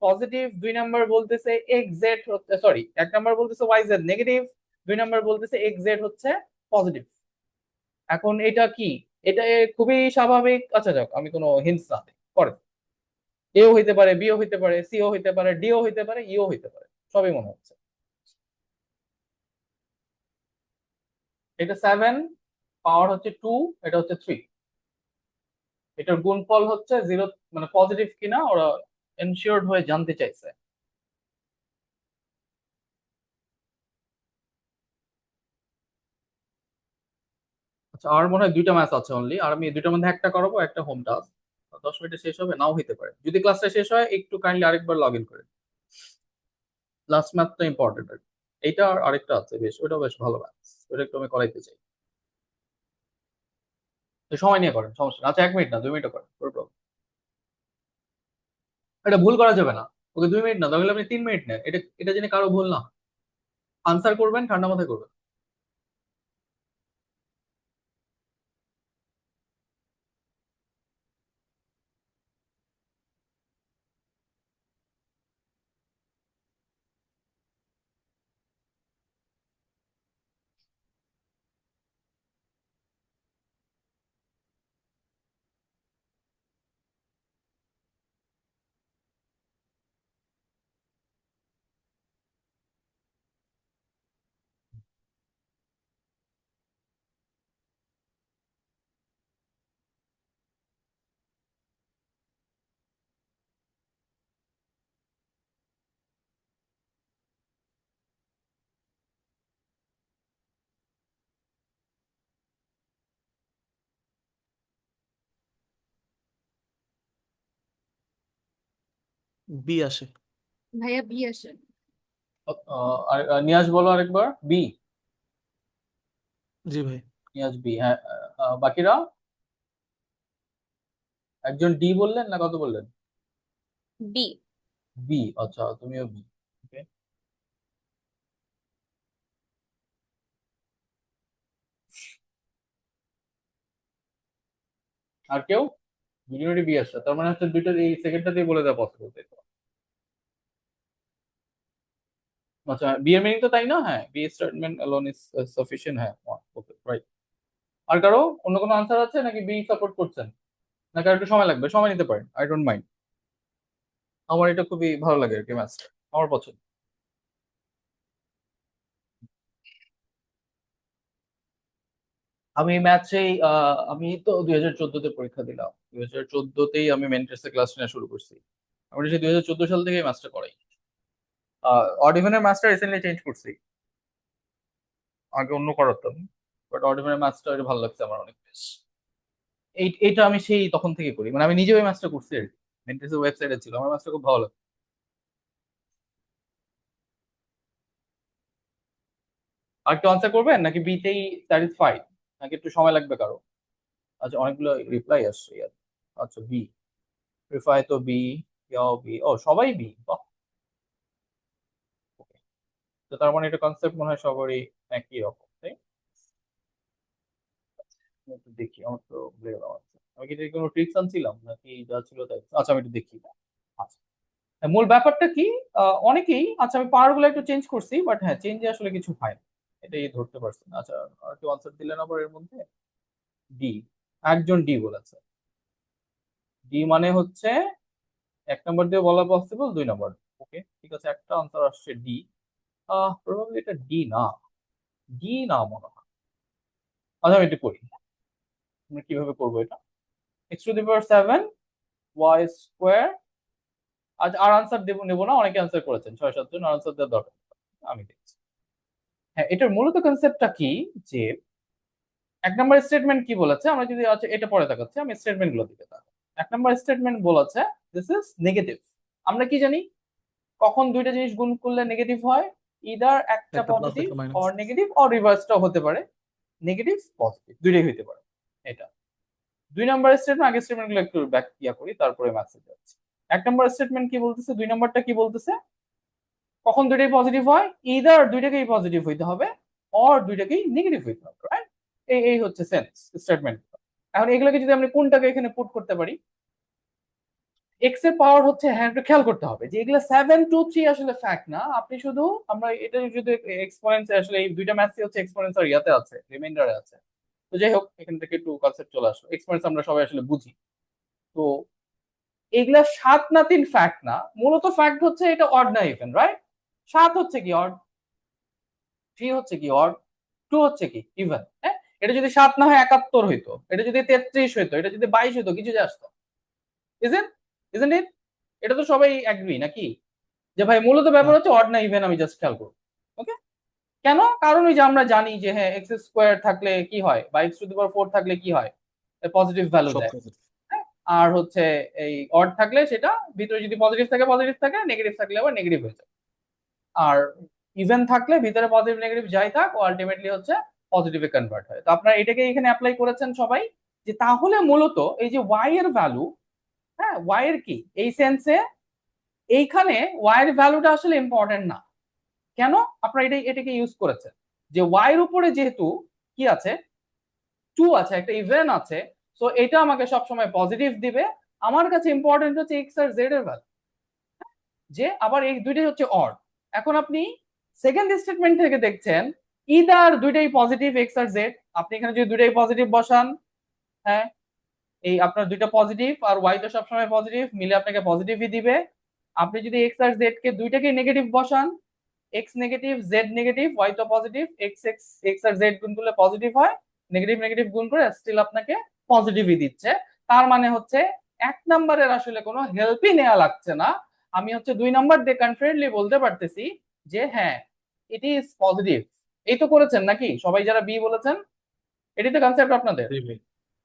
S1: পজিটিভ, 2 নাম্বার বলতেছে xz হচ্ছে, সরি, 1 নাম্বার বলতেছে yz নেগেটিভ, 2 নাম্বার বলতেছে xz হচ্ছে পজিটিভ। এখন এটা কি? এটা খুবই স্বাভাবিক। আচ্ছা যাক, আমি কোনো হিন্টস না দিই, পরে এও হইতে পারে, বিও হইতে পারে, সিও হইতে পারে, ডিও হইতে পারে, ইও হইতে পারে, সবই মনে হচ্ছে। এটা 7, পাওয়ার হচ্ছে 2, এটা হচ্ছে 3, এটার গুণফল হচ্ছে 0, মানে পজিটিভ কিনা ওরা এনশিওরড হয়ে জানতে চাইছে। আচ্ছা, আর মনে হয় 2টা ম্যাচ আছে অনলি, আর আমি 2টার মধ্যে একটা করাবো, একটা হোম টাস্ক। 10 মিনিটে শেষ হবে, নাও হইতে পারে। যদি ক্লাসটা শেষ হয় একটু কাইন্ডলি আরেকবার লগ ইন করে, লাস্ট ম্যাথটা ইম্পর্টেন্ট। এইটা আর আরেকটা আছে বেশ, ওটা বেশ ভালো ম্যাথস, ওটা একটু আমি করাইতে চাই। তো সময় নিয়ে করেন, সমস্যা না। আচ্ছা 1 মিনিট না, 2 মিনিটও করেন, কোনো প্রবলেম। এটা ভুল করা যাবে না। ওকে 2 মিনিট না, তাহলে আপনি 3 মিনিট নেন, এটা এটা জেনে কারো ভুল না। আনসার করবেন, ঠান্ডা মাথায় করবেন।
S7: বি আসে।
S8: ভাইয়া বি আসে।
S1: নিয়াজ বলো আরেকবার। বি।
S7: জি ভাই।
S1: নিয়াজ বি, হ্যাঁ। বাকিরা একজন ডি বললেন না কত বললেন?
S4: বি।
S1: বি, আচ্ছা তুমিও বি। ওকে, আর কেউ? দুজনেরই বি আসছে, তার মানে হচ্ছে দুইটা এই সেকেন্ডটাতেই বলে দেওয়া পসিবল, তাই তো? আচ্ছা, বি এর মিনিং তো তাই না? হ্যাঁ, B statement alone is sufficient, হ্যাঁ। Okay, right. আর কারো অন্য কোনো আনসার আছে নাকি বি সাপোর্ট করছেন? নাকি আর একটু সময় লাগবে? সময় নিতে পারেন, আই ডোন্ট মাইন্ড। আমার এটা খুবই ভালো লাগে আর কি, ম্যাথটা আমার পছন্দ। আমি ম্যাথেই আমি তো 2014-তে পরীক্ষা দিলাম। 2014-তেই আমি মেন্টরসে ক্লাস নেওয়া শুরু করছি। আমি সেই 2014 সাল থেকে ম্যাথটা করাই। অড ইভেনের ম্যাথটা রিসেন্টলি চেঞ্জ করছি, আগে অন্য করাতাম, বাট অড ইভেনের ম্যাথটা ভালো লাগছে আমার অনেক বেশ। এইটা আমি সেই তখন থেকে করি, মানে আমি নিজে ওই ম্যাথটা করছি আর কি। মেন্টরসের ওয়েবসাইটে ছিল, আমার ম্যাথটা খুব ভালো লাগে। আর কেউ আনসার করবেন নাকি বিতেই স্যাটিসফাইড, নাকি একটু সময় লাগবে কারো? আচ্ছা, অনেকগুলো রিপ্লাই আসছে ইয়ার। আচ্ছা, বি। রিফাই তো বি, ইয়াও বি, ও সবাই বি, বাহ। Okay. তো তার মানে এটা কনসেপ্ট মনে হয় সবারই একই রকম, তাই? আমি একটু দেখি, আমার তো ভুলে গেলাম। আচ্ছা, আমি কি কোনো ট্রিক্স আনছিলাম নাকি যা ছিল তাই? আচ্ছা, আমি একটু দেখি। আচ্ছা, মূল ব্যাপারটা কি? অনেকেই, আচ্ছা আমি পাওয়ার গুলো একটু চেঞ্জ করছি, বাট হ্যাঁ, চেঞ্জে আসলে কিছু হয় না, এটাই ধরতে পারছি না। আচ্ছা, আর কেউ আনসার দিলেন আবার এর মধ্যে? ডি, একজন ডি বলেছে। ডি মানে হচ্ছে 1 নম্বর দিয়ে বলা পসিবল, 2 নম্বর। ওকে, ঠিক আছে, একটা আনসার আসছে ডি। প্রবাবলি এটা ডি না, ডি না মনে হয়। আচ্ছা, আমি একটু করি, আমরা কিভাবে করবো এটা। x⁴ y square. আচ্ছা, আর আনসার নেবো না, অনেকে আনসার করেছেন, 6-7 জন, আনসার দেওয়ার দরকার নেই। আমি দেখছি। হ্যাঁ, এটার মূলত কনসেপ্টটা কি, যে 1 নম্বর স্টেটমেন্ট কি বলেছে, আমরা যদি আচ্ছা এটা পরে দেখাচ্ছি, আমি স্টেটমেন্ট গুলো দিকে তাকাবো। 1 নম্বর স্টেটমেন্ট বলেছে দিস ইজ নেগেটিভ। আমরা কি জানি কখন দুইটা জিনিস গুণ করলে নেগেটিভ হয়? ইদার একটা
S7: একটা প্লাস
S1: পজিটিভ
S7: একটা মাইনাস।
S1: অর নেগেটিভ অর রিভার্সটাও হতে পারে, নেগেটিভ পজিটিভ দুইটাই হতে পারে। এটা 2 নম্বর স্টেটমেন্ট। আগের স্টেটমেন্ট গুলো একটু ব্যাখ্যা করি, তারপরে ম্যাথে যাচ্ছি। 1 নম্বর স্টেটমেন্ট কি বলতেছে, 2 নম্বরটা কি বলতেছে? কখন দুইটাই পজিটিভ হয়? ইদার দুইটাকেই পজিটিভ হইতে হবে অর দুইটাকেই নেগেটিভ হইতে হবে, রাইট? এই হচ্ছে সেন্স স্টেটমেন্ট। এখন এগুলোকে যদি আমরা কোনটাকে এখানে পুট করতে পারি, এক্স এর পাওয়ার হচ্ছে, হ্যাঁ একটু খেয়াল করতে হবে যে এগুলো 7, 2, 3 আসলে ফ্যাক্ট না। আপনি শুধু, আমরা এটা যদি এক্সপোনেন্স, আসলে এই দুইটা ম্যাথই হচ্ছে এক্সপোনেন্স আর ইয়াতে আছে, রিমাইন্ডারে আছে। তো যাই হোক, এখান থেকে একটু কনসেপ্ট চলে আসলো, এক্সপোনেন্স আমরা সবাই আসলে বুঝি। তো এগুলা 7 না 3 ফ্যাক্ট না, মূলত ফ্যাক্ট হচ্ছে এটা অড না ইভেন, রাইট? 7 হচ্ছে কি অড, 3 হচ্ছে কি অড, 2 হচ্ছে কি ইভেন। হ্যাঁ, এটা যদি 7 না হয় 71 হইতো, এটা যদি 33 হইতো, এটা যদি 22 হইতো, কিছু যে আসতো। Isn't it? এটা তো সবাই এগ্রি নাকি, যে ভাই মূলত ব্যাপার হচ্ছে অড না ইভেন, আমি জাস্ট খেয়াল করব। ওকে, কেন? কারণ ওই যে আমরা জানি যে হ্যাঁ, এক্স স্কোয়ার থাকলে কি হয় বা x⁴ থাকলে কি হয়, পজিটিভ ভ্যালু
S7: সব
S1: দেয়।
S7: positive।
S1: হ্যাঁ, আর হচ্ছে এই অড থাকলে সেটা ভিতরে যদি পজিটিভ থাকে, নেগেটিভ থাকলে আবার নেগেটিভ হয়ে যায়। আর ইভেন থাকলে ভিতরে পজিটিভ নেগেটিভ যাই থাক, ও আলটিমেটলি হচ্ছে পজিটিভে কনভার্ট হয়। তো আপনারা এটাকে এখানে অ্যাপ্লাই করেছেন সবাই, যে তাহলে মূলত এই যে ওয়াই এর ভ্যালু, হ্যাঁ ওয়াই এর কি এই সেন্সে, এইখানে ওয়াই এর ভ্যালুটা আসলে ইম্পর্টেন্ট না। কেন আপনারা এটাকে ইউজ করেছেন যে ওয়াই এর উপরে যেহেতু কি আছে 2 আছে, একটা ইভেন আছে, সো এটা আমাকে সবসময় পজিটিভ দিবে। আমার কাছে ইম্পর্টেন্ট হচ্ছে এক্স আর জেড এর ভ্যালু, যে আবার এই দুইটাই হচ্ছে অড। এখন আপনি সেকেন্ড স্টেটমেন্ট থেকে দেখছেন ইদার দুইটাই পজিটিভ এক্স আর জেড। আপনি এখানে যদি দুইটাই পজিটিভ বসান, হ্যাঁ এই আপনার দুইটা পজিটিভ আর ওয়াই তো সবসময় পজিটিভ, মিলে আপনাকে পজিটিভই দিবে। আপনি যদি এক্স আর জেড কে দুইটাকেই নেগেটিভ বসান, x negative z negative y তো পজিটিভ, এক্স আর জেড গুণ করলে পজিটিভ হয়, নেগেটিভ নেগেটিভ গুণ করে স্টিল আপনাকে পজিটিভই দিচ্ছে। তার মানে হচ্ছে 1 নাম্বারের আসলে কোনো হেল্পই নেওয়া লাগছে না, আমি হচ্ছে 2 নাম্বার দিয়ে কনফিডেন্টলি বলতে পারতেছি যে হ্যাঁ ইট ইজ পজিটিভ। এই তো করেছেন নাকি সবাই যারা বি বলেছেন? এটাই তো কনসেপ্ট আপনাদের।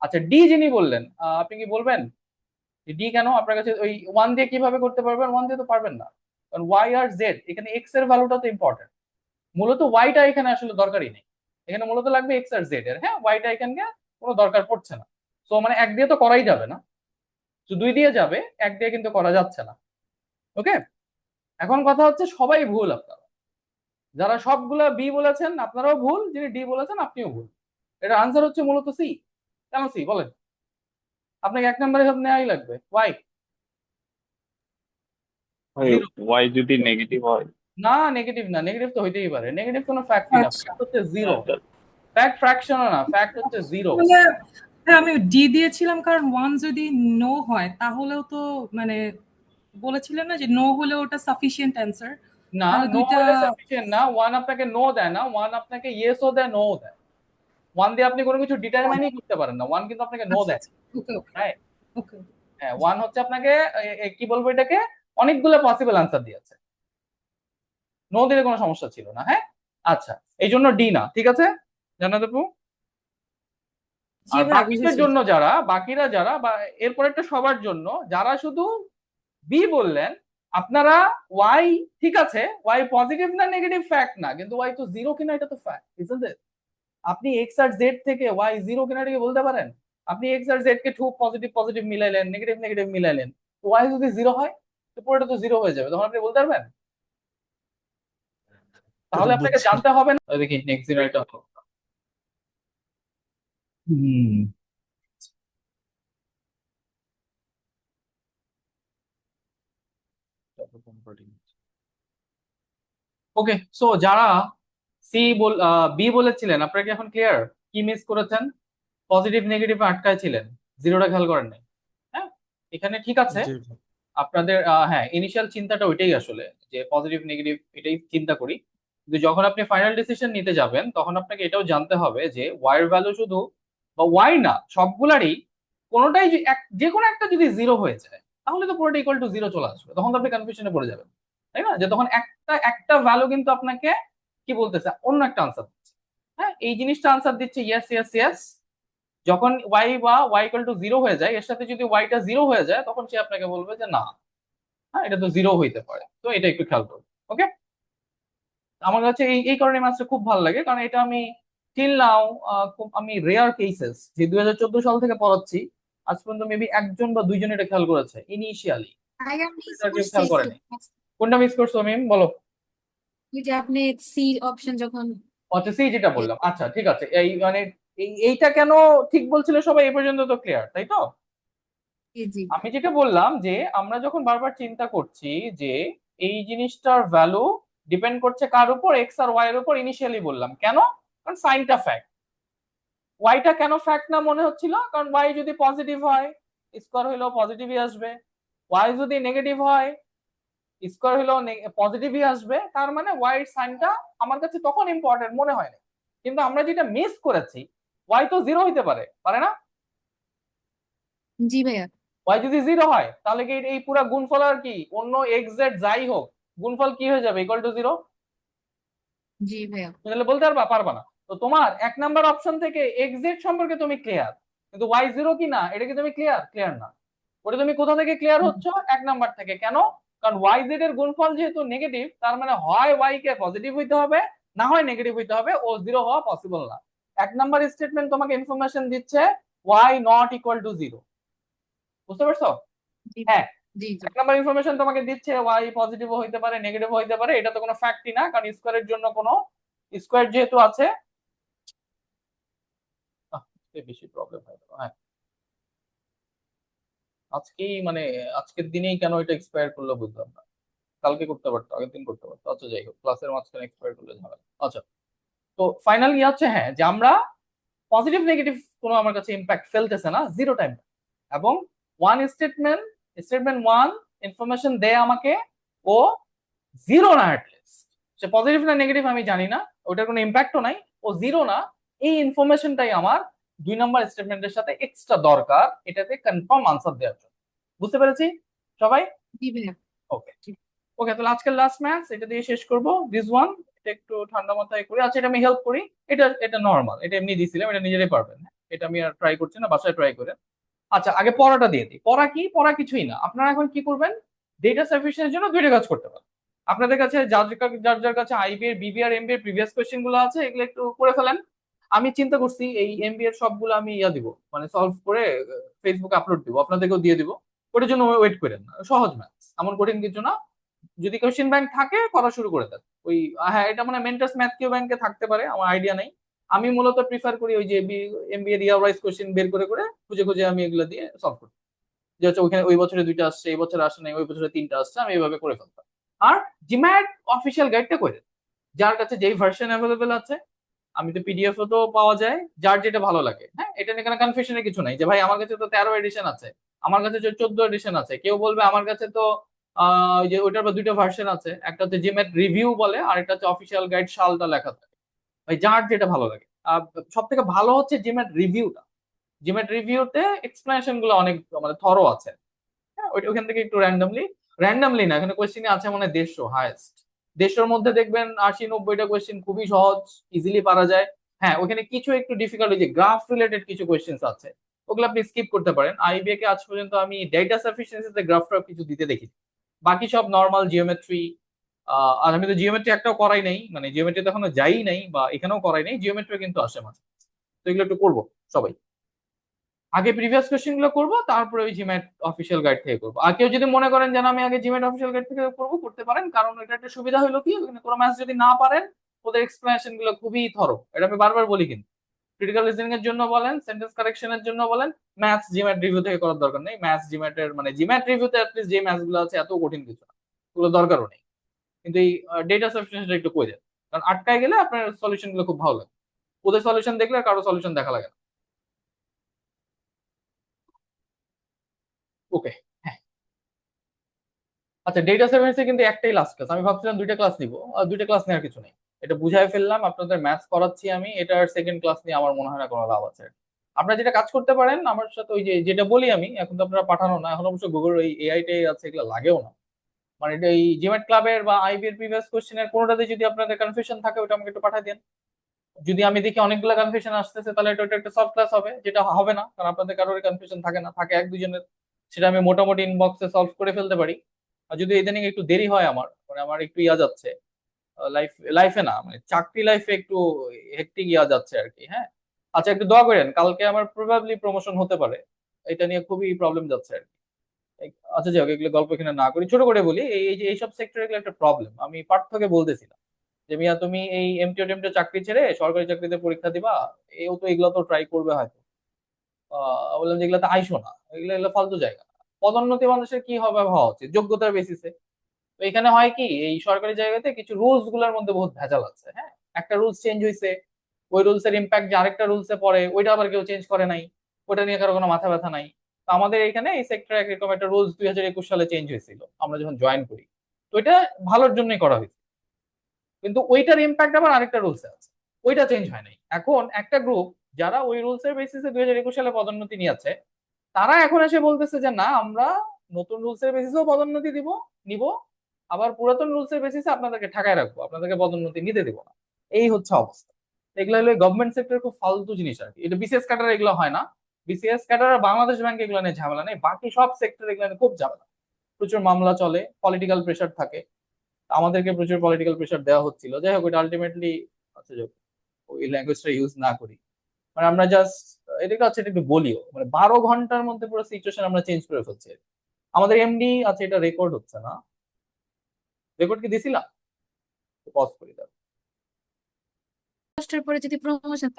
S1: আচ্ছা ডি যিনি বললেন, আপনি কি বলবেন ডি কেন আপনার কাছে ওই 1 দিয়ে কিভাবে করতে পারবেন? 1 দিয়ে তো পারবেন না, কারণ ওয়াই আর জেড এখানে এক্স এর ভ্যালুটা তো ইম্পর্টেন্ট। মূলত ওয়াইটা এখানে আসলে দরকারই নেই, এখানে মূলত লাগবে এক্স আর জেড এর। হ্যাঁ ওয়াইটা এখানে কোনো দরকার পড়ছে না, সো মানে 1 দিয়ে তো করাই যাবে না, তো 2 দিয়ে যাবে, 1 দিয়ে কিন্তু করা যাচ্ছে না। ওকে, এখন কথা হচ্ছে সবাই ভুল, আপনারা যারা সবগুলা বি বলেছেন আপনারাও ভুল, যিনি ডি বলেছেন আপনিও ভুল। এটা আনসার হচ্ছে মূলত সি। কেন সি বলেন? আপনাকে 1 নম্বরে সব নেওয়াই লাগবে। ওয়াই
S9: ওয়াই যদি নেগেটিভ হয়,
S1: না, নেগেটিভ না, নেগেটিভ তো হইতেই পারে, নেগেটিভ কোনো ফ্যাক্টই না, ফ্যাক্ট হচ্ছে জিরো। ফ্যাক্ট ফ্র্যাকশনও না, ফ্যাক্ট হচ্ছে জিরো।
S10: হ্যাঁ আমি ডি দিয়েছিলাম কারণ 1 যদি নো হয় তাহলেও তো মানে বলেছিলেন না যে নো হলে ওটা সাফিসিয়েন্ট অ্যান্সার।
S1: না,
S10: তাহলে
S1: নো
S10: দুইটা
S1: হলে সাফিসিয়েন্ট না, 1 আপনাকে নো দেয় না, 1 আপনাকে ইয়েসও দেয় নো দেয়। 1 দিয়ে আপনি কোনো কিছু ডিটারমাইনই করতে পারেন না, 1 কিন্তু আপনাকে নো দেয়।
S10: ওকে
S1: রাইট,
S10: ওকে
S1: হ্যাঁ 1 হচ্ছে আপনাকে কি বলবো এটাকে অনেকগুলো পসিবল আনসার দিয়েছে, নো দিলে কোনো সমস্যা ছিল না। হ্যাঁ আচ্ছা, এই জন্য ডি না, ঠিক আছে জান্নাত আপু?
S10: জি
S1: আর
S10: ভাই
S1: বাকিদের
S10: বুঝেছি।
S1: জন্য বাকিরা যারা বা এরপর একটা সবার জন্য যারা শুধু বি বললেন, আপনারা ওয়াই ঠিক আছে, ওয়াই পজিটিভ না নেগেটিভ ফ্যাক্ট না, কিন্তু ওয়াই তো জিরো কিনা এটা তো ফ্যাক্ট, ইজন্ট ইট? আপনি এক্স আর জেড থেকে ওয়াই জিরো কিনা এটাকে বলতে পারেন? আপনি এক্স আর জেড কে খুব পজিটিভ পজিটিভ মিলাইলেন, নেগেটিভ নেগেটিভ মিলাইলেন, ওয়াই যদি জিরো হয় তো পুরোটা তো জিরো হয়ে যাবে, তখন আপনি বলতে পারবেন? তাহলে আপনাকে জানতে হবে না। দেখি নেক্সট জিরো এটা ওকে। সো যারা বি বলেছিলেন আপনারা কি এখন ক্লিয়ার কি মিস করেছেন? পজিটিভ নেগেটিভ আটকায় ছিলেন, জিরোটা খেয়াল করেন নাই। হ্যাঁ এখানে ঠিক আছে আপনাদের, হ্যাঁ ইনিশিয়াল চিন্তাটা ওইটাই আসলে, যে পজিটিভ নেগেটিভ এটাই চিন্তা করি, কিন্তু যখন আপনি ফাইনাল ডিসিশন নিতে যাবেন তখন আপনাকে এটাও জানতে হবে যে ওয়াই এর ভ্যালু শুধু বা ওয়াই না সবগুলারই কোনোটাই যে কোনো একটা যদি জিরো হয়ে যায় তাহলে তো পুরোটা ইকুয়াল টু জিরো চলে আসবে, তখন তো আপনি কনফিউশনে পড়ে যাবেন, তাই না? যে তখন একটা ভ্যালু কিন্তু আপনাকে কি বলতেছে অন্য একটা আনসার দিচ্ছে। হ্যাঁ এই জিনিসটা আনসার দিচ্ছে ইয়েস ইয়েস ইয়েস, যখন ওয়াই বা ওয়াই ইকুয়াল টু জিরো হয়ে যায়, এর সাথে যদি ওয়াইটা জিরো হয়ে যায় তখন সে আপনাকে বলবে যে না, হ্যাঁ এটা তো জিরো হইতে পারে, তো এটা একটু খেয়াল করবে। ওকে, আমার কাছে এই কারণে ম্যাথটা খুব ভালো লাগে, কারণ এটা আমি টিল নাও আমি রেয়ার কেসেস যে 2014 সাল থেকে পড়াচ্ছি আজ পর্যন্ত মেবি 1 জন বা 2 জন এটা খেয়াল করেছে ইনিশিয়ালি, খেয়াল করেনি। কোনটা মিস করছো মিম বলো?
S8: যে আপনি সি অপশন যখন
S1: আচ্ছা সি যেটা বললাম, আচ্ছা ঠিক আছে, এই মানে এইটা কেন ঠিক বলছিল সবাই এই পর্যন্ত তো ক্লিয়ার, তাই তো?
S8: জি
S1: আমি যেটা বললাম যে আমরা যখন বারবার চিন্তা করছি যে এই জিনিসটার ভ্যালু ডিপেন্ড করছে কার উপর, এক্স আর ওয়াই এর উপর, ইনিশিয়ালি বললাম কেন, কারণ সাইনটা ফ্যাক্ট। ওয়াইটা কেন ফ্যাক্ট না মনে হচ্ছিল, কারণ ওয়াই যদি পজিটিভ হয় স্কোয়ার হইলেও পজিটিভই আসবে, ওয়াই যদি নেগেটিভ হয় স্কোয়ার হইলেও পজিটিভই আসবে, তার মানে ওয়াই এর সাইনটা আমার কাছে তখন ইম্পর্টেন্ট মনে হয় না। কিন্তু আমরা যেটা মিস করেছি, ওয়াই তো জিরো হইতে পারে না?
S8: জি ভাইয়া।
S1: ওয়াই যদি জিরো হয় তাহলে কি এই পুরো গুণফল আর কি অন্য এক্স জেড যাই হোক গুণফল কি হয়ে যাবে ইকুয়াল টু জিরো?
S8: জি ভাইয়া।
S1: তাহলে বলতে পারবা না। তো তোমার 1 নাম্বার অপশন থেকে এক্স জেড সম্পর্কে তুমি ক্লিয়ার, কিন্তু ওয়াই জিরো কি না এটা কি তুমি ক্লিয়ার না। ওটা তুমি কোথা থেকে ক্লিয়ার হচ্ছ? 1 নাম্বার থেকে। কেন? কারণ ওয়াই জেড এর গুণফল যেহেতু নেগেটিভ, তার মানে হয় ওয়াই কে পজিটিভ হইতে হবে না হয় নেগেটিভ হইতে হবে, ও জিরো হওয়া পসিবল না। 1 নাম্বার স্টেটমেন্ট তোমাকে ইনফরমেশন দিচ্ছে y not equal to zero, বুঝতে পারছো? হ্যাঁ
S8: জি জি
S1: এক নাম্বার ইনফরমেশন তোমাকে দিচ্ছে ওয়াই পজিটিভ হইতে পারে নেগেটিভ হইতে পারে, এটা তো কোনো ফ্যাক্টই না, কারণ স্কোয়ারের জন্য কোনো স্কোয়ার যেহেতু আছে বেশি প্রবলেম হয়। হ্যাঁ আজকেই মানে আজকের দিনেই কেন এটা এক্সপায়ার করলো বুঝলাম না, কালকে করতে পারতো, আগের দিন করতে পারতো। আচ্ছা যাই হোক, ক্লাসের মাঝখানে এক্সপায়ার করলে ঝামেলা। আচ্ছা তো ফাইনাল ইয়ে হচ্ছে হ্যাঁ যে আমরা পজিটিভ নেগেটিভ কোনো আমার কাছে ইম্প্যাক্ট ফেলতেছে না, জিরো টাইম। এবং স্টেটমেন্ট ওয়ান ইনফরমেশন দেয় আমাকে ও জিরো না, অ্যাটলিস্ট সে পজিটিভ না নেগেটিভ আমি জানি না, ওটার কোনো ইম্প্যাক্টও নাই, ও জিরো না, এই ইনফরমেশনটাই আমার 2 নাম্বার স্টেটমেন্টের সাথে এক্সট্রা দরকার এটাতে কনফার্ম আনসার দেওয়ার জন্য। বুঝতে পেরেছি সবাই?
S8: জি ভাইয়া
S1: ওকে ওকে, তাহলে আজকের লাস্ট ম্যাথস এটা দিয়ে শেষ করব। দিস ওয়ান এটা একটু ঠান্ডা মাথায় করি। আচ্ছা এটা আমি হেল্প করি, এটা নর্মাল, এটা এমনি দিয়েছিলাম, এটা নিজেরাই পারবেন, এটা আমি আর ট্রাই করছি না, বাসায় ট্রাই করে। আচ্ছা আগে পড়াটা দিয়ে দিই। পড়া কি? পড়া কিছুই না, আপনারা এখন কি করবেন, ডেটা সাফিসিয়েন্সির জন্য 2টা কাজ করতে পারেন। আপনাদের কাছে যার কাছে আইবিএর বিবিআর এমবিএর প্রিভিয়াস কোশ্চেন গুলো আছে এগুলো একটু করে ফেলেন। আমি চিন্তা করছি এই এমবিএর সবগুলো আমি দিব, মানে সলভ করে ফেসবুকে আপলোড দিব, আপনাদেরকেও দিয়ে দিব। ওটার জন্য ওয়েট করেন না, সহজ ম্যাথস, এমন কঠিন কিছু না। যদি কোশ্চেন ব্যাংক থাকে করা শুরু করে দেন। ওই হ্যাঁ এটা মানে মেন্টাস ম্যাথ কিউ ব্যাংকে থাকতে পারে, আমার আইডিয়া নেই। আমি মূলত প্রিফার করি ওই যে এমবিএ রিয়াল ওয়াইজ কোশ্চেন বের করে করে খুঁজে খুঁজে আমি এগুলো দিয়ে সলভ করি। যে হচ্ছে ওইখানে ওই বছরে 2টা আসছে, এই বছরে আসে নাই, ওই বছরে 3টা আসছে, আমি এইভাবে করে ফেলতাম। আর জিম্যাট অফিসিয়াল গাইডটা করে, যার কাছে যেই ভার্সন অ্যাভেলেবেল আছে, আমি তো পিডিএফ তো পাওয়া যায়, যার যেটা ভালো লাগে। হ্যাঁ এটা নিয়ে কোনো কনফিউশনের কিছু নাই যে ভাই আমার কাছে তো 13 এডিশন আছে, আমার কাছে 14 এডিশন আছে, কেউ বলবে আমার কাছে তো ওই যে ওইটার 2টা ভার্সন আছে, একটা হচ্ছে জিম্যাট রিভিউ বলে আর একটা হচ্ছে অফিসিয়াল গাইড, সালটা লেখা থাকে। ভাই যার যেটা ভালো লাগে। আর সব থেকে ভালো হচ্ছে জিম্যাট রিভিউটা, জিম্যাট রিভিউতে এক্সপ্লেনেশন গুলো অনেক মানে থরো আছে। হ্যাঁ ওইখান থেকে একটু র্যান্ডামলি না, এখানে কোয়েশ্চেন আছে মানে 150 হাইয়েস্ট, 150-র মধ্যে দেখবেন 80-90টা কোয়েশ্চেন খুবই সহজ, ইজিলি পারা যায়। হ্যাঁ ওখানে কিছু একটু ডিফিকাল্ট, যে গ্রাফ রিলেটেড কিছু কোয়েশ্চেন আছে, ওগুলো আপনি স্কিপ করতে পারেন। আইবিএ কে আজ পর্যন্ত আমি ডেটা সাফিসিয়েন্সিতে গ্রাফটা কিছু দিতে দেখি, বাকি সব নর্মাল জিওমেট্রি। আর আমি তো জিওমেট্রি একটাও করাই নাই, মানে জিওমেট্রিতে এখনো যাই নাই, বা এখানেও করাই নাই, জিওমেট্রি কিন্তু আসে মাঝে। তো এগুলো একটু করবো সবাই, আগে প্রিভিয়াস কোশ্চেন গুলো করবো, তারপরে ওই জিম্যাট অফিসিয়াল গাইড থেকে করবো। আর কেউ যদি মনে করেন যে আমি আগে জিম্যাট অফিসিয়াল গাইড থেকে করবো, করতে পারেন, কারণ এটা একটা সুবিধা হলো কি ওখানে কোনো ম্যাথস যদি না পারেন ওদের এক্সপ্লেনেশন গুলো খুবই থরো, এটা আমি বারবার বলি। কিন্তু ক্রিটিক্যাল রিজনিং এর জন্য বলেন, সেন্টেন্স কারেকশনের জন্য বলেন, ম্যাথস জিম্যাট রিভিউ থেকে করার দরকার নেই। ম্যাথস জিম্যাটের মানে জিম্যাট রিভিউতে অ্যাটলিস্ট যে ম্যাথস গুলো আছে এত কঠিন কিছু না, ওগুলো দরকারও নেই। কিন্তু এই ডেটা সাফিসিয়েন্সিটা একটু করে দেন, কারণ আটকায় গেলে আপনার সলিউশন গুলো খুব ভালো লাগে, ওদের সলিউশন দেখলে আর কারো সলিউশন দেখা লাগে না। ওকে হ্যাঁ আচ্ছা, ডেটা সায়েন্সে কিন্তু একটাই লাস্ট ক্লাস, আমি ভাবছিলাম 2টা ক্লাস নিব, আর 2টা ক্লাস নেওয়ার কিছু নেই, এটা বুঝাই ফেললাম। আপনাদের ম্যাথস করাচ্ছি আমি, এটার সেকেন্ড ক্লাস নিয়ে আমার মনে হয় না কোনো লাভ আছে। আপনারা যেটা কাজ করতে পারেন আমার সাথে, ওই যে যেটা বলি আমি, এখন তো আপনারা পাঠানো না, এখন অবশ্য গুগল এই এআই টাই আছে, এগুলো লাগেও না। মানে এটা এই জিমেট ক্লাবের বা আইবিএর প্রিভিয়াস কোশ্চেনের কোনোটাতে যদি আপনাদের কনফিউশন থাকে ওটা আমাকে একটু পাঠিয়ে দেন। যদি আমি দেখি অনেকগুলো কনফিউশন আসতেছে, তাহলে এটা একটা সফট ক্লাস হবে, যেটা হবে না, কারণ আপনাদের কারোর কনফিউশন থাকে না, থাকে 1-2 জনের, সেটা আমি মোটামুটি ইনবক্সে সলভ করে ফেলতে পারি। আর যদি ইদানিং একটু দেরি হয় আমার, মানে আমার একটু ইয়া যাচ্ছে লাইফে না, মানে চাকরি লাইফে একটু হেক্টিক ইয়া যাচ্ছে আর কি। হ্যাঁ আচ্ছা একটু দোয়া করেন, কালকে আমার প্রবাবলি প্রমোশন হতে পারে, এটা নিয়ে খুবই প্রবলেম যাচ্ছে আর কি। আচ্ছা যাই হোক, এগুলো গল্প এখানে না করি, ছোট করে বলি, এই যে এইসব সেক্টরে এগুলো একটা প্রবলেম। আমি পার্থকে বলতেছিলাম যে মিয়া তুমি এই এমটিও টেমটিও চাকরি ছেড়ে সরকারি চাকরিতে পরীক্ষা দিবা, এও তো এগুলো তো ট্রাই করবে হয়তো। বললাম যে এগুলো তো আইসো না, এগুলো এগুলো ফালতু জায়গা। পদোন্নতি মানুষের কি হবে হওয়া উচিত যোগ্যতার বেসিসে। তো এখানে হয় কি, এই সরকারি জায়গাতে কিছু রুলস গুলোর মধ্যে বহুত ভেজাল আছে। হ্যাঁ একটা রুলস চেঞ্জ হয়েছে, ওই রুলস এর ইম্প্যাক্ট যে আরেকটা রুলসে পড়ে, ওইটা আবার কেউ চেঞ্জ করে নাই, ওটা নিয়ে কারো কোনো মাথা ব্যথা নাই। তো আমাদের এখানে এই সেক্টরে একরকম একটা রুলস 2021 সালে চেঞ্জ হয়েছিল আমরা যখন জয়েন করি, তো এটা ভালোর জন্যই করা হয়েছে, কিন্তু ওইটার ইম্প্যাক্ট আবার আরেকটা রুলসে আছে, ওইটা চেঞ্জ হয় নাই। এখন একটা গ্রুপ যারা ওই রুলস এর বেসিসে 2021 সালে পদোন্নতি নিয়েছে, তারা এখন এসে বলতেছে যে না আমরা নতুন রুলস এর বেসিসেও পদোন্নতি নিব, আবার পুরাতন রুলস এর বেসিসে আপনাদেরকে ঠাকায় রাখবো, আপনাদেরকে পদোন্নতি নিতে দিব না। এই হচ্ছে অবস্থা। এগুলো হলো গভর্নমেন্ট সেক্টরের খুব ফালতু জিনিস আর কি। এটা বিসিএস ক্যাডার এগুলো হয় না, বিসিএস ক্যাডার আর বাংলাদেশ ব্যাংক এগুলো নিয়ে ঝামেলা নেই, বাকি সব সেক্টর এগুলো নিয়ে খুব ঝামেলা, প্রচুর মামলা চলে, পলিটিক্যাল প্রেশার থাকে। আমাদেরকে প্রচুর পলিটিক্যাল প্রেশার দেওয়া হচ্ছিল, যাই হোক এটা আলটিমেটলি আচ্ছা যাক ওই ল্যাঙ্গুয়েজটা ইউজ না করি। মানে আমরা জাস্ট এটাকে হচ্ছে একটু বলিও, মানে 12 ঘন্টার মধ্যে পুরো সিচুয়েশন আমরা চেঞ্জ করে ফেলছি। আমাদের এমডি আছে, এটা রেকর্ড হচ্ছে না, রেকর্ড কি দিছিলা? পজ করি দাও।
S8: পোস্টের পরে যদি প্রমোশন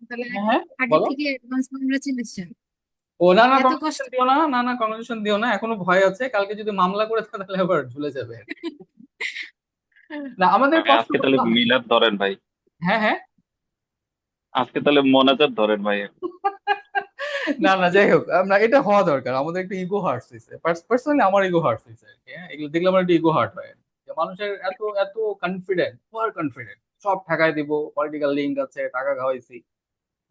S8: তাহলে
S1: হ্যাঁ
S8: আগে
S1: বলো।
S8: থেকে অ্যাডভান্স কংগ্রাচুলেশন।
S1: ও না না,
S8: এত কষ্ট
S1: কংগ্রেচুলেশন দিও না, না না কংগ্রেচুলেশন দিও না, এখনো ভয় আছে, কালকে যদি মামলা করে থাকে তাহলে আবার ঝুলে যাবে। না আমাদের
S9: ভাই
S1: কষ্ট
S9: আজকে তাহলে
S1: করতে হয়।
S9: মিলাদ ধরেন ভাই,
S1: হ্যাঁ হ্যাঁ।
S9: আজকে তাহলে মোনাজাত ধরেন ভাই।
S1: না না, যাই হোক, আমরা এটা হওয়া দরকার, আমাদের একটু ইগো হার্টস হয়েছে, পার্সোনালি আমার ইগো হার্টস হয়েছে আর কি। হ্যাঁ, এগুলো দেখলে আমার একটু ইগো হার্ট হয়, যে মানুষের এত এত কনফিডেন্ট, ওভার কনফিডেন্ট, সব ঠেকায় দিব, পলিটিক্যাল লিঙ্ক আছে, টাকা খাওয়াইছি।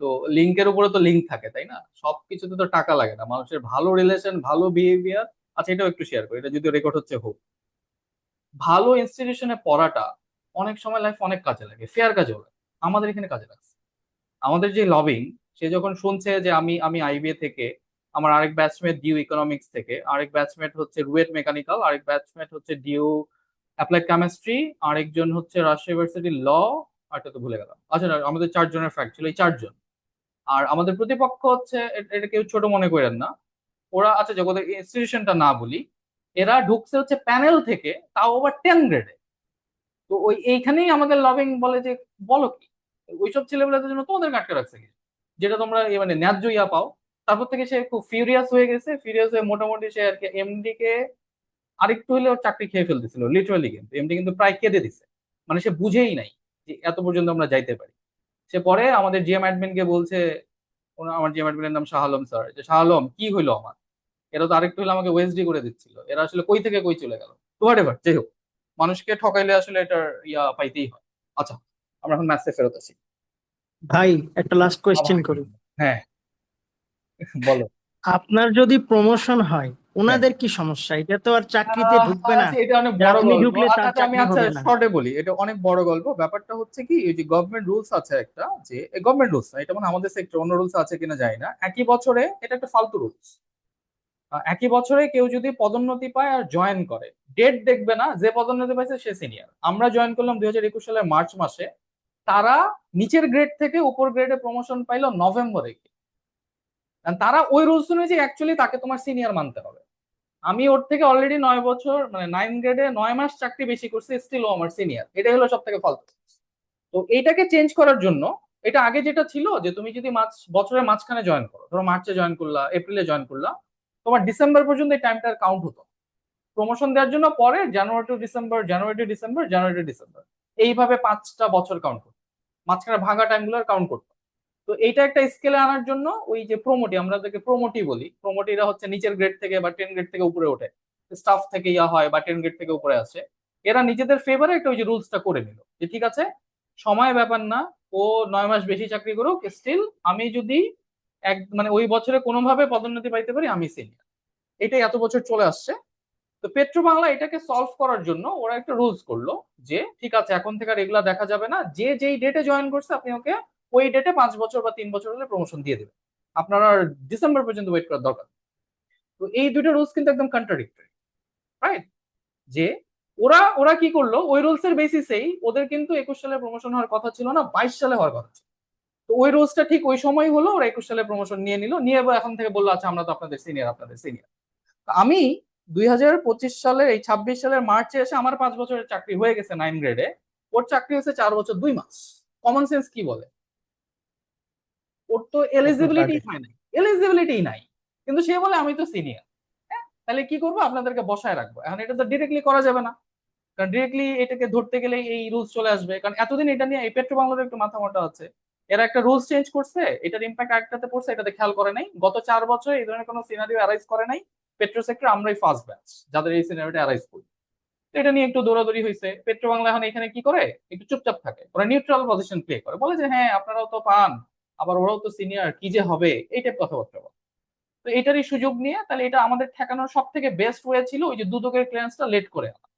S1: তো লিঙ্কের উপরে তো লিঙ্ক থাকে, তাই না? সবকিছুতে তো টাকা লাগে না, মানুষের ভালো রিলেশন, ভালো বিহেভিয়ার। আচ্ছা, এটাও একটু শেয়ার করি, এটা যদি রেকর্ড হচ্ছে হোক। ভালো ইনস্টিটিউশনে পড়াটা অনেক সময় লাইফ অনেক কাজে লাগে, ফেয়ার কাজেও লাগে, আমাদের এখানে কাজে লাগছে। আমাদের যে লবিং, সে যখন শুনছে যে আমি আমি আইবিএ থেকে, আমার আরেক ব্যাচমেট ডিউ ইকোনমিক্স থেকে, আরেক ব্যাচমেট হচ্ছে রুয়েট মেকানিক্যাল, আরেক ব্যাচমেট হচ্ছে ডিউ অ্যাপ্লাইড কেমিস্ট্রি, আরেকজন হচ্ছে রাজশাহী ইউনিভার্সিটি ল, আরেকটা তো ভুলে গেলাম। আচ্ছা না, আমাদের 4 জনের ফ্যাক্ট ছিল, এই 4 জন। আর আমাদের প্রতিপক্ষ হচ্ছে, এটা কেউ ছোট মনে করেন না, ওরা, আচ্ছা জগতের ইনস্টিটিউশনটা না বলি, এরা ঢুকছে হচ্ছে প্যানেল থেকে, তাও আবার 10 গ্রেডে। তো ওই এইখানেই আমাদের লবিং বলে যে, বলো কি, ওইসব ছেলেবেলাদের জন্য তোমাদের আটকে রাখছে কি, যেটা তোমরা মানে ন্যায্য ইয়া পাও। তারপর থেকে সে খুব ফিউরিয়াস হয়ে গেছে, ফিউরিয়াস হয়ে মোটামুটি সে আর কি এমডি কে আরেকটু হলে ওর চাকরি খেয়ে ফেলতেছিল লিটারালি, কিন্তু এমডি কিন্তু প্রায় কেঁদে দিছে, মানে সে বুঝেই নাই যে এত পর্যন্ত আমরা যাইতে পারি। সে পরে আমাদের জিএম অ্যাডমিন কে বলছে, আমার জিএম অ্যাডমিনের নাম শাহ আলম স্যার, যে শাহ আলম কি হইলো আমার, এরা তো আরেকটু হলে আমাকে ওয়েসডি করে দিচ্ছিল, এরা আসলে কই থেকে কই চলে গেল। তো হোয়াট এভার, যাই হোক, মানুষকে ঠকাইলে আসলে এটার ইয়া পাইতেই হয়। আচ্ছা, আমরা এখন ম্যাথসে ফেরত আসি।
S6: ভাই একটা লাস্ট কোয়েশ্চেন করি।
S1: হ্যাঁ বলো।
S6: আপনার যদি প্রমোশন হয়, ওনাদের কি সমস্যা? এটা তো আর চাকরিতে ঢুকবে না,
S1: আচ্ছা, এটা অনেক
S6: যে
S1: বড়
S6: আপনি
S1: গল্প।
S6: ঢুকলে
S1: আচ্ছা
S6: তার
S1: আচ্ছা, আমি
S6: চাকরি
S1: আচ্ছা
S6: হবে না।
S1: শর্টে বলি, এটা অনেক বড় গল্প। ব্যাপারটা হচ্ছে কি, এই যে গভর্নমেন্ট রুলস আছে একটা, যে গভর্নমেন্ট রুলস না, এটা মানে আমাদের সেক্টর, অন্য রুলস আছে কিনা জানি না, একই বছরে, এটা একটা ফালতু রুলস। একই বছরে কেউ যদি পদোন্নতি পায় আর জয়েন করে, ডেট দেখবে না, যে পদোন্নতি পাইছে সে সিনিয়র। আমরা জয়েন করলাম 2021 সালের মার্চ মাসে, তারা নিচের গ্রেড থেকে উপর গ্রেডে প্রমোশন পাইলো নভেম্বরে। তারা ওই রুলস অনুযায়ী অ্যাকচুয়ালি তাকে তোমার সিনিয়র মানতে হবে। আমি ওর থেকে অলরেডি 9 বছর, মানে 9 গ্রেডে 9 মাস চাকরি বেশি করছি, স্টিল ও আমার সিনিয়র। এটাই হলো সব থেকে ফালতু। তো এইটাকে চেঞ্জ করার জন্য, এটা আগে যেটা ছিল যে তুমি যদি বছরের মাঝখানে জয়েন করো, ধরো মার্চে জয়েন করলা, এপ্রিলে জয়েন করলা, তোমার ডিসেম্বর পর্যন্ত এই টাইমটার কাউন্ট হতো। প্রমোশন দেওয়ার জন্য পরে January to December, January to December, January to December, এইভাবে 5টা বছর কাউন্ট করতো, মাঝখানে ভাঙা টাইমগুলো কাউন্ট করতো। তো এইটা একটা স্কেলে আনার জন্য ওই যে প্রমোটি, আমরা যাদেরকে প্রমোটি বলি, প্রমোটিরা হচ্ছে নিচের গ্রেড থেকে বা 10 গ্রেড থেকে উপরে ওঠে, স্টাফ থেকে ইয়া হয় বা 10 গ্রেড থেকে উপরে আসে, এরা নিজেদের ফেভারে একটা ওই যে রুলসটা করে নিল যে ঠিক আছে, সময় ব্যাপার না, ও 9 মাস বেশি চাকরি করুক, স্টিল আমি যদি মানে ওই বছরে কোনোভাবে পদোন্নতি পাইতে পারি, আমি সিনিয়র। এটাই এত বছর চলে আসছে। তো পেট্রো বাংলা এটাকে সলভ করার জন্য ওরা একটা রুলস করলো যে ঠিক আছে, এখন থেকে আর এগুলা দেখা যাবে না, যে যেই ডেটে জয়েন করছে আপনি ওকে ওই ডেটে 5 বছর বা 3 বছর হলে প্রমোশন দিয়ে দেবেন, আপনার আর ডিসেম্বর পর্যন্ত ওয়েট করার দরকার নেই। তো এই দুটো রুলস কিন্তু একদম কন্ট্রাডিক্টরি, রাইট? যে ওরা ওরা কি করলো, ওই রুলস এর বেসিসেই ওদের কিন্তু 21 সালে প্রমোশন হওয়ার কথা ছিল না, 22 সালে হওয়ার কথা ছিল। তো ওই রুলসটা ঠিক ওই সময় হলো, ওরা 21 সালে প্রমোশন নিয়ে নিল, নিয়ে এখন থেকে বললো আচ্ছা আমরা তো আপনাদের সিনিয়র, আপনাদের সিনিয়র। আমি 2025 সালের এই 26 সালের মার্চে এসে আমার 5 বছরের চাকরি হয়ে গেছে 9 গ্রেডে, ওর চাকরি হয়েছে 4 বছর 2 মাস। কমন সেন্স কি বলে? ওর তো এলিজিবিলিটি হয় নাই, এলিজিবিলিটি নাই, কিন্তু সে বলে আমি তো সিনিয়র। হ্যাঁ, তাহলে কি করবো, আপনাদেরকে বসায় রাখবো। এখন এটা তো ডিরেক্টলি করা যাবে না, কারণ ডিরেক্টলি এটাকে ধরতে গেলে এই রুলস চলে আসবে, কারণ এতদিন এটা নিয়ে এই পেট্রো বাংলার একটু মাথা মোটা আছে, এরা একটা রুলস চেঞ্জ করছে, এটার ইম্প্যাক্ট আরেকটাতে পড়ছে, এটাতে খেয়াল করে নাই। গত 4 বছরে এই ধরনের কোনো সিনারিও অ্যারাইজ করে নাই পেট্রো সেক্টর, আমরাই ফার্স্ট ব্যাচ যাদের এই সিনারিওটা অ্যারাইজ করি। এটা নিয়ে একটু দৌড়াদৌড়ি হয়েছে। পেট্রো বাংলা এখন এখানে কি করে, একটু চুপচাপ থাকে, ওরা নিউট্রাল পজিশন প্লে করে, বলে যে হ্যাঁ আপনারাও তো পান, আবার ওরাও তো সিনিয়র, কি যে হবে, এই টাইপ কথাবার্তা বলে। তো এটারই সুযোগ নিয়ে তাহলে এটা আমাদের ঠেকানোর সব থেকে বেস্ট ওয়ে ছিল ওই যে দুদকের ক্লিয়ারেন্সটা লেট করে আনা।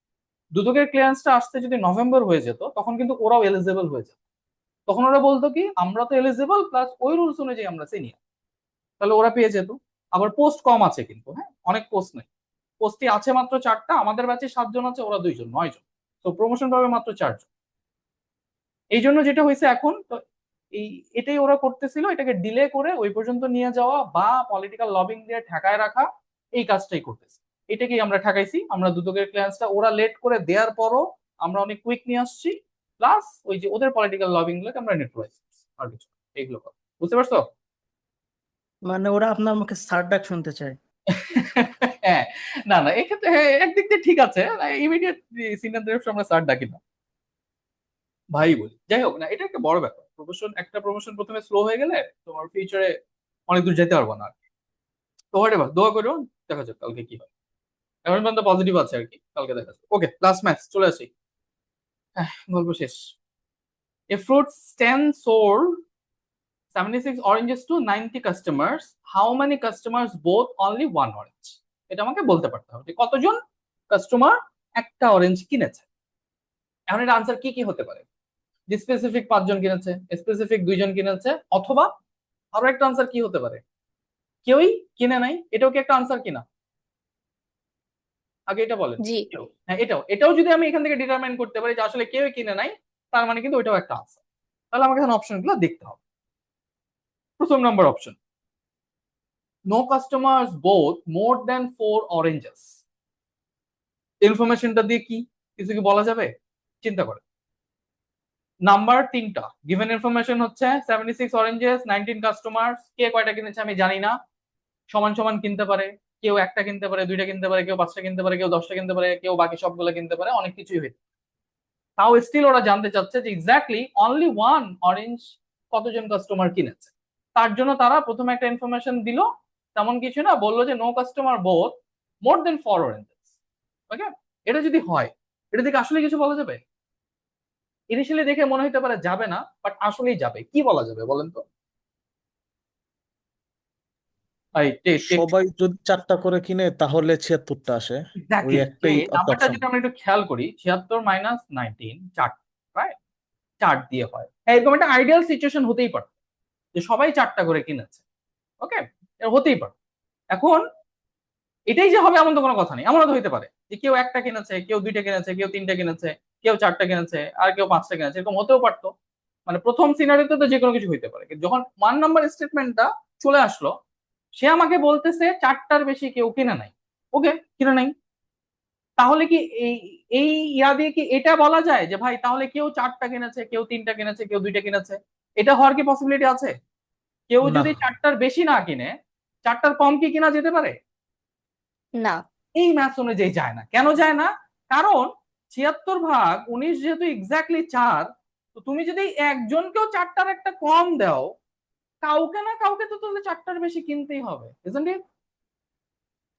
S1: দুদকের ক্লিয়ারেন্সটা আসতে যদি নভেম্বর হয়ে যেত, তখন কিন্তু ওরাও এলিজেবল হয়ে যেত। তখন ওরা বলতো কি আমরা তো এলিজেবল, প্লাস ওই রুলস অনুযায়ী আমরা সিনিয়র, তাহলে ওরা পেয়ে যেত। আবার পোস্ট কম আছে কিন্তু, হ্যাঁ অনেক পোস্ট নেই, পোস্টই আছে মাত্র 4টা, আমাদের ব্যাচে 7 জন আছে, ওরা 2 জন, 9 জন। তো প্রমোশন পাবে মাত্র 4 জন। এই জন্য যেটা হয়েছে এখন, তো এটাই ওরা করতেছিল, এটাকে ডিলে করে ওই পর্যন্ত নিয়ে যাওয়া বা পলিটিক্যাল লবিং দিয়ে ঠেকায় রাখা, এই কাজটাই করতেছে। এটাকেই আমরা ঠেকাইছি, আমরা দুদকের ক্লিয়ারেন্সটা ওরা লেট করে দেওয়ার পরও আমরা অনেক কুইক নিয়ে আসছি, প্লাস ওই যে ওদের পলিটিক্যাল লবিং গুলোকে আমরা নিউট্রালাইজ করছি, আর কিছু না। এইগুলো কথা বুঝতে পারছো?
S6: মানে ওরা আপনার মুখে স্যার ডাক শুনতে চায়।
S1: হ্যাঁ, না না এক্ষেত্রে একদিক দিয়ে ঠিক আছে, ইমিডিয়েট সিনিয়রদের আমরা স্যার ডাকি না, ভাই বলি। যাই হোক না, এটা একটা বড় ব্যাপার। একটা প্রমোশন প্রথমে স্লো হয়ে গেলে তোমার ফিউচারে অনেক দূর যেতে পারবো না আর কি। তো হোয়াটএভার, দোয়া করো, দেখা যাক কালকে কি হয়। এখন পর্যন্ত পজিটিভ আছে আর কি, কালকে দেখা যাক। ওকে, লাস্ট ম্যাচ চলে আসি। হ্যাঁ, গল্প শেষ। A fruit stand sold 76 oranges to 90 customers. How many customers bought only one orange? এটা আমাকে বলতে পারতে হবে যে কতজন কাস্টমার একটা অরেঞ্জ কিনেছে। এখন এটা আনসার কি কি হতে পারে? যে স্পেসিফিক 5 জন কিনেছে, স্পেসিফিক 2 জন কিনেছে, অথবা আরো একটা আনসার কি হতে পারে, কেউই কিনে নাই। এটাও কি একটা আনসার কিনা? আগে এটা বলেন।
S4: জি।
S1: হ্যাঁ, এটাও যদি আমি এখান থেকে ডিটারমাইন করতে পারি যে আসলে কেউই কিনে নাই, তার মানে কিন্তু ওইটাও একটা আনসার। তাহলে আমাকে এখানে অপশনগুলো দেখতে হবে। প্রথম number option, no customers both more than 4 oranges. ইনফরমেশনটা দিয়ে কিছু কি বলা যাবে? চিন্তা করে। নাম্বার 3টা গিভেন ইনফরমেশন হচ্ছে 76 অরেঞ্জেস 19 কাস্টমার্স। কে কয়টা কিনেছে আমি জানি না, সমান সমান কিনতে পারে, কেউ একটা কিনতে পারে, 2টা কিনতে পারে, কেউ 5টা কিনতে পারে, কেউ 10টা কিনতে পারে, কেউ বাকি সবগুলো কিনতে পারে, অনেক কিছুই হইতে। তাও স্টিল ওরা জানতে চাচ্ছে যে এক্স্যাক্টলি অনলি 1 অরেঞ্জ কতজন কাস্টমার কিনেছে। তার জন্য তারা প্রথমে একটা ইনফরমেশন দিল, তেমন কিছু না, বললো যে নো কাস্টমার বোথ মোর দেন 4 অরেঞ্জেস। ওকে, এটা যদি হয়, এটা থেকে আসলে কিছু বলা যাবে? ইনিশিয়ালি দেখে মনে হতে পারে যাবে না, বাট আসলেই যাবে। কি বলা যাবে বলেন তো?
S7: সবাই যদি 4টা করে কিনে তাহলে 76টা আসে, ওই একটাই
S1: নাম্বারটা
S7: অপশন।
S1: যদি আমরা একটু খেয়াল করি, 76 মাইনাস 19 4, রাইট? 4 দিয়ে হয়। এরকম একটা আইডিয়াল সিচুয়েশন হতেই পারে যে সবাই 4টা করে কিনেছে। ওকে, হতেই পারে। এখন এটাই যে হবে এমন তো কোনো কথা নেই। এমনও তো হইতে পারে যে কেউ একটা কিনেছে, কেউ 2টা কিনেছে, কেউ 3টা কিনেছে, কেউ 4টা কিনেছে, আর কেউ 5টা কিনেছে, এরকম হতেও পারতো। মানে প্রথম সিনারিওতে তো যে কোনো কিছু হইতে পারে। কিন্তু যখন 1 নাম্বার স্টেটমেন্টটা চলে আসলো, সে আমাকে বলতেছে 4টার বেশি কেউ কিনে নাই। ওকে, কিনে নাই, তাহলে কি এই এই ইয়া দিয়ে কি এটা বলা যায় যে ভাই তাহলে কেউ 4টা কিনেছে, কেউ 3টা কিনেছে, কেউ 2টা কিনেছে? এটা হওয়ার কি পসিবিলিটি আছে? কেউ
S7: না,
S1: যদি 4টার বেশি না কিনে, 4টার কম কি কিনা যেতে পারে?
S4: না।
S1: এই ম্যাথস অনুযায়ী যায় না। কেন যায় না? কারণ 76/19 যেহেতু এক্স্যাক্টলি 4, তো তুমি যদি একজনকেও 4টার একটা কম দাও, কাউকে না কাউকে তো তাহলে 4টার বেশি কিনতেই হবে, isn't it?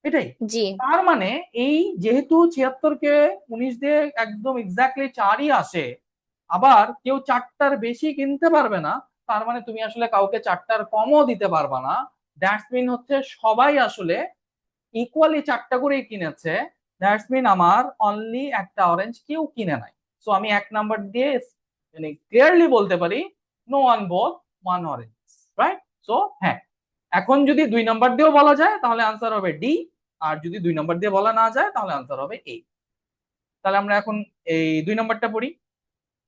S1: এটাই।
S4: জি।
S1: তার মানে এই যেহেতু 76কে 19 দিয়ে একদম এক্স্যাক্টলি 4ই আসে, আবার কেউ 4টার বেশি কিনতে পারবে না, তার মানে তুমি আসলে কাউকে 4টার কমও দিতে পারবা না। দ্যাটস মিন হচ্ছে সবাই আসলে ইকুয়ালি 4টা করেই কিনেছে। দ্যাটস মিন আমার অনলি একটা অরেঞ্জ কেউ কিনে নাই। সো আমি 1 নাম্বার দিয়ে মানে ক্লিয়ারলি বলতে পারি no one both 1 orange, right? So হ্যাঁ, এখন যদি 2 নাম্বার দিয়েও বলা যায় তাহলে আনসার হবে ডি, আর যদি 2 নাম্বার দিয়ে বলা না যায় তাহলে আনসার হবে এ। তাহলে আমরা এখন এই 2 নাম্বারটা পড়ি।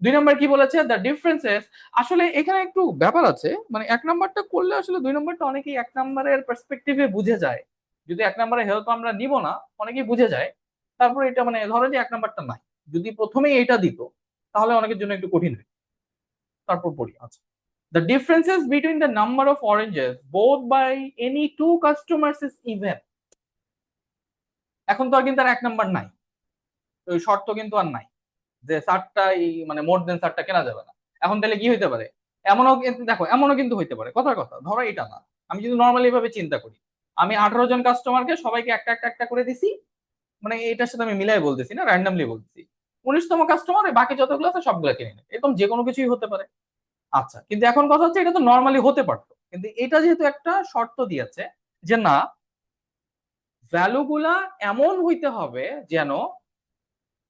S1: 2 নাম্বার কি বলেছে? The differences. আসলে এখানে একটু ব্যাপার আছে, মানে 1 নাম্বারটা করলে আসলে 2 নাম্বারটা অনেকেই 1 নাম্বারের পার্সপেক্টিভে বুঝে যায়। যদি 1 নাম্বারের হেল্প আমরা নিব না, অনেকেই বুঝে যায়। তারপর এটা মানে ধরো যে 1 নাম্বারটা নাই, যদি প্রথমেই এটা দিত তাহলে অনেকের জন্য একটু কঠিন হতো। তারপর পড়ি। আচ্ছা, the differences between the number of oranges bought by any 2 customers is even. এখন তো আর কিন্তু আর 1 নাম্বার নাই, ওই শর্ত কিন্তু আর নাই যে 7টাই মানে মোর দেন 7টা কেনা যাবে না। এখন তাহলে কি হইতে পারে? এমনও কিন্তু দেখো, এমনও কিন্তু হইতে পারে, কথার কথা ধরো এটা না, আমি যদি নর্মালি ভাবে চিন্তা করি, আমি 18 জন কাস্টমারকে সবাইকে একটা একটা একটা করে দিছি, মানে এটার সাথে আমি মিলাই বলতেছি না, র্যান্ডমলি বলতেছি। 19তম কাস্টমার বাকি যতগুলো আছে সবগুলো কিনে নেবে, এরকম যে কোনো কিছুই হতে পারে। আচ্ছা, কিন্তু এখন কথা হচ্ছে এটা তো নর্মালি হতে পারতো, কিন্তু এটা যেহেতু একটা শর্ত দিয়েছে যে না, ভ্যালুগুলা এমন হইতে হবে যেন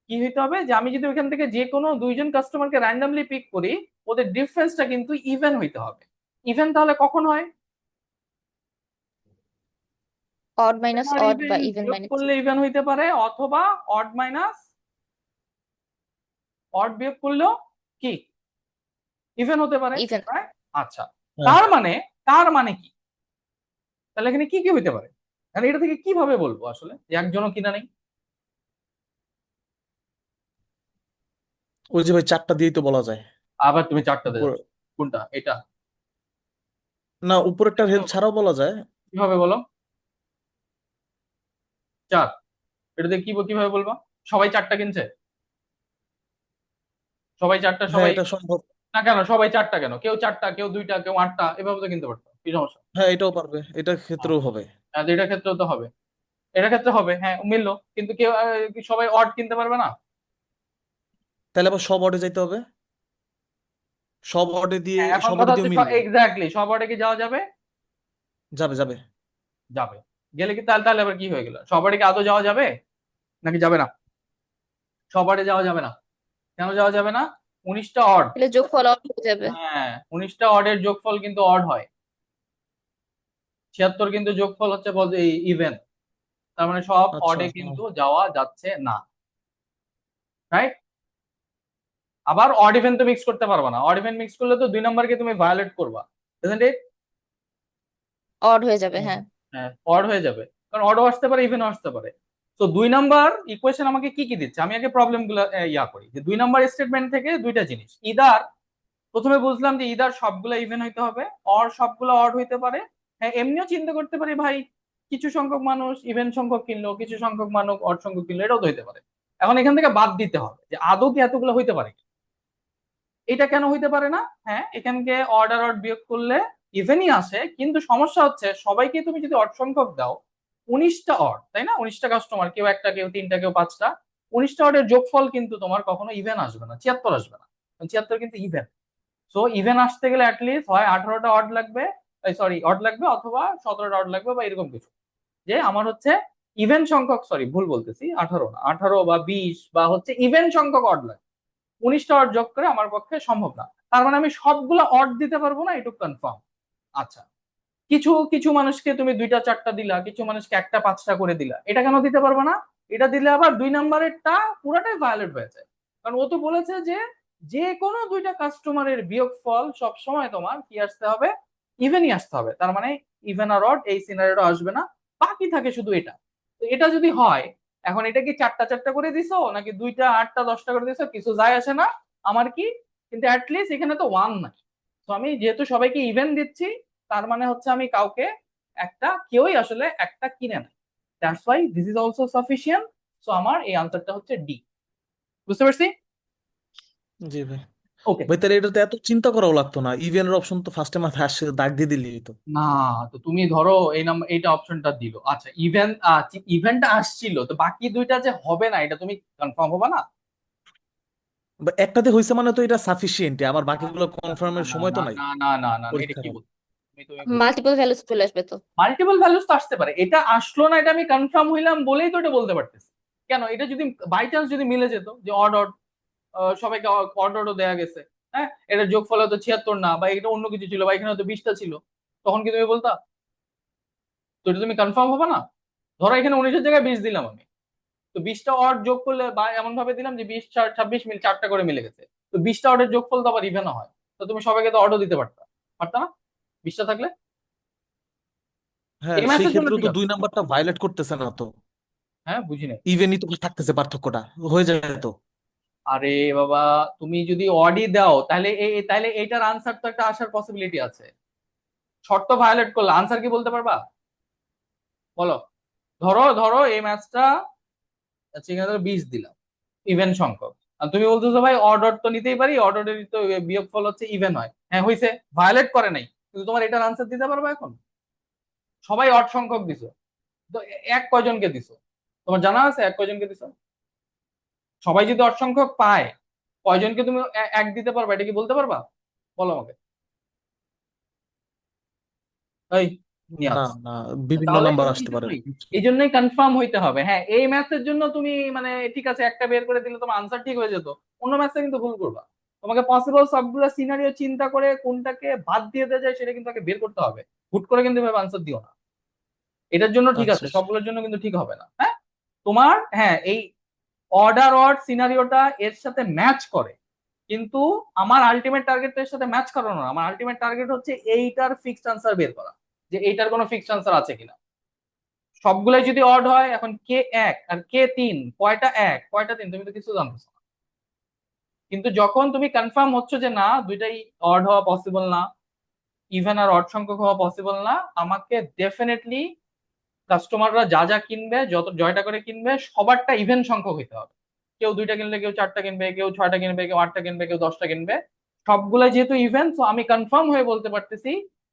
S1: কি হইতে হবে, যে আমি যদি ওইখান থেকে যে কোনো 2 জন কাস্টমারকে র্যান্ডমলি পিক করি, ওদের ডিফারেন্সটা কিন্তু ইভেন হইতে হবে। ইভেন তাহলে কখন হয়?
S4: অড মাইনাস
S1: আর
S4: অড বা
S1: ইভেন
S4: ইভেন
S1: যোগ
S4: মাইনাস
S1: করলে ইভেন হইতে পারে, অথবা অড মাইনাস অড বিয়োগ করলেও কি ইভেন হতে পারে,
S4: ইভেন।
S1: right? আচ্ছা, তার মানে কি? তাহলে এখানে কি কি হইতে পারে? তাহলে এটা থেকে কিভাবে বলবো আসলে যে একজনও কিনা নেই?
S7: ওই যে ভাই 4টা দিয়েই তো বলা যায়।
S1: আবার তুমি চারটা দেবে,
S7: উপর-
S1: কোনটা এটা?
S7: না, উপরেরটার হেল্প ছাড়াও বলা যায়।
S1: কিভাবে বলো? 4, এটা দিয়ে কিভাবে বলবা? সবাই 4টা কিনছে, সবাই 4টা,
S7: হ্যাঁ,
S1: সবাই
S7: এটা সম্ভব।
S1: না কেন, সবাই 4টা কেন? কেউ 4টা, কেউ 2টা, কেউ 8টা, এভাবে তো কিনতে পারতো, কি সমস্যা?
S7: হ্যাঁ, এটাও পারবে, এটার ক্ষেত্রেও হবে।
S1: এটার ক্ষেত্রেও তো হবে, এটার ক্ষেত্রে হবে, হ্যাঁ মিললো। কিন্তু কেউ কি সবাই অড কিনতে পারবে না?
S7: তাহলে আবার সব অর্ডে যাইতে হবে, সব অর্ডে দিয়ে
S1: হ্যাঁ, এখন
S7: সব
S1: কথা
S7: অর্ডে
S1: হচ্ছে
S7: দিয়েও মিলবে।
S1: এক্স্যাক্টলি সব অডে কি যাওয়া যাবে?
S7: যাবে যাবে।
S1: যাবে। গেলে কি তাহলে তাহলে আবার কি হয়ে গেল? সব অডে কি আদৌ যাওয়া যাবে নাকি যাবে না? সব অডে যাওয়া যাবে না। কেন যাওয়া যাবে না? 19টা অড।
S4: তাহলে যোগফল অড হয়ে যাবে।
S1: হ্যাঁ, 19টা অডের যোগফল কিন্তু অড হয়। 76 কিন্তু যোগফল হচ্ছে ইভেন, তার মানে সব
S7: আচ্ছা,
S1: অডে কিন্তু যাওয়া যাচ্ছে না, রাইট? আবার অড ইভেন তো মিক্স করতে পারবা না, অড ইভেন মিক্স করলে তো 2 নাম্বারকে তুমি ভায়োলেট করবা, isn't it?
S4: অড হয়ে যাবে, হ্যাঁ।
S1: হ্যাঁ, অড হয়ে যাবে, কারণ অডও আসতে পারে, ইভেনও আসতে পারে। তো 2 নাম্বার ইকুয়েশন আমাকে কি কি দিচ্ছে? আমি আগে প্রবলেম গুলো করি যে 2 নাম্বার স্টেটমেন্ট থেকে দুইটা জিনিস, ইদার প্রথমে বুঝলাম যে ইদার সবগুলা ইভেন হইতে হবে, অর সবগুলা অড হইতে পারে। হ্যাঁ, এমনিও চিন্তা করতে পারি ভাই, কিছু সংখ্যক মানুষ ইভেন সংখ্যক কিনলো, কিছু সংখ্যক মানুষ অড সংখ্যক কিনলো, এটাও তো হইতে পারে। এখন এখান থেকে বাদ দিতে হবে যে আদৌ কি এতগুলো হইতে পারে, এটা কেন হইতে পারে না? হ্যাঁ, এখানকে অড আর অড বিয়োগ করলে ইভেনই আসে, কিন্তু সমস্যা হচ্ছে সবাইকে তুমি যদি অড সংখ্যক দাও, 19টা অড, তাই না? 19টা কাস্টমার, কেউ একটা, কেউ 3টা, কেউ 5টা, 19টা অডের যোগফল কিন্তু তোমার কখনো ইভেন আসবে না, 76 আসবে না, 76 কিন্তু ইভেন। সো ইভেন আসতে গেলে অ্যাটলিস্ট হয় 18টা অড লাগবে, সরি অড লাগবে, অথবা 17টা অড লাগবে, বা এরকম কিছু। যে আমার হচ্ছে ইভেন সংখ্যক, সরি ভুল বলতেছি, 18 না, 18 বা 20 বা হচ্ছে ইভেন সংখ্যক অড লাগবে, 19টা অড যোগ করে আমার পক্ষে সম্ভব না। তার মানে আমি সবগুলো অড দিতে পারবো না, এটুকু কনফার্ম। আচ্ছা, কিছু কিছু মানুষকে তুমি 2টা 4টা দিলা, কিছু মানুষকে 1টা 5টা করে দিলা, এটা কেন দিতে পারবে না? এটা দিলে আবার 2 নাম্বারেরটা পুরাটাই ভায়োলেট হয়ে যায়, কারণ ও তো বলেছে যে যে কোনো 2টা কাস্টমারের বিয়োগফল সবসময় তোমার কি আসতে হবে, ইভেনই আসতে হবে। তার মানে ইভেন আর অড এই সিনারিওটা আসবে না, বাকি থাকে শুধু এটা। তো এটা যদি হয়, এখন এটা কি 4টা 4টা করে দিছো নাকি 2টা 8টা 10টা করে দিছো, কিছু যায় আসে না আমার, কি কিন্তু অ্যাটলিস্ট এখানে তো 1 নাই। তো আমি যেহেতু সবাইকে ইভেন দিচ্ছি, তার মানে হচ্ছে আমি কাউকে কেউই আসলে একটা কিনে না, that's why this is also sufficient. So আমার এই আনসারটা হচ্ছে ডি। বুঝতে পারছি?
S7: জি ভাই।
S1: ওকে।
S7: ভাই তাহলে এটা তো এত চিন্তা করাও লাগতো না, ইভেনের অপশন তো ফার্স্টে মাথায় আসছে, দাগ দিয়ে দিলি তো।
S1: না, তো তুমি ধরো এই নাম্বার, এইটা অপশনটা দিল, আচ্ছা ইভেন্টটা আসছিল, তো বাকি দুইটা যে হবে না, এটা তুমি কনফার্ম হবে না?
S7: বা একটাতে হয়েছে মানে তো এটা সাফিসিয়েন্ট, আবার বাকিগুলো কনফার্মের সময় তো নাই
S1: না না না না, এটা
S7: পরীক্ষার
S1: কি
S7: হলে।
S1: বলছো?
S4: মাল্টিপল ভ্যালুস চলে আসবে তো।
S1: মাল্টিপল ভ্যালুস তো আসতে পারে, এটা আসলো না, এটা আমি কনফার্ম হইলাম বলেই তো এটা বলতে পারতেছি। কেন, এটা যদি বাই চান্স যদি মিলে যেত যে অড অড, সবাইকে অড অডও দেয়া গেছে, হ্যাঁ, এটা যোগফল হয়তো 76 না, বা এটা অন্য কিছু ছিল, বা এখানে হয়তো 20টা ছিল, তখন কি তুমি বলতা? তো এটা তুমি কনফার্ম হবে না। ধরো এখানে 19-এর জায়গায় 20 দিলাম আমি, তো 20টা অড যোগ করলে, বা এমন ভাবে দিলাম যে 20 4 26 মিল 4টা করে মিলে গেছে, তো 20টা অডের যোগফল তো আবার ইভেন হয়, তো তুমি সবাইকে তো অডও দিতে পারতা, পারতা না 20টা থাকলে?
S7: হ্যাঁ,
S1: এই
S7: সেই
S1: ম্যাথের জন্য
S7: ক্ষেত্রে
S1: ঠিক
S7: তো
S1: আছে।
S7: 2 নাম্বারটা ভায়োলেট করতেছে না তো,
S1: হ্যাঁ, বুঝি নাই।
S7: ইভেনই তো থাকতেছে, পার্থক্যটা হয়ে যায় তো।
S1: আরে বাবা, তুমি যদি অডই দাও, তাহলে তাহলে এইটার আনসার তো একটা আসার পসিবিলিটি আছে। শর্ত ভায়োলেট করলে আনসার কি বলতে পারবা? বলো। ধরো ধরো এই ম্যাচটা, আচ্ছা এখানে ধরো 20 দিলাম, ইভেন সংখ্যক, আর তুমি বলতেছো ভাই অড অড তো নিতেই পারি, অড অডের তো বিয়োগফল হচ্ছে ইভেন হয়, হ্যাঁ হইছে, ভায়োলেট করে নাই, কিন্তু তোমার এটার আনসার দিতে পারবা এখন? সবাই অড সংখ্যক দিছো, তো এক কয়জনকে দিছো? তোমার জানা আছে এক কয়জনকে দিছো? সবাই যদি অড সংখ্যক পায়, কয়জনকে তুমি এক দিতে পারবা, এটা কি বলতে পারবা? বলো আমাকে। এই
S7: না
S1: নিয়াজ,
S7: না, বিভিন্ন
S1: তাহলে
S7: নাম্বার
S1: তো
S7: আসতে পারে।
S1: এই জন্যই কনফার্ম হইতে হবে। হ্যাঁ, এই ম্যাথের জন্য তুমি মানে ঠিক আছে একটা বের করে দিলে তোমার আনসার ঠিক হয়ে যেত, অন্য ম্যাথে কিন্তু ভুল করবা। তোমাকে পসিবল সবগুলো সিনারিও চিন্তা করে কোনটাকে বাদ দিয়ে দেওয়া যায় সেটা কিন্তু আগে বের করতে হবে, হুট করে কিন্তু এভাবে আনসার দিও না। এটার জন্য ঠিক
S7: আচ্ছা
S1: আছে,
S7: আচ্ছা।
S1: সবগুলোর জন্য কিন্তু ঠিক হবে না। হ্যাঁ, তোমার হ্যাঁ এই অর্ডার অড সিনারিওটা এর সাথে ম্যাচ করে, কিন্তু আমার আলটিমেট টার্গেট এর সাথে ম্যাচ করানো না, আমার আলটিমেট টার্গেট হচ্ছে এইটার ফিক্সড আনসার বের করা, যে এইটার কোনো ফিক্সড আনসার আছে কিনা। সবগুলাই যদি অড হয়, এখন কে 1 আর কে 3, কয়টা 1 কয়টা 3 তুমি তো কিছু জানতেছো না। কিন্তু যখন তুমি কনফার্ম হচ্ছে যে না দুইটাই অড হওয়া পসিবল না, ইভেন আর অড সংখ্যক হওয়া পসিবল না, আমাকে ডেফিনেটলি কাস্টমাররা যা যা কিনবে, যত জয়টা করে কিনবে, সবারটা ইভেন সংখ্যক হইতে হবে। কেউ 2টা কিনলে কেউ 4টা কিনবে, কেউ 6টা কিনবে, কেউ 8টা কিনবে, কেউ 10টা কিনবে, সবগুলো যেহেতু ইভেন, তো আমি কনফার্ম হয়ে বলতে পারতেছি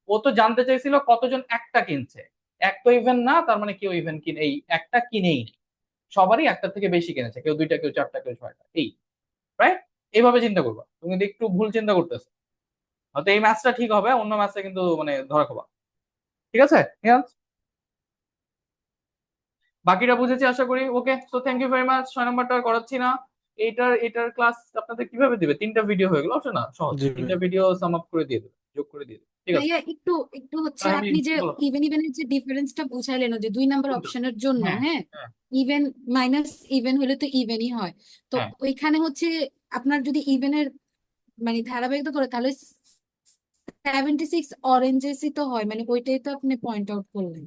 S1: ও তো জানতে চাইছিল কতজন একটা কিনছে, এক তো ইভেন না, তার মানে কেউ ইভেন কিনে এই একটা কিনেই নি। সবারই একটা থেকে বেশি কিনেছে, কেউ 2টা, কেউ 4টা, কেউ 6টা, এই রাইট। এইভাবে চিন্তা করবা, তুমি কিন্তু একটু ভুল চিন্তা করতেছো। হয়তো এই ম্যাচটা ঠিক হবে, অন্য ম্যাচে কিন্তু মানে ধরা খাবা। ঠিক আছে, বাকিটা বুঝেছি আশা করি। Okay, so thank you very much. 6 নাম্বারটা আর করাচ্ছি না। এটার ক্লাস আপনাদের কিভাবে দিবে? 3টা ভিডিও হয়ে গেল, না সহজ,
S7: জি
S1: 3টা ভিডিও সাম আপ করে দিয়ে দেবে, যোগ করে দিয়ে দেবে। ঠিক আছে,
S8: ভাইয়া একটু একটু হচ্ছে
S1: আমি
S8: আপনি যে
S1: বলো।
S8: ইভেনের যে ডিফারেন্সটা বুঝাইলেন যে 2 নাম্বার
S1: কোনটা?
S8: অপশনের জন্য,
S1: হ্যাঁ
S8: হ্যাঁ,
S1: হ্যাঁ
S8: ইভেন মাইনাস ইভেন হলে তো ইভেনই হয়। তো
S1: হ্যাঁ।
S8: ওইখানে হচ্ছে আপনার যদি ইভেনের মানে ধারাবাহিকতা করে তাহলে 76 অরেঞ্জেসই তো হয়, মানে ওইটাই তো আপনি পয়েন্ট আউট করলেন।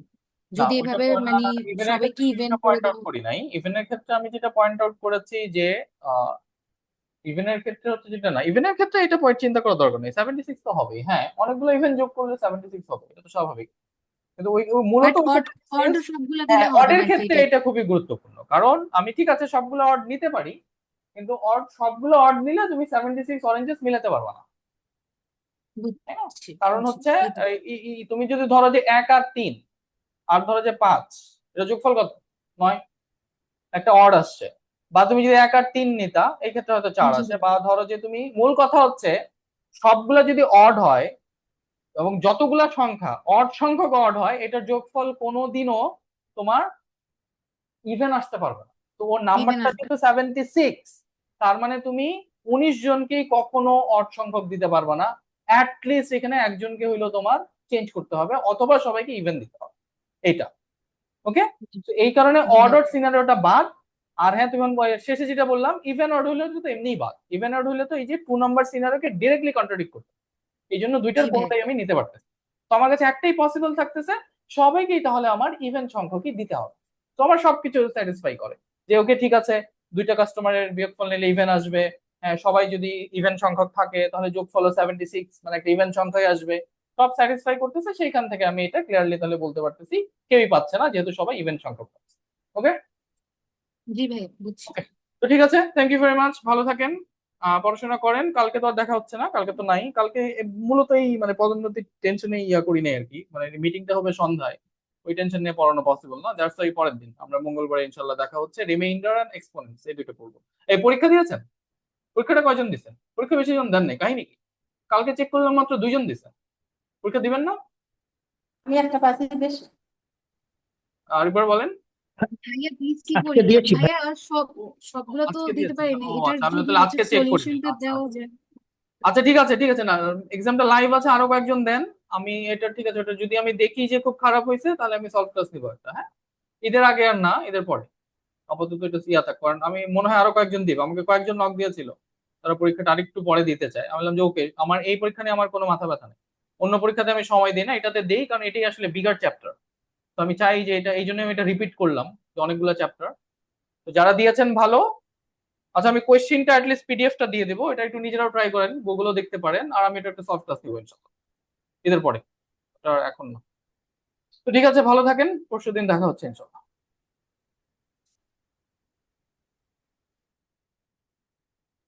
S1: না,
S8: যদি
S1: ওইটা
S8: এভাবে
S1: না,
S8: মানে
S1: ইভেনের
S8: সবাইকে
S1: ক্ষেত্রে
S8: ইভেন
S1: যেটা
S8: করে
S1: পয়েন্ট আউট
S8: দেওয়া।
S1: করি নাই, ইভেনের ক্ষেত্রে আমি যেটা পয়েন্ট আউট করেছি যে ইভেনের ক্ষেত্রে হচ্ছে যেটা, না ইভেনের ক্ষেত্রে এটা পয়েন্ট চিন্তা করার দরকার নেই, 76 তো হবেই। হ্যাঁ, অনেকগুলো ইভেন যোগ করলে 76 হবে, এটা তো স্বাভাবিক। কিন্তু ওই মূলত
S8: বাট
S1: ওই
S8: অড
S1: ক্ষেত্রে
S8: অড সবগুলা
S1: হ্যাঁ,
S8: দিলে হবে
S1: অডের
S8: না আর কি,
S1: ক্ষেত্রে
S8: এটাই।
S1: এটা খুবই গুরুত্বপূর্ণ, কারণ আমি ঠিক আছে সবগুলো অড নিতে পারি, কিন্তু অড সবগুলো অড নিলে তুমি 76 অরেঞ্জেস মিলাতে পারবে না। তাই না?
S8: বুঝছি
S1: কারণ
S8: বুঝছি,
S1: হচ্ছে
S8: এই তো।
S1: তুমি যদি ধরো যে 1 আর 3 আর ধরো যে 5, এটা যোগফল কত? 9, একটা অড আসছে। বা তুমি যদি 1 আর 3 নিতা, এই ক্ষেত্রে হয়তো 4
S8: জি
S1: আসে। বা ধরো যে তুমি, মূল কথা হচ্ছে সবগুলা যদি অড হয় এবং যতগুলা সংখ্যা অড সংখ্যক অড হয়, এটার যোগফল কোনোদিনও তোমার ইভেন আসতে পারবে না। তো ওর
S8: ইভেন
S1: নাম্বারটা
S8: আসবে।
S1: যেহেতু 76, তার মানে তুমি 19 জনকেই কখনো অড সংখ্যক দিতে পারবে না। অ্যাটলিস্ট এখানে একজনকে হইলো তোমার চেঞ্জ করতে হবে, অথবা সবাইকে ইভেন দিতে হবে, এইটা। ওকে, তো এই কারণে
S8: জি
S1: অড
S8: ভাই।
S1: অড সিনারিওটা বাদ। আর হ্যাঁ, তুমি শেষে যেটা বললাম, ইভেন অড হলে তো এমনিই বাদ। ইভেন অড হলে তো এই যে 2 নাম্বার সিনারিওকে ডিরেক্টলি কন্ট্রাডিক্ট করতে, এই জন্য দুইটার
S8: জি ভাই।
S1: কোনোটাই আমি নিতে পারতেছি। তো আমার কাছে একটাই পসিবল থাকতেছে, সবাইকেই তাহলে আমার ইভেন সংখ্যকই দিতে হবে। তো আমার সবকিছু স্যাটিসফাই করে যে ওকে ঠিক আছে, 2টা কাস্টমারের বিয়োগফল নিলে ইভেন আসবে। হ্যাঁ, সবাই যদি ইভেন সংখ্যক থাকে তাহলে যোগফল 76, মানে একটা ইভেন সংখ্যাই আসবে। সব স্যাটিসফাই করতেছে, সেইখান থেকে আমি এটা ক্লিয়ারলি তাহলে বলতে পারতেছি কেউই পাচ্ছে না, যেহেতু সবাই ইভেন সংখ্যক পাচ্ছে। ওকে
S8: জি ভাই, বুঝছি।
S1: ওকে, তো ঠিক আছে, থ্যাংক ইউ ভেরি মাচ, ভালো থাকেন, পড়াশোনা করেন। কালকে তো আর দেখা হচ্ছে না, কালকে তো নাই। কালকে মূলত এই মানে পদোন্নতির টেনশনে ইয়া করি নাই আর কি, মানে মিটিংটা হবে সন্ধ্যায়, ওই টেনশন নিয়ে পড়ানো পসিবল না। দ্যাটস ওয়াই পরের দিন আমরা মঙ্গলবার ইনশাল্লাহ দেখা হচ্ছে, রিমাইন্ডার এন্ড এক্সপোনেন্টস এই দুটো পড়বো। এই পরীক্ষা দিয়েছেন? পরীক্ষাটা কয়জন দিচ্ছেন? পরীক্ষা বেশি জন দেন নাই, কাহিনী কি? কালকে চেক করলাম মাত্র 2 জন দিচ্ছেন। পরীক্ষা দিবেন না?
S5: আমি একটা পাচ্ছি বেশ।
S1: আরেকবার বলেন।
S8: ভাইয়া প্লিজ কি
S6: আজকে
S8: বলি
S6: দিয়েছি ভাই।
S8: ভাইয়া, সবগুলো তো
S1: আজকে
S8: দিতে
S1: দিয়েছেন?
S8: পারি না,
S1: ও
S8: এটার
S1: আচ্ছা, আমি
S8: যদি
S1: তাহলে
S8: হচ্ছে
S1: আজকে চেক করি।
S8: সলিউশনটা
S1: আচ্ছা
S8: দেওয়া যায়।
S1: আচ্ছা, ঠিক আছে ঠিক আছে, না এক্সামটা লাইভ আছে, আরো কয়েকজন দেন। আমি এটা ঠিক আছে, ওটা যদি আমি দেখি যে খুব খারাপ হয়েছে, তাহলে আমি সলভ ক্লাস নিবো একটা। হ্যাঁ, ঈদের আগে আর না, ঈদের পরে আপাতত এটা ইয়া থাক, কারণ আমি মনে হয় আরো কয়েকজন দিব, আমাকে কয়েকজন নক দিয়েছিল, তারা পরীক্ষাটা আরেকটু পরে দিতে চায়। আমি বললাম যে ওকে, আমার এই পরীক্ষা নিয়ে আমার কোনো মাথা ব্যথা নেই, অন্য পরীক্ষাতে আমি সময় দিই না, এটাতে দেই, কারণ এটাই আসলে বিগার চ্যাপ্টার। তো আমি চাই যে এটা, এই জন্য আমি এটা রিপিট করলাম যে অনেকগুলো চ্যাপ্টার। তো যারা দিয়েছেন ভালো। আচ্ছা, আমি কোয়েশ্চেনটা অ্যাটলিস্ট পিডিএফটা দিয়ে দেবো, এটা একটু নিজেরাও ট্রাই করেন, গুগলও দেখতে পারেন। আর আমি এটা একটা সলভ ক্লাস দিব ইনশাল্লাহ ঈদের পরে, এটা এখন না। তো ঠিক আছে, ভালো থাকেন, পরশুদিন দেখা হচ্ছে ইনশাল্লাহ।